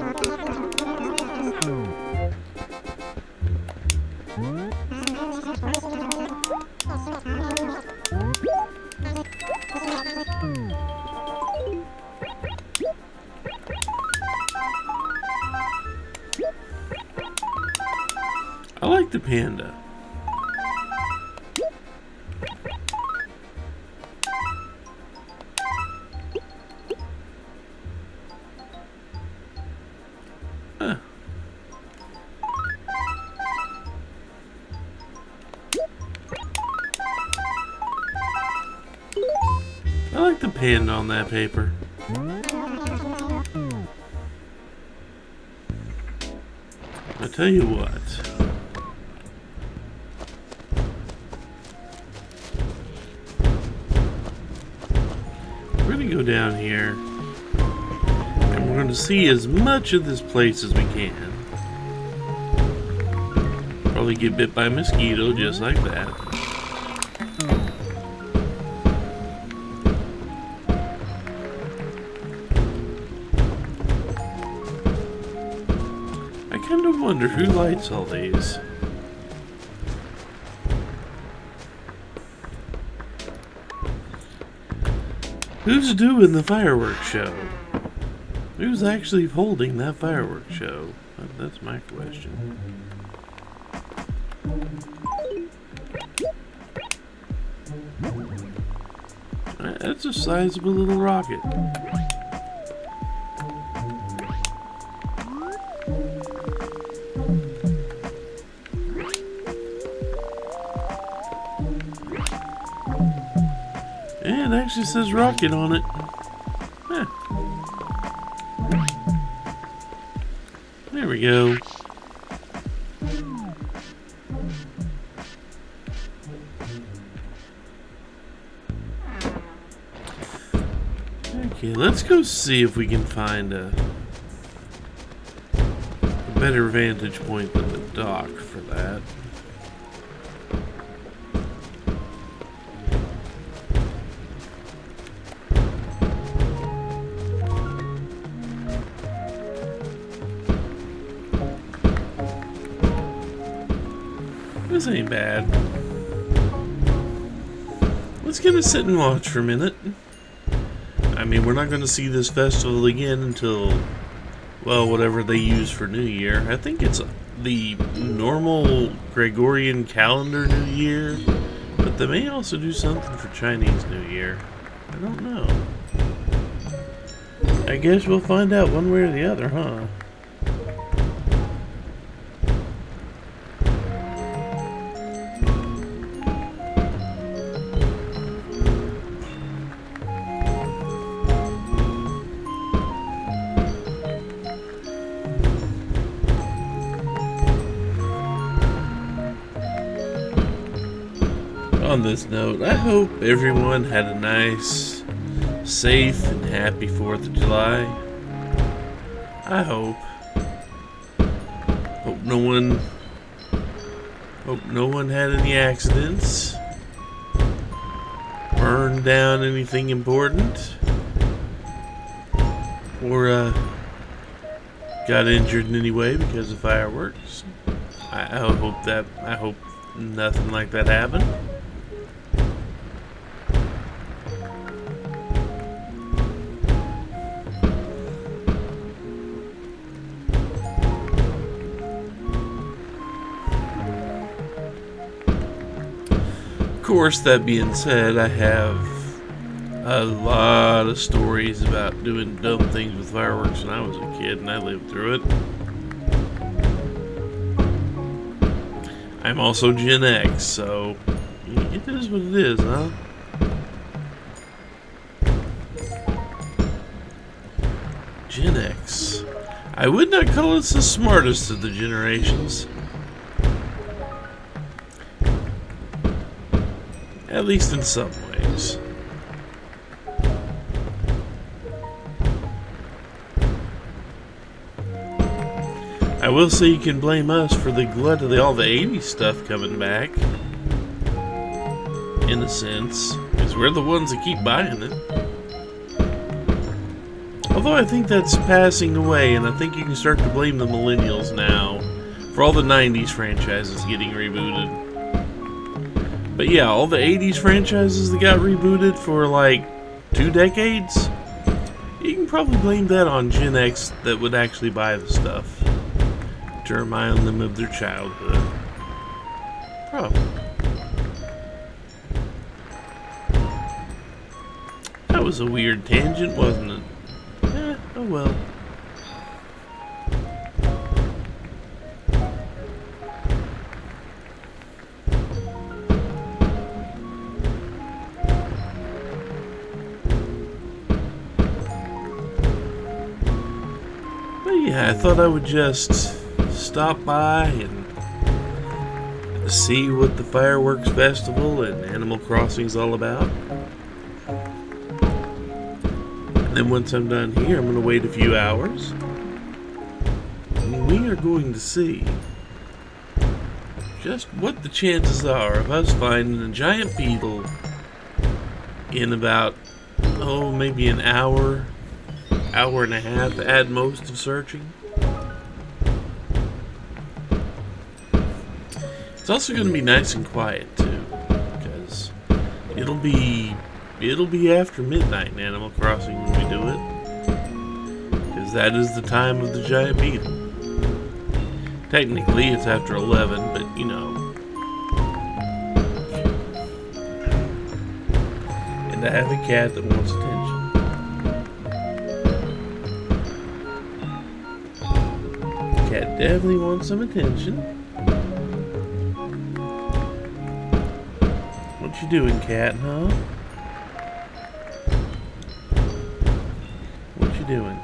I like the panda. Huh. I like the panda on that paper. I tell you what. We're gonna go down here and we're gonna see as much of this place as we can. Probably get bit by a mosquito just like that. I kind of wonder who lights all these. Who's doing the fireworks show? Who's actually holding that fireworks show? That's my question. That's a sizable little rocket. And it actually says rocket on it. Huh. There we go. Okay, let's go see if we can find a better vantage point than the dock for that. This ain't bad. Let's get to sit and watch for a minute. I mean, we're not going to see this festival again until, well, whatever they use for New Year. I think it's the normal Gregorian calendar New Year, but they may also do something for Chinese New Year. I don't know. I guess we'll find out one way or the other, huh? On this note, I hope everyone had a nice, safe, and happy 4th of July. I hope. Hope no one had any accidents. Burned down anything important. Or got injured in any way because of fireworks. I hope nothing like that happened. Of course, that being said, I have a lot of stories about doing dumb things with fireworks when I was a kid, and I lived through it. I'm also Gen X, so it is what it is, huh? Gen X. I would not call us the smartest of the generations. At least in some ways. I will say you can blame us for the glut of all the 80s stuff coming back. In a sense. Because we're the ones that keep buying it. Although I think that's passing away, and I think you can start to blame the millennials now for all the 90s franchises getting rebooted. But yeah, all the 80s franchises that got rebooted for like 2 decades, you can probably blame that on Gen X that would actually buy the stuff to remind them of their childhood. Probably. That was a weird tangent, wasn't it? Oh well. But yeah, I thought I would just stop by and see what the Fireworks Festival and Animal Crossing is all about. And then once I'm done here, I'm going to wait a few hours. And we are going to see just what the chances are of us finding a giant beetle in about, maybe an hour and a half at most of searching. It's also going to be nice and quiet too, because it'll be after midnight in Animal Crossing when we do it, because that is the time of the giant beetle. Technically it's after 11, but you know. And I have a cat that wants attention. The cat definitely wants some attention. What you doing, cat, huh? What you doing?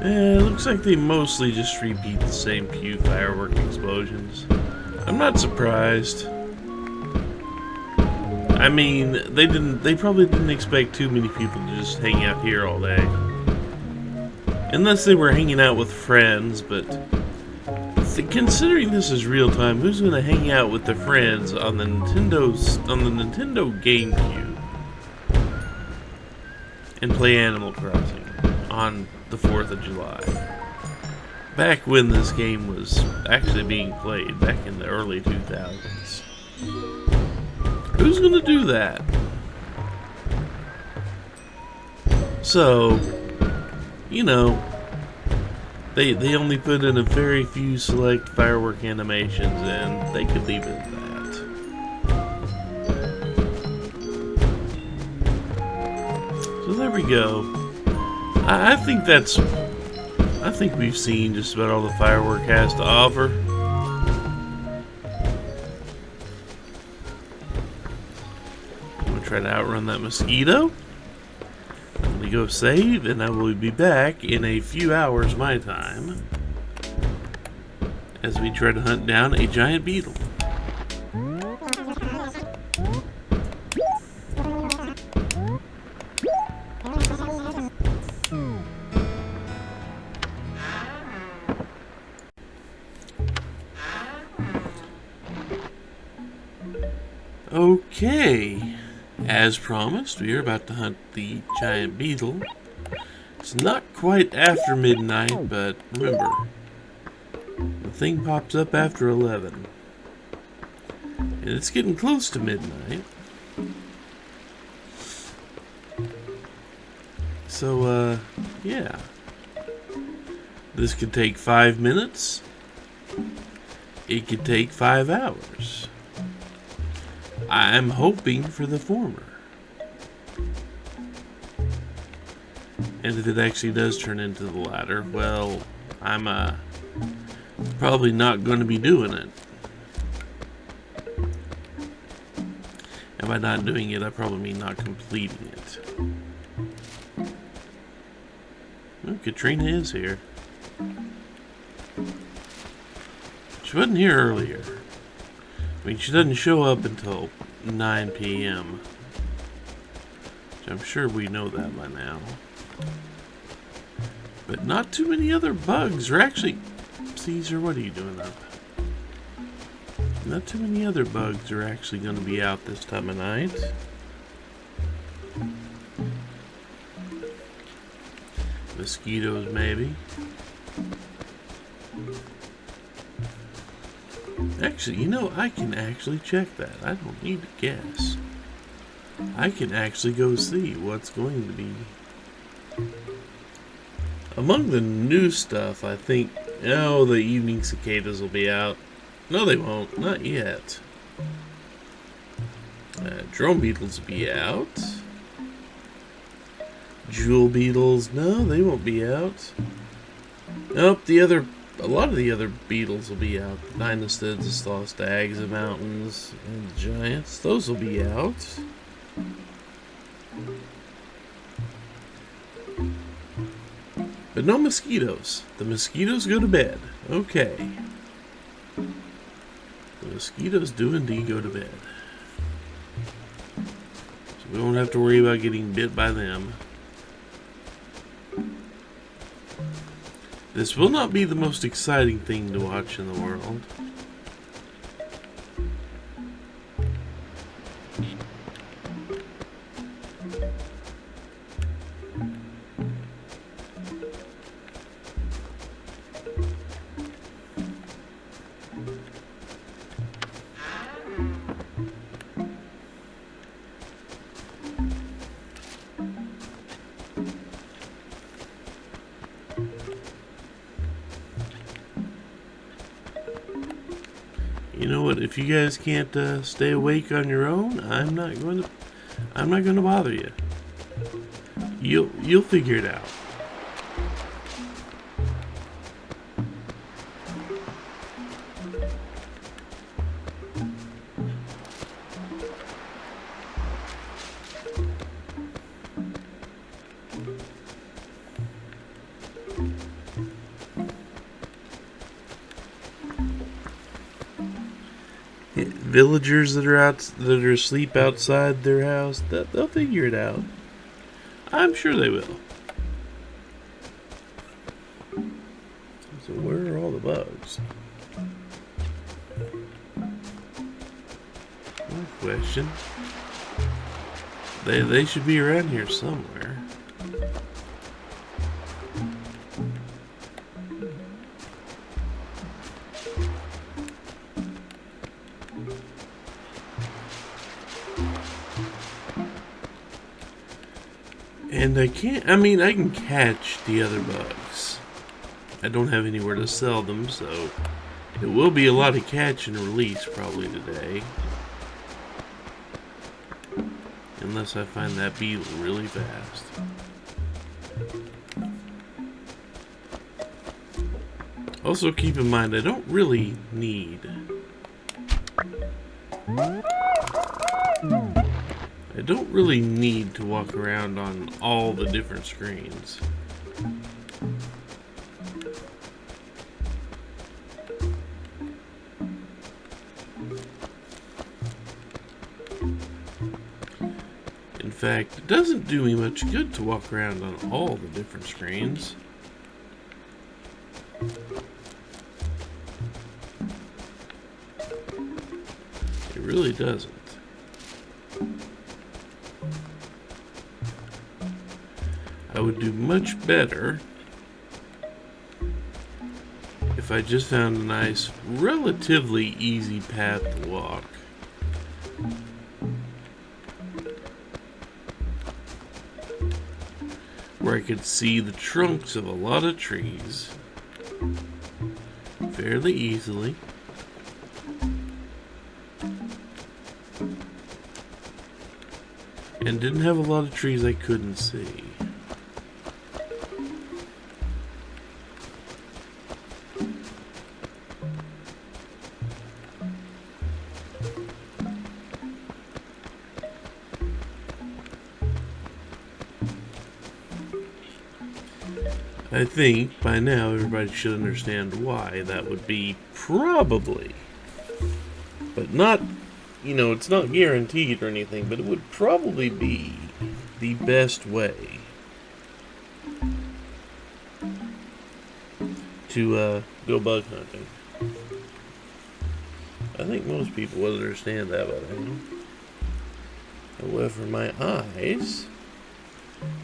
It looks like they mostly just repeat the same few firework explosions. I'm not surprised. I mean, they probably didn't expect too many people to just hang out here all day. Unless they were hanging out with friends, but considering this is real time, who's gonna hang out with their friends on the Nintendo GameCube and play Animal Crossing on the 4th of July? Back when this game was actually being played, back in the early 2000s. Who's gonna do that? So, you know, they only put in a very few select firework animations, and they could leave it at that. So there we go. I think we've seen just about all the firework has to offer. try to outrun that mosquito. I'm going to go save, and I will be back in a few hours my time as we try to hunt down a giant beetle. Okay, as promised, we are about to hunt the giant beetle. It's not quite after midnight, but remember, the thing pops up after 11. And it's getting close to midnight. So, yeah. This could take 5 minutes. It could take 5 hours. I'm hoping for the former. And if it actually does turn into the latter, well, I'm probably not going to be doing it. And by not doing it, I probably mean not completing it. Oh, Katrina is here. She wasn't here earlier. I mean, she doesn't show up until 9 p.m. Which I'm sure we know that by now. But not too many other bugs are actually... Caesar, what are you doing up? Not too many other bugs are actually going to be out this time of night. Mosquitoes, maybe. Actually, you know, I can actually check that. I don't need to guess. I can actually go see what's going to be. Among the new stuff, I think, oh, the evening cicadas will be out. No, they won't. Not yet. Drone beetles will be out. Jewel beetles, no, they won't be out. Nope, a lot of the other beetles will be out. The Dinostids, the Slow Stags, the Mountains, and the Giants, those will be out. But no mosquitoes. The mosquitoes go to bed. Okay. The mosquitoes do indeed go to bed. So we won't have to worry about getting bit by them. This will not be the most exciting thing to watch in the world. You know what? If you guys can't stay awake on your own, I'm not going to bother you. You'll figure it out. Villagers that are asleep outside their house, they'll figure it out. I'm sure they will. So where are all the bugs? No question. They should be around here somewhere. And I can catch the other bugs. I don't have anywhere to sell them, so it will be a lot of catch and release probably today. Unless I find that beetle really fast. Also keep in mind, I don't really need... I I don't really need to walk around on all the different screens. In fact, it doesn't do me much good to walk around on all the different screens. It really doesn't. I would do much better if I just found a nice, relatively easy path to walk. Where I could see the trunks of a lot of trees fairly easily. And didn't have a lot of trees I couldn't see. I think by now everybody should understand why that would be probably, but not, it's not guaranteed or anything, but it would probably be the best way to go bug hunting. I think most people would understand that by now. However, my eyes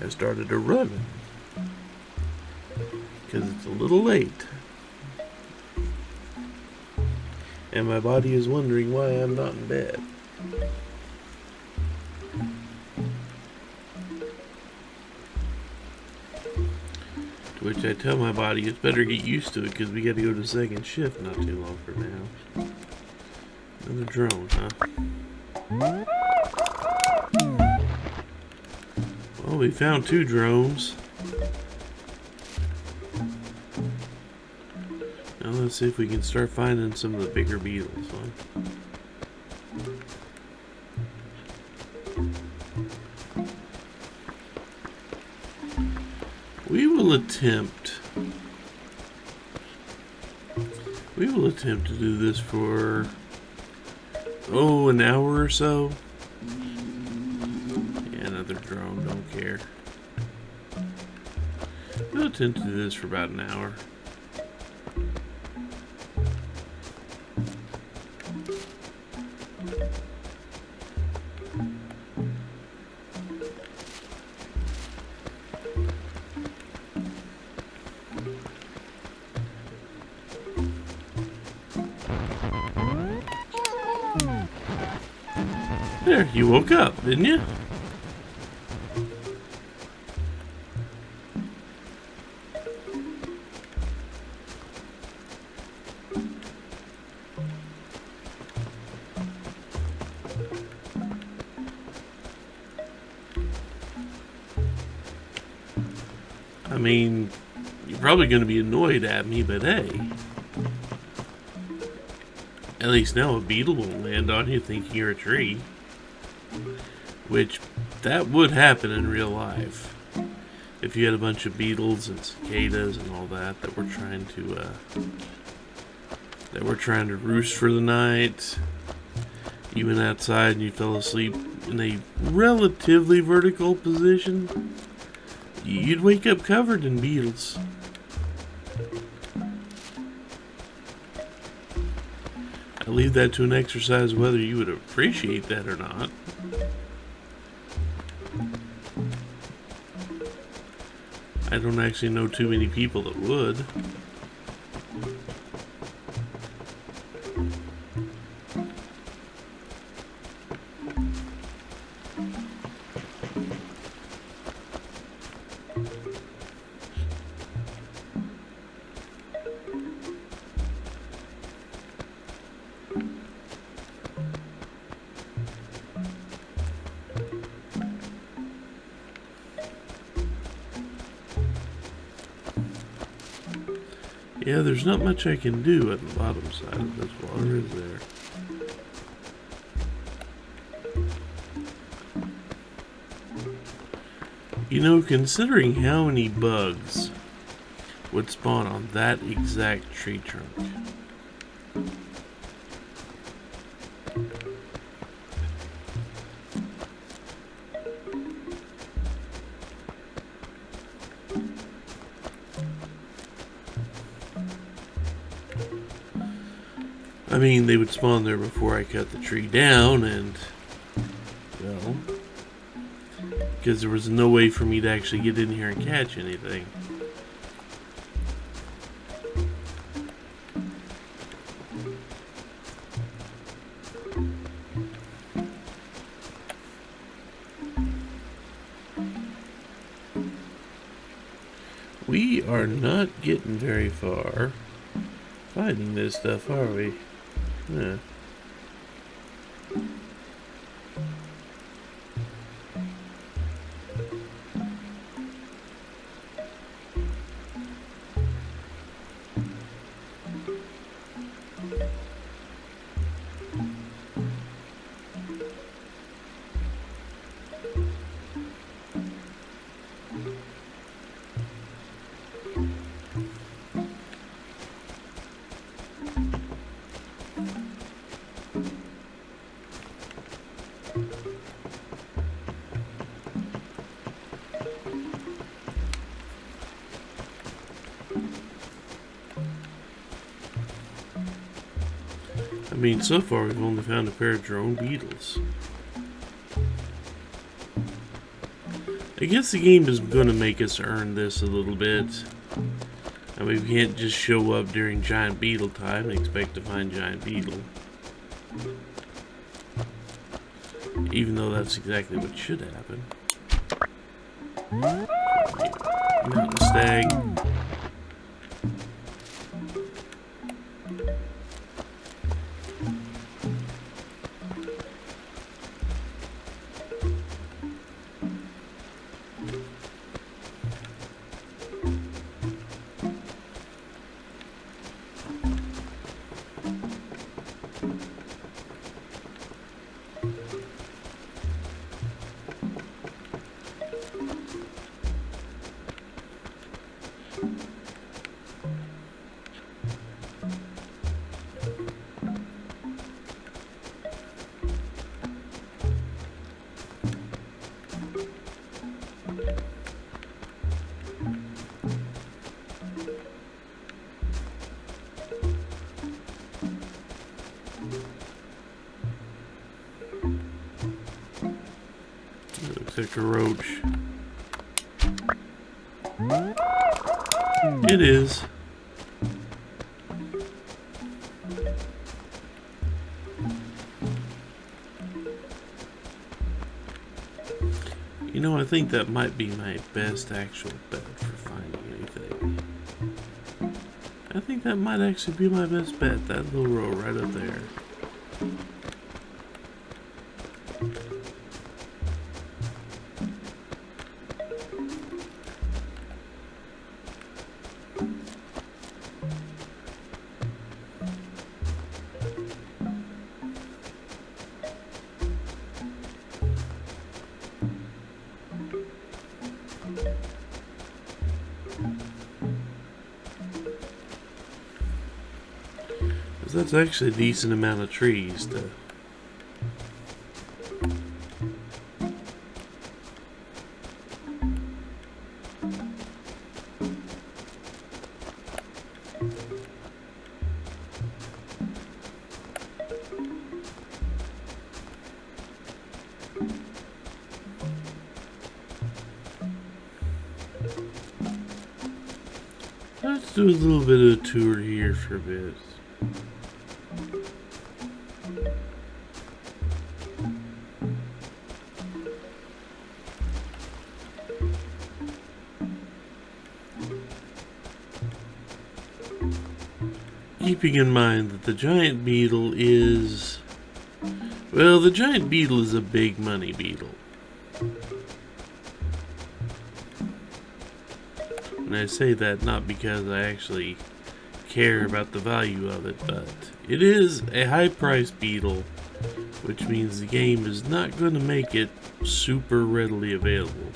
have started to run because it's a little late. And my body is wondering why I'm not in bed. To which I tell my body it's better get used to it because we got to go to second shift not too long from now. Another drone, huh? Well, we found 2 drones. Now let's see if we can start finding some of the bigger beetles, huh? We will attempt to do this for, an hour or so. Yeah, another drone, don't care. We'll attempt to do this for about an hour. There, you woke up, didn't you? I mean, you're probably going to be annoyed at me, but hey. At least now a beetle won't land on you thinking you're a tree. Which, that would happen in real life. If you had a bunch of beetles and cicadas and all that were trying to roost for the night. You went outside and you fell asleep in a relatively vertical position. You'd wake up covered in beetles. I leave that to an exercise whether you would appreciate that or not. I don't actually know too many people that would. Yeah, there's not much I can do at the bottom side of this water, is there? You know, considering how many bugs would spawn on that exact tree trunk. I mean, they would spawn there before I cut the tree down, and, well, because there was no way for me to actually get in here and catch anything. We are not getting very far finding this stuff, are we? Yeah. I mean, so far we've only found a pair of drone beetles. I guess the game is going to make us earn this a little bit. I mean, we can't just show up during giant beetle time and expect to find giant beetle. Even though that's exactly what should happen. Mountain stag. Looks like a roach. It is. You know, I think that might be my best actual bet for finding anything. I think that might actually be my best bet, that little row right up there. That's actually a decent amount of trees to... Let's do a little bit of a tour here for a bit. Keeping in mind that the giant beetle is... Well, the giant beetle is a big money beetle. And I say that not because I actually care about the value of it, but it is a high-priced beetle, which means the game is not going to make it super readily available.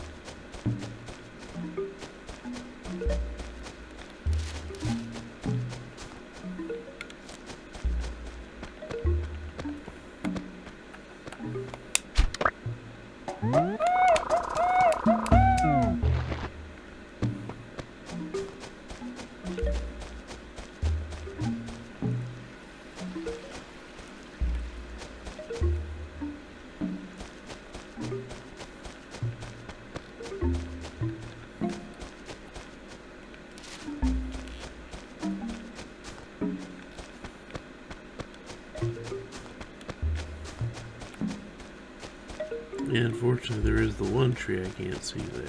Yeah, unfortunately, there is the one tree I can't see there.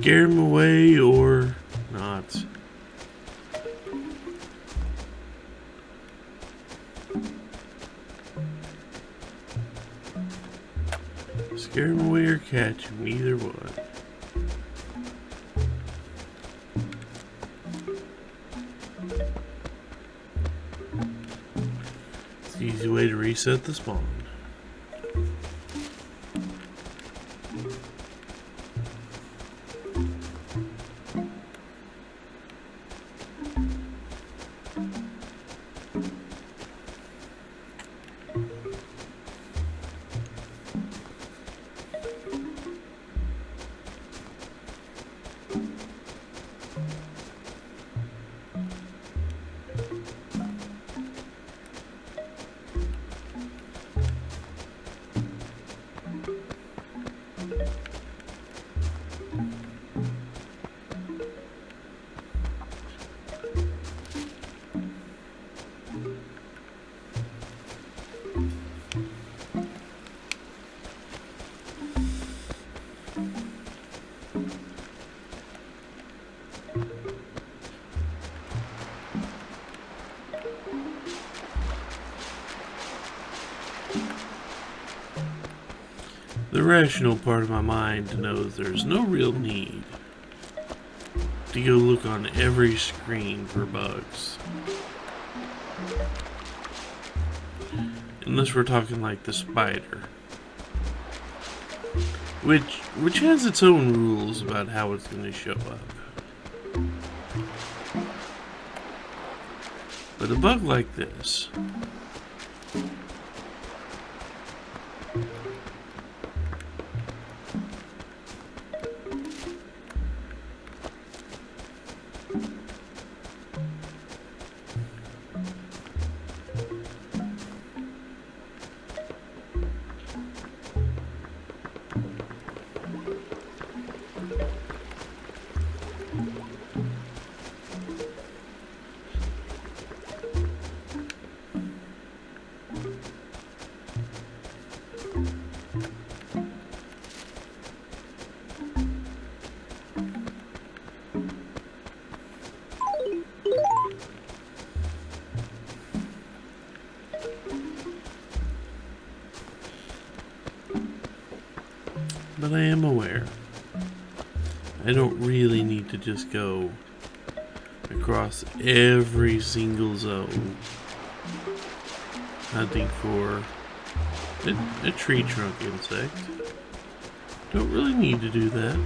Scare him away or not. Scare him away or catch him, either one. It's an easy way to reset the spawn. The rational part of my mind knows there's no real need to go look on every screen for bugs. Unless we're talking like the spider. Which has its own rules about how it's going to show up. But a bug like this, but I am aware. I don't really need to just go across every single zone hunting for a tree trunk insect. Don't really need to do that.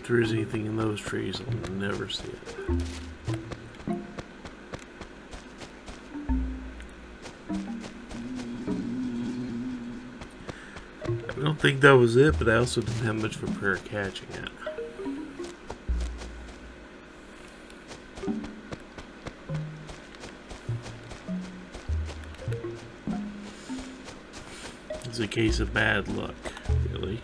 if there is anything in those trees, I'll never see it. I don't think that was it, but I also didn't have much of a prayer catching it. It's a case of bad luck, really.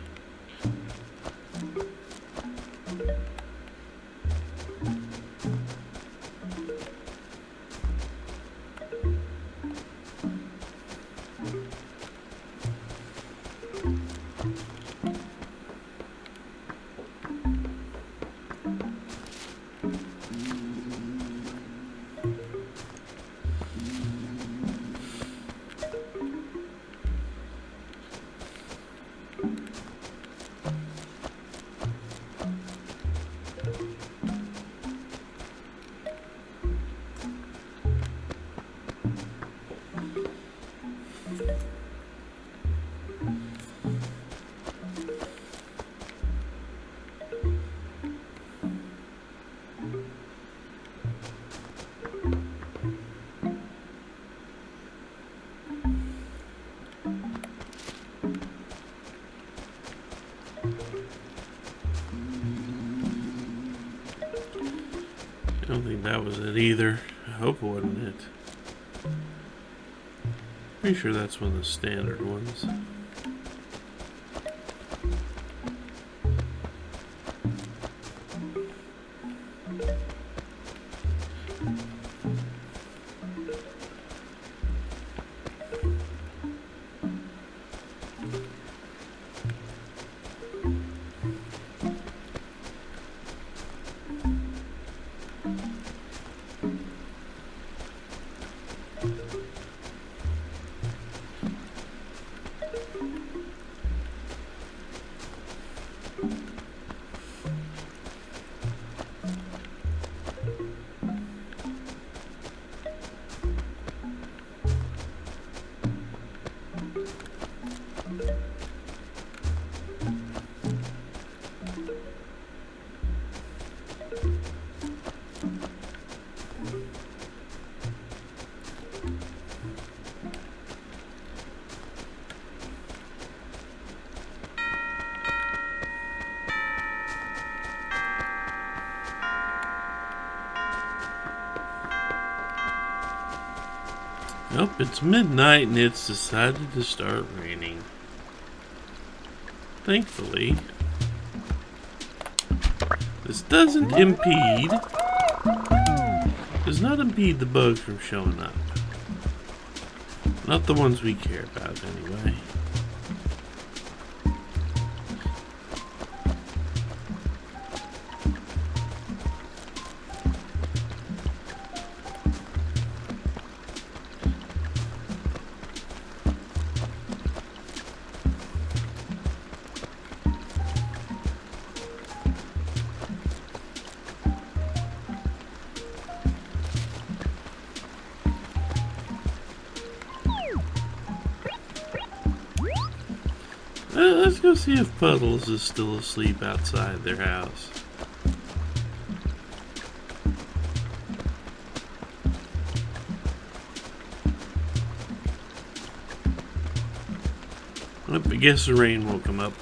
I don't think that was it either. I hope it wasn't it. Pretty sure that's one of the standard ones. Nope, it's midnight and it's decided to start raining. Thankfully, this does not impede the bugs from showing up. Not the ones we care about, anyway. Let's go see if Puddles is still asleep outside their house. I guess the rain will come up.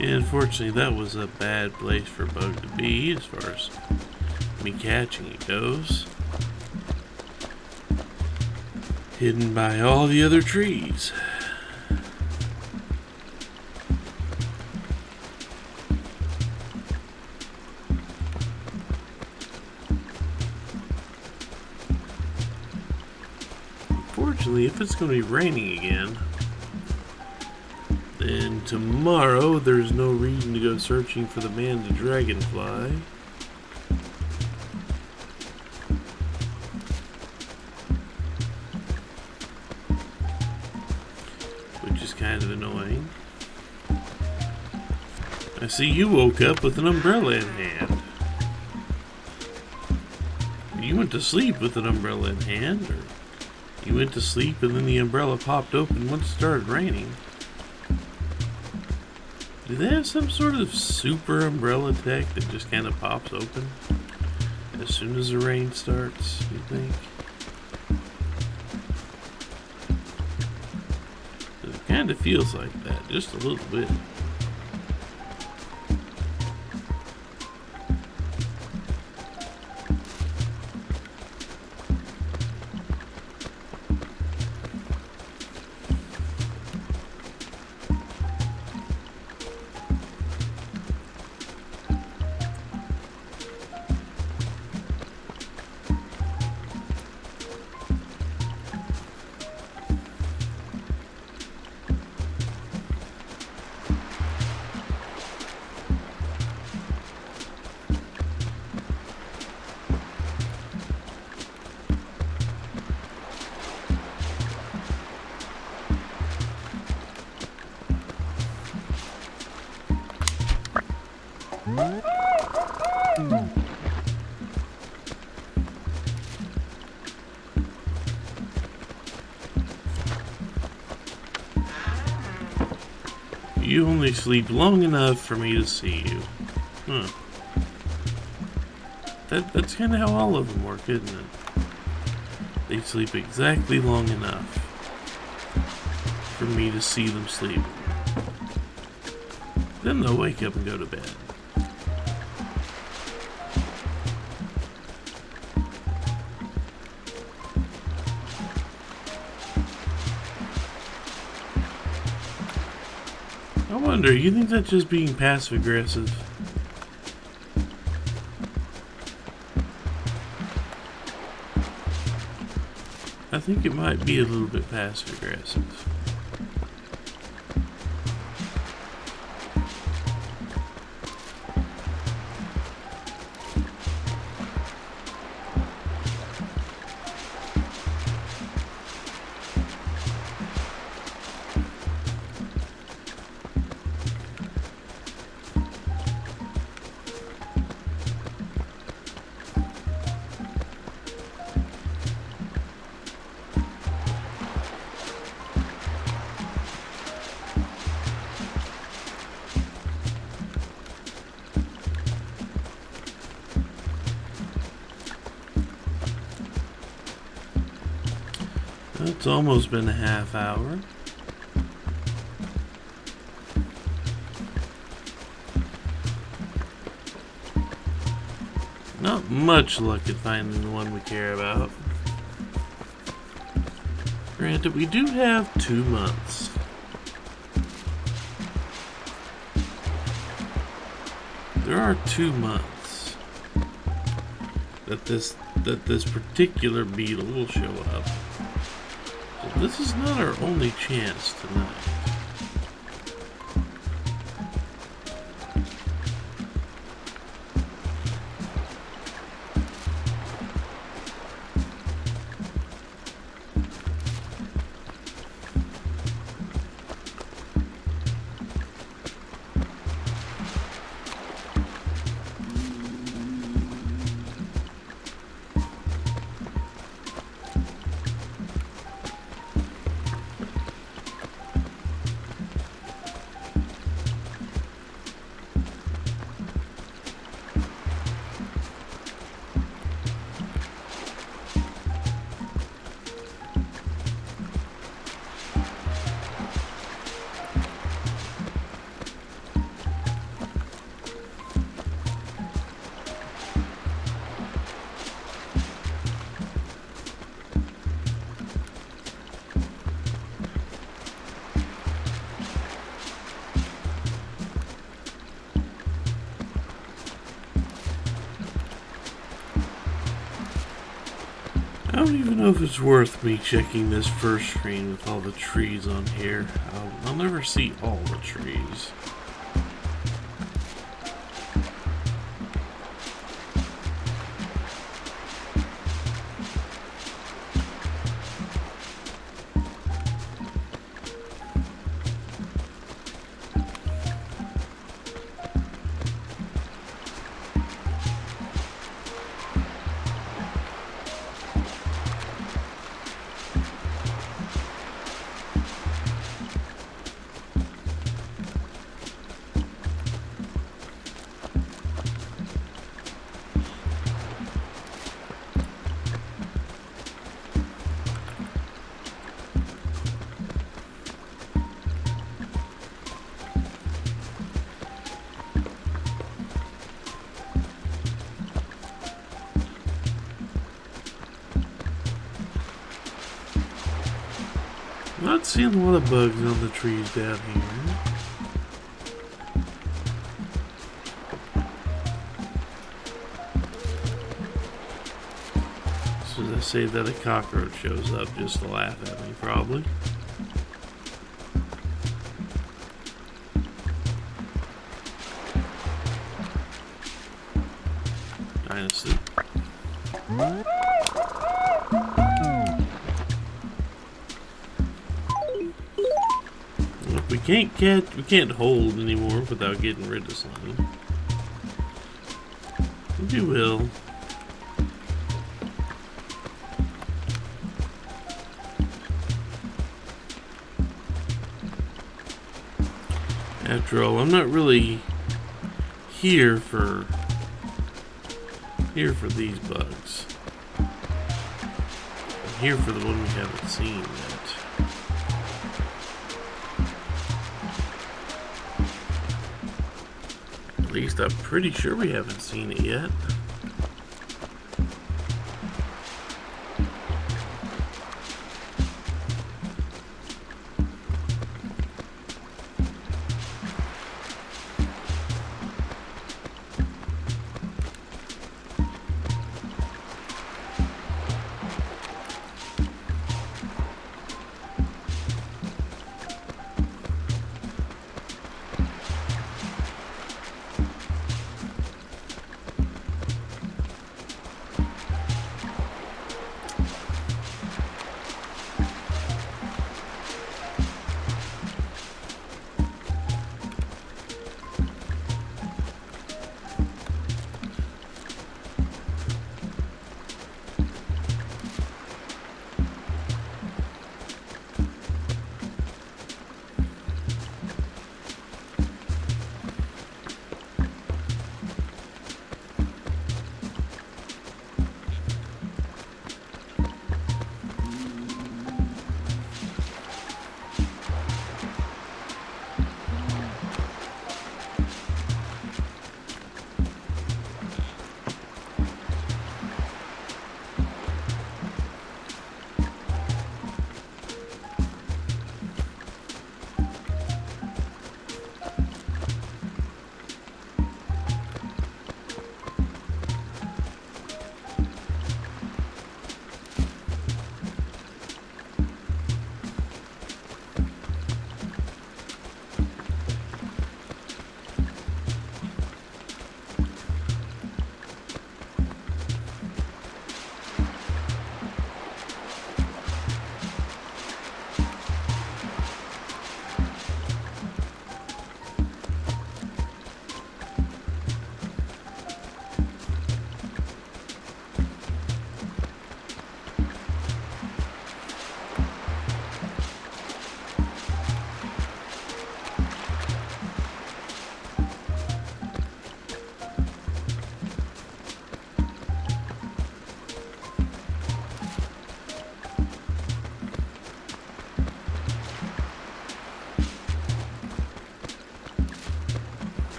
And unfortunately, that was a bad place for a bug to be as far as me catching it goes. Hidden by all the other trees. Unfortunately, if it's going to be raining again, then tomorrow there's no reason to go searching for the Manda Dragonfly. kind of annoying. I see you woke up with an umbrella in hand. You went to sleep with an umbrella in hand, or you went to sleep and then the umbrella popped open once it started raining. Do they have some sort of super umbrella tech that just kind of pops open as soon as the rain starts, you think? It kind of feels like that, just a little bit. You only sleep long enough for me to see you. Huh. That's kind of how all of them work, isn't it? They sleep exactly long enough for me to see them sleep. Then they'll wake up and go to bed. I wonder, you think that's just being passive aggressive? I think it might be a little bit passive aggressive. It's almost been a half hour. Not much luck at finding the one we care about. Granted, we do have 2 months. There are 2 months that this particular beetle will show up. So this is not our only chance tonight. I don't even know if it's worth me checking this first screen with all the trees on here. I'll never see all the trees. Not seeing a lot of bugs on the trees down here. So as I say that, a cockroach shows up just to laugh at me, probably. Dynasty. We can't hold anymore without getting rid of something. We will. After all, I'm not really here for these bugs. I'm here for the one we haven't seen yet. At least I'm pretty sure we haven't seen it yet.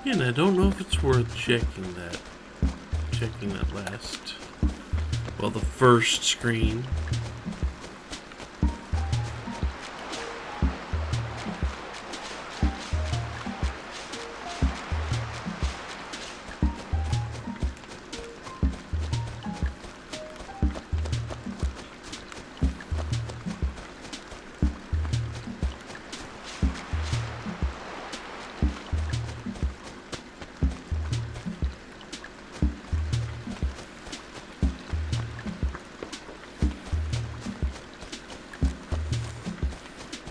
And I don't know if it's worth checking that last, well, the first screen.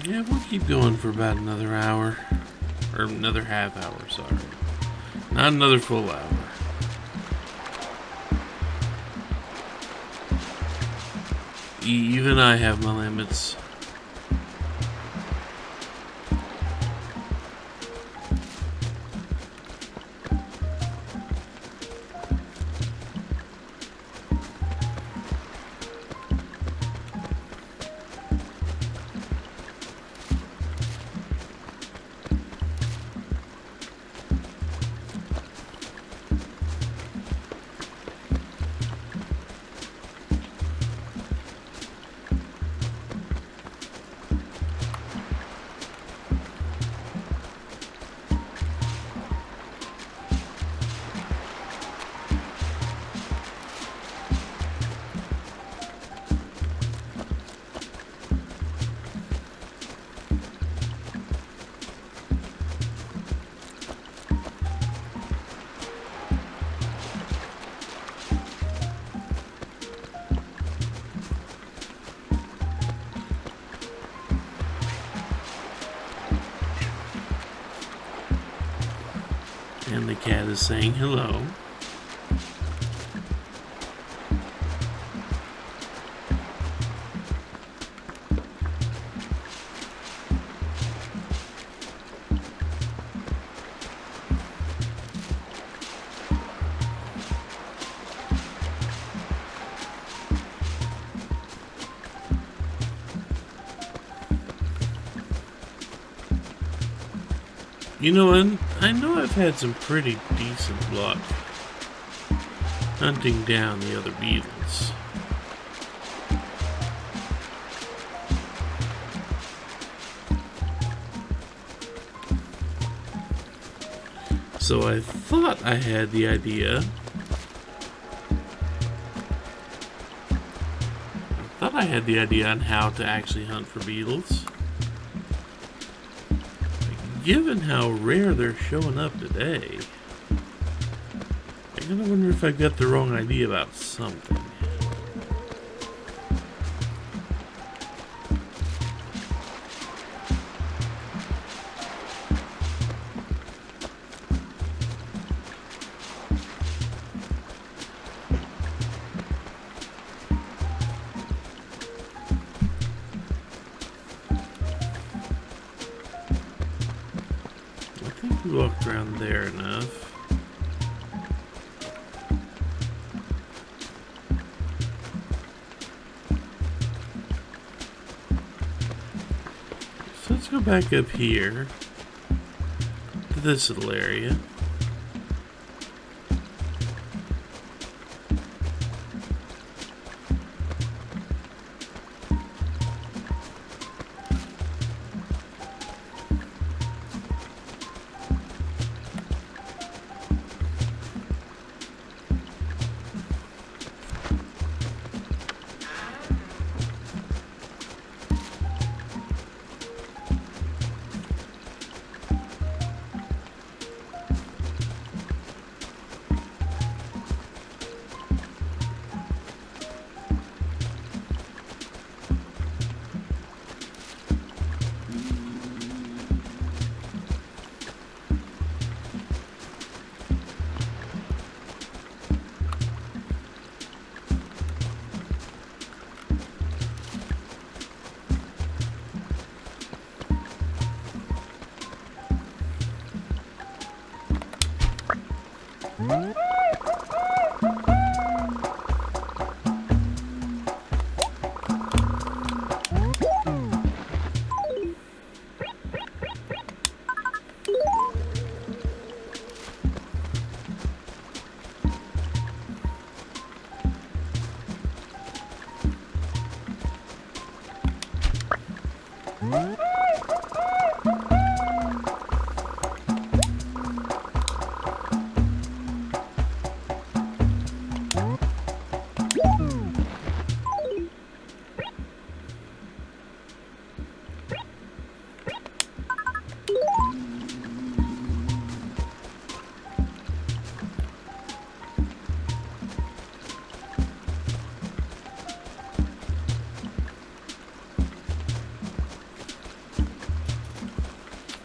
Yeah, we'll keep going for about another hour. Or another half hour, sorry. Not another full hour. Even I have my limits. And the cat is saying hello. You know what? I know I've had some pretty decent luck hunting down the other beetles. So I thought I had the idea. On how to actually hunt for beetles. Given how rare they're showing up today, I kinda wonder if I got the wrong idea about something. We walked around there enough. So let's go back up here to this little area.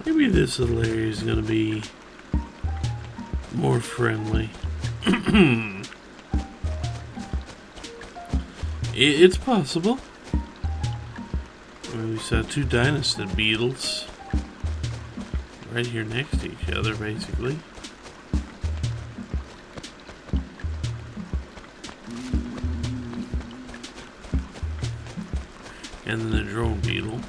Maybe this little area is going to be more friendly. It's possible. I mean, we saw two dynastid beetles right here next to each other, basically. And then the drone beetle.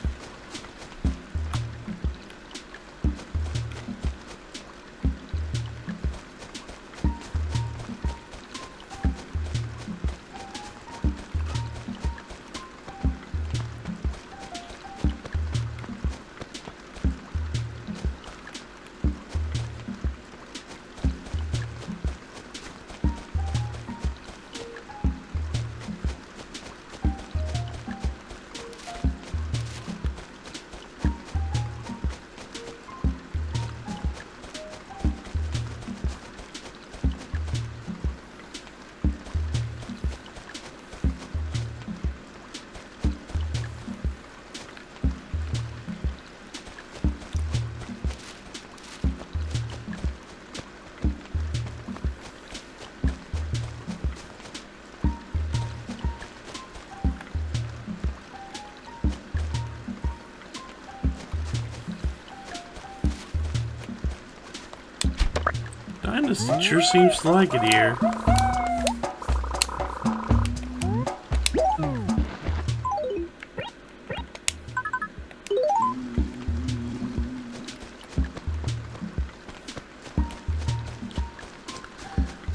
Dynasty sure seems to like it here.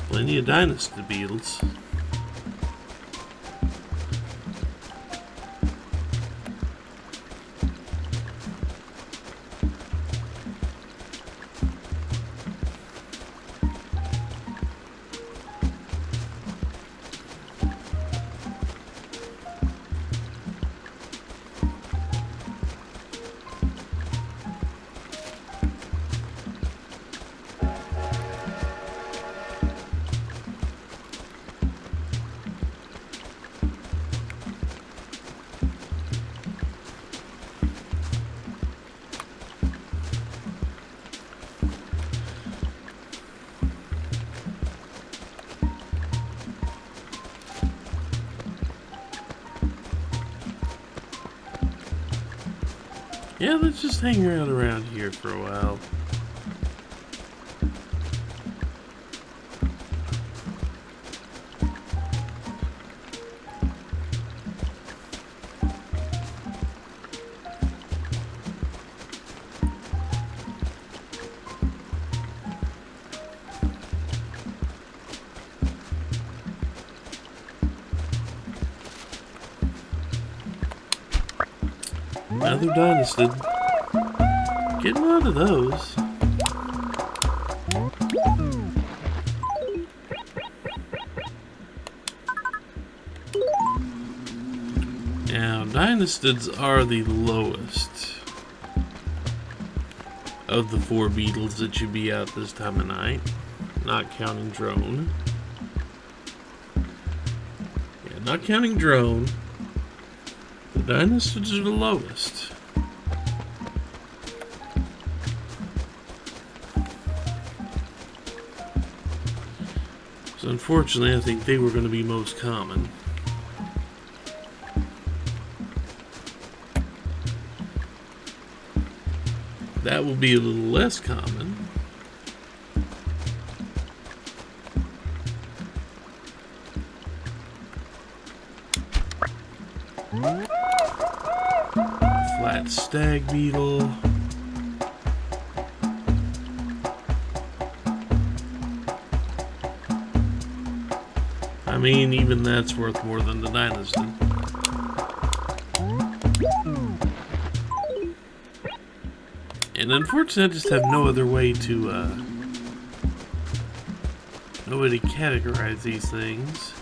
Plenty of Dynasty beetles. Yeah, let's just hang around here for a while. Another Dynasty. Getting out of those. Now, Dynastids are the lowest of the 4 beetles that should be out this time of night, not counting drone. Yeah, not counting drone. The Dynastids are the lowest. So unfortunately, I think they were going to be most common. That will be a little less common. Flat stag beetle. I mean, even that's worth more than the Dynasty. And unfortunately, I just have no other way to categorize these things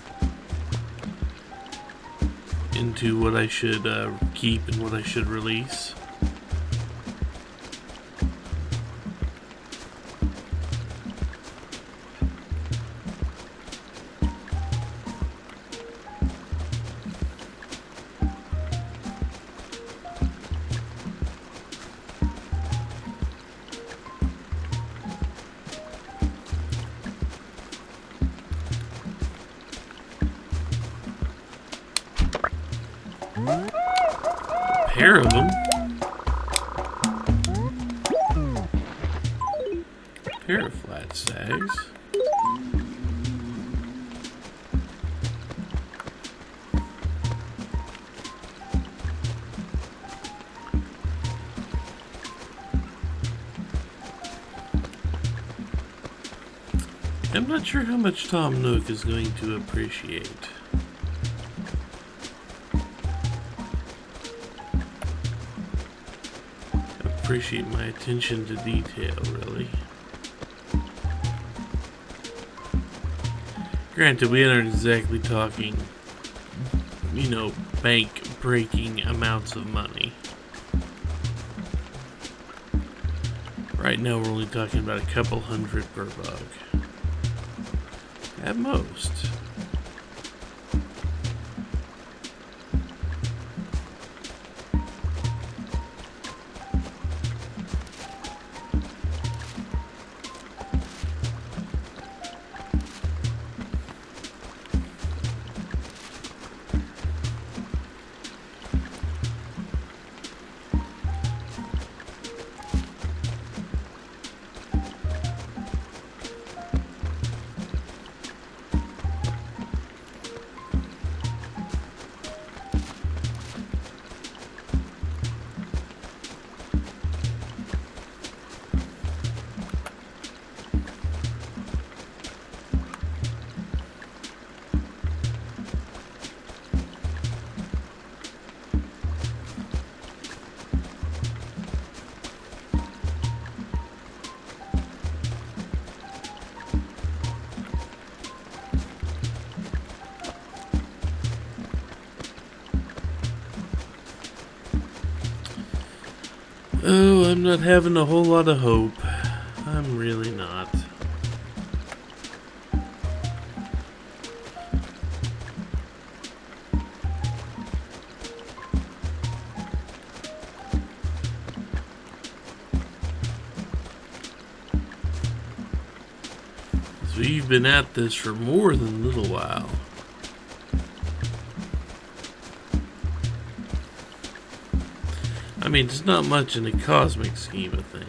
into what I should keep and what I should release. Pair of them. Pair of flat stags. I'm not sure how much Tom Nook is going to appreciate. Appreciate my attention to detail, really. Granted, we aren't exactly talking, you know, bank-breaking amounts of money. Right now, we're only talking about a couple hundred per bug. At most. I'm not having a whole lot of hope. I'm really not. So we've been at this for more than a little while. I mean, it's not much in the cosmic scheme of things,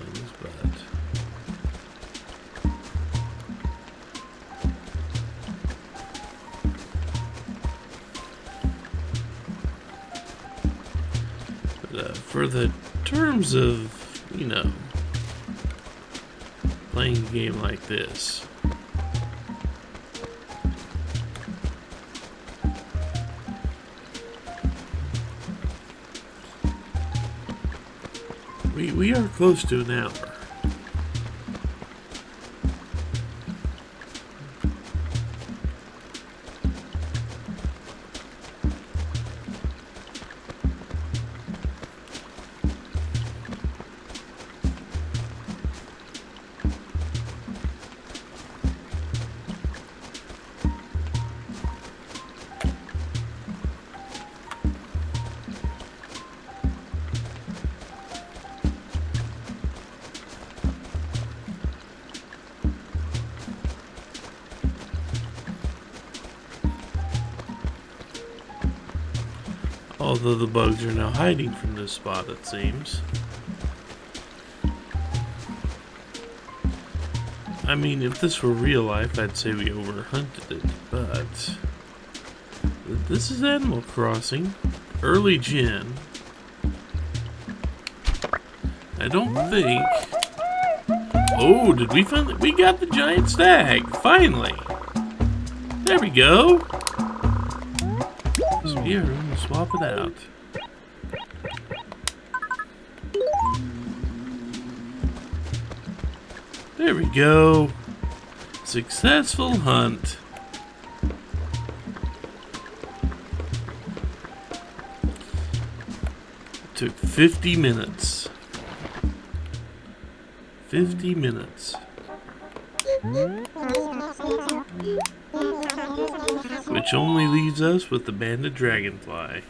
but for the terms of, you know, playing a game like this, we are close to an hour. Although the bugs are now hiding from this spot, it seems. I mean, if this were real life, I'd say we overhunted it, but this is Animal Crossing, early gen. I don't think... Oh, did we find it? We got the giant stag, finally! There we go! So here, we'll swap it out. There we go. Successful hunt. Took 50 minutes. 50 minutes. Which only leaves us with the banded dragonfly.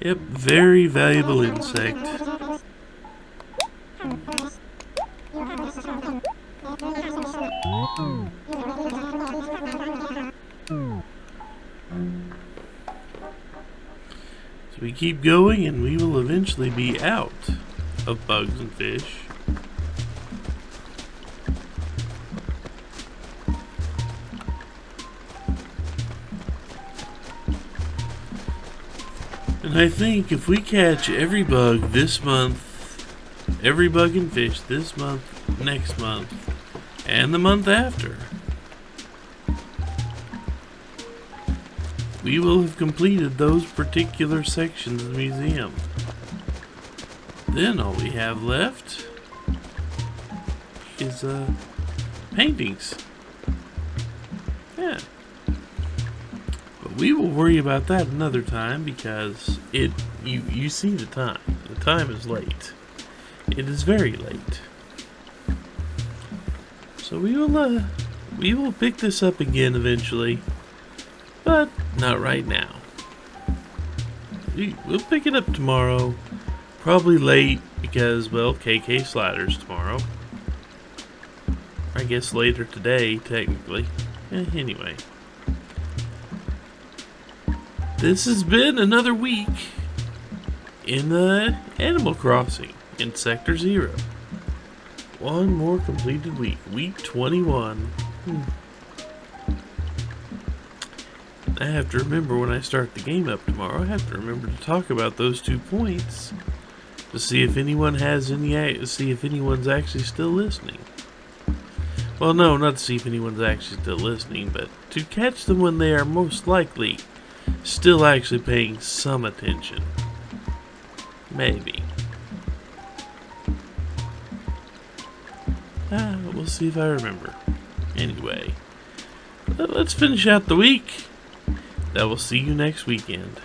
Yep, very valuable insect. So we keep going and we will eventually be out of bugs and fish. And I think if we catch every bug this month, every bug and fish this month, next month, and the month after, we will have completed those particular sections of the museum. Then all we have left is paintings. Yeah. But we will worry about that another time because you see the time. The time is late. It is very late. So we will pick this up again eventually, but not right now. We'll pick it up tomorrow, probably late because, well, KK Sliders tomorrow. I guess later today, technically. Anyway. This has been another week in Animal Crossing in Sector 0. One more completed week. Week 21. I have to remember when I start the game up tomorrow, I have to remember to talk about those 2 points to see if anyone has any, see if anyone's actually still listening. Well, no, not to see if anyone's actually still listening, but to catch them when they are most likely still actually paying some attention. Maybe. We'll see if I remember. Anyway, let's finish out the week. I will see you next weekend.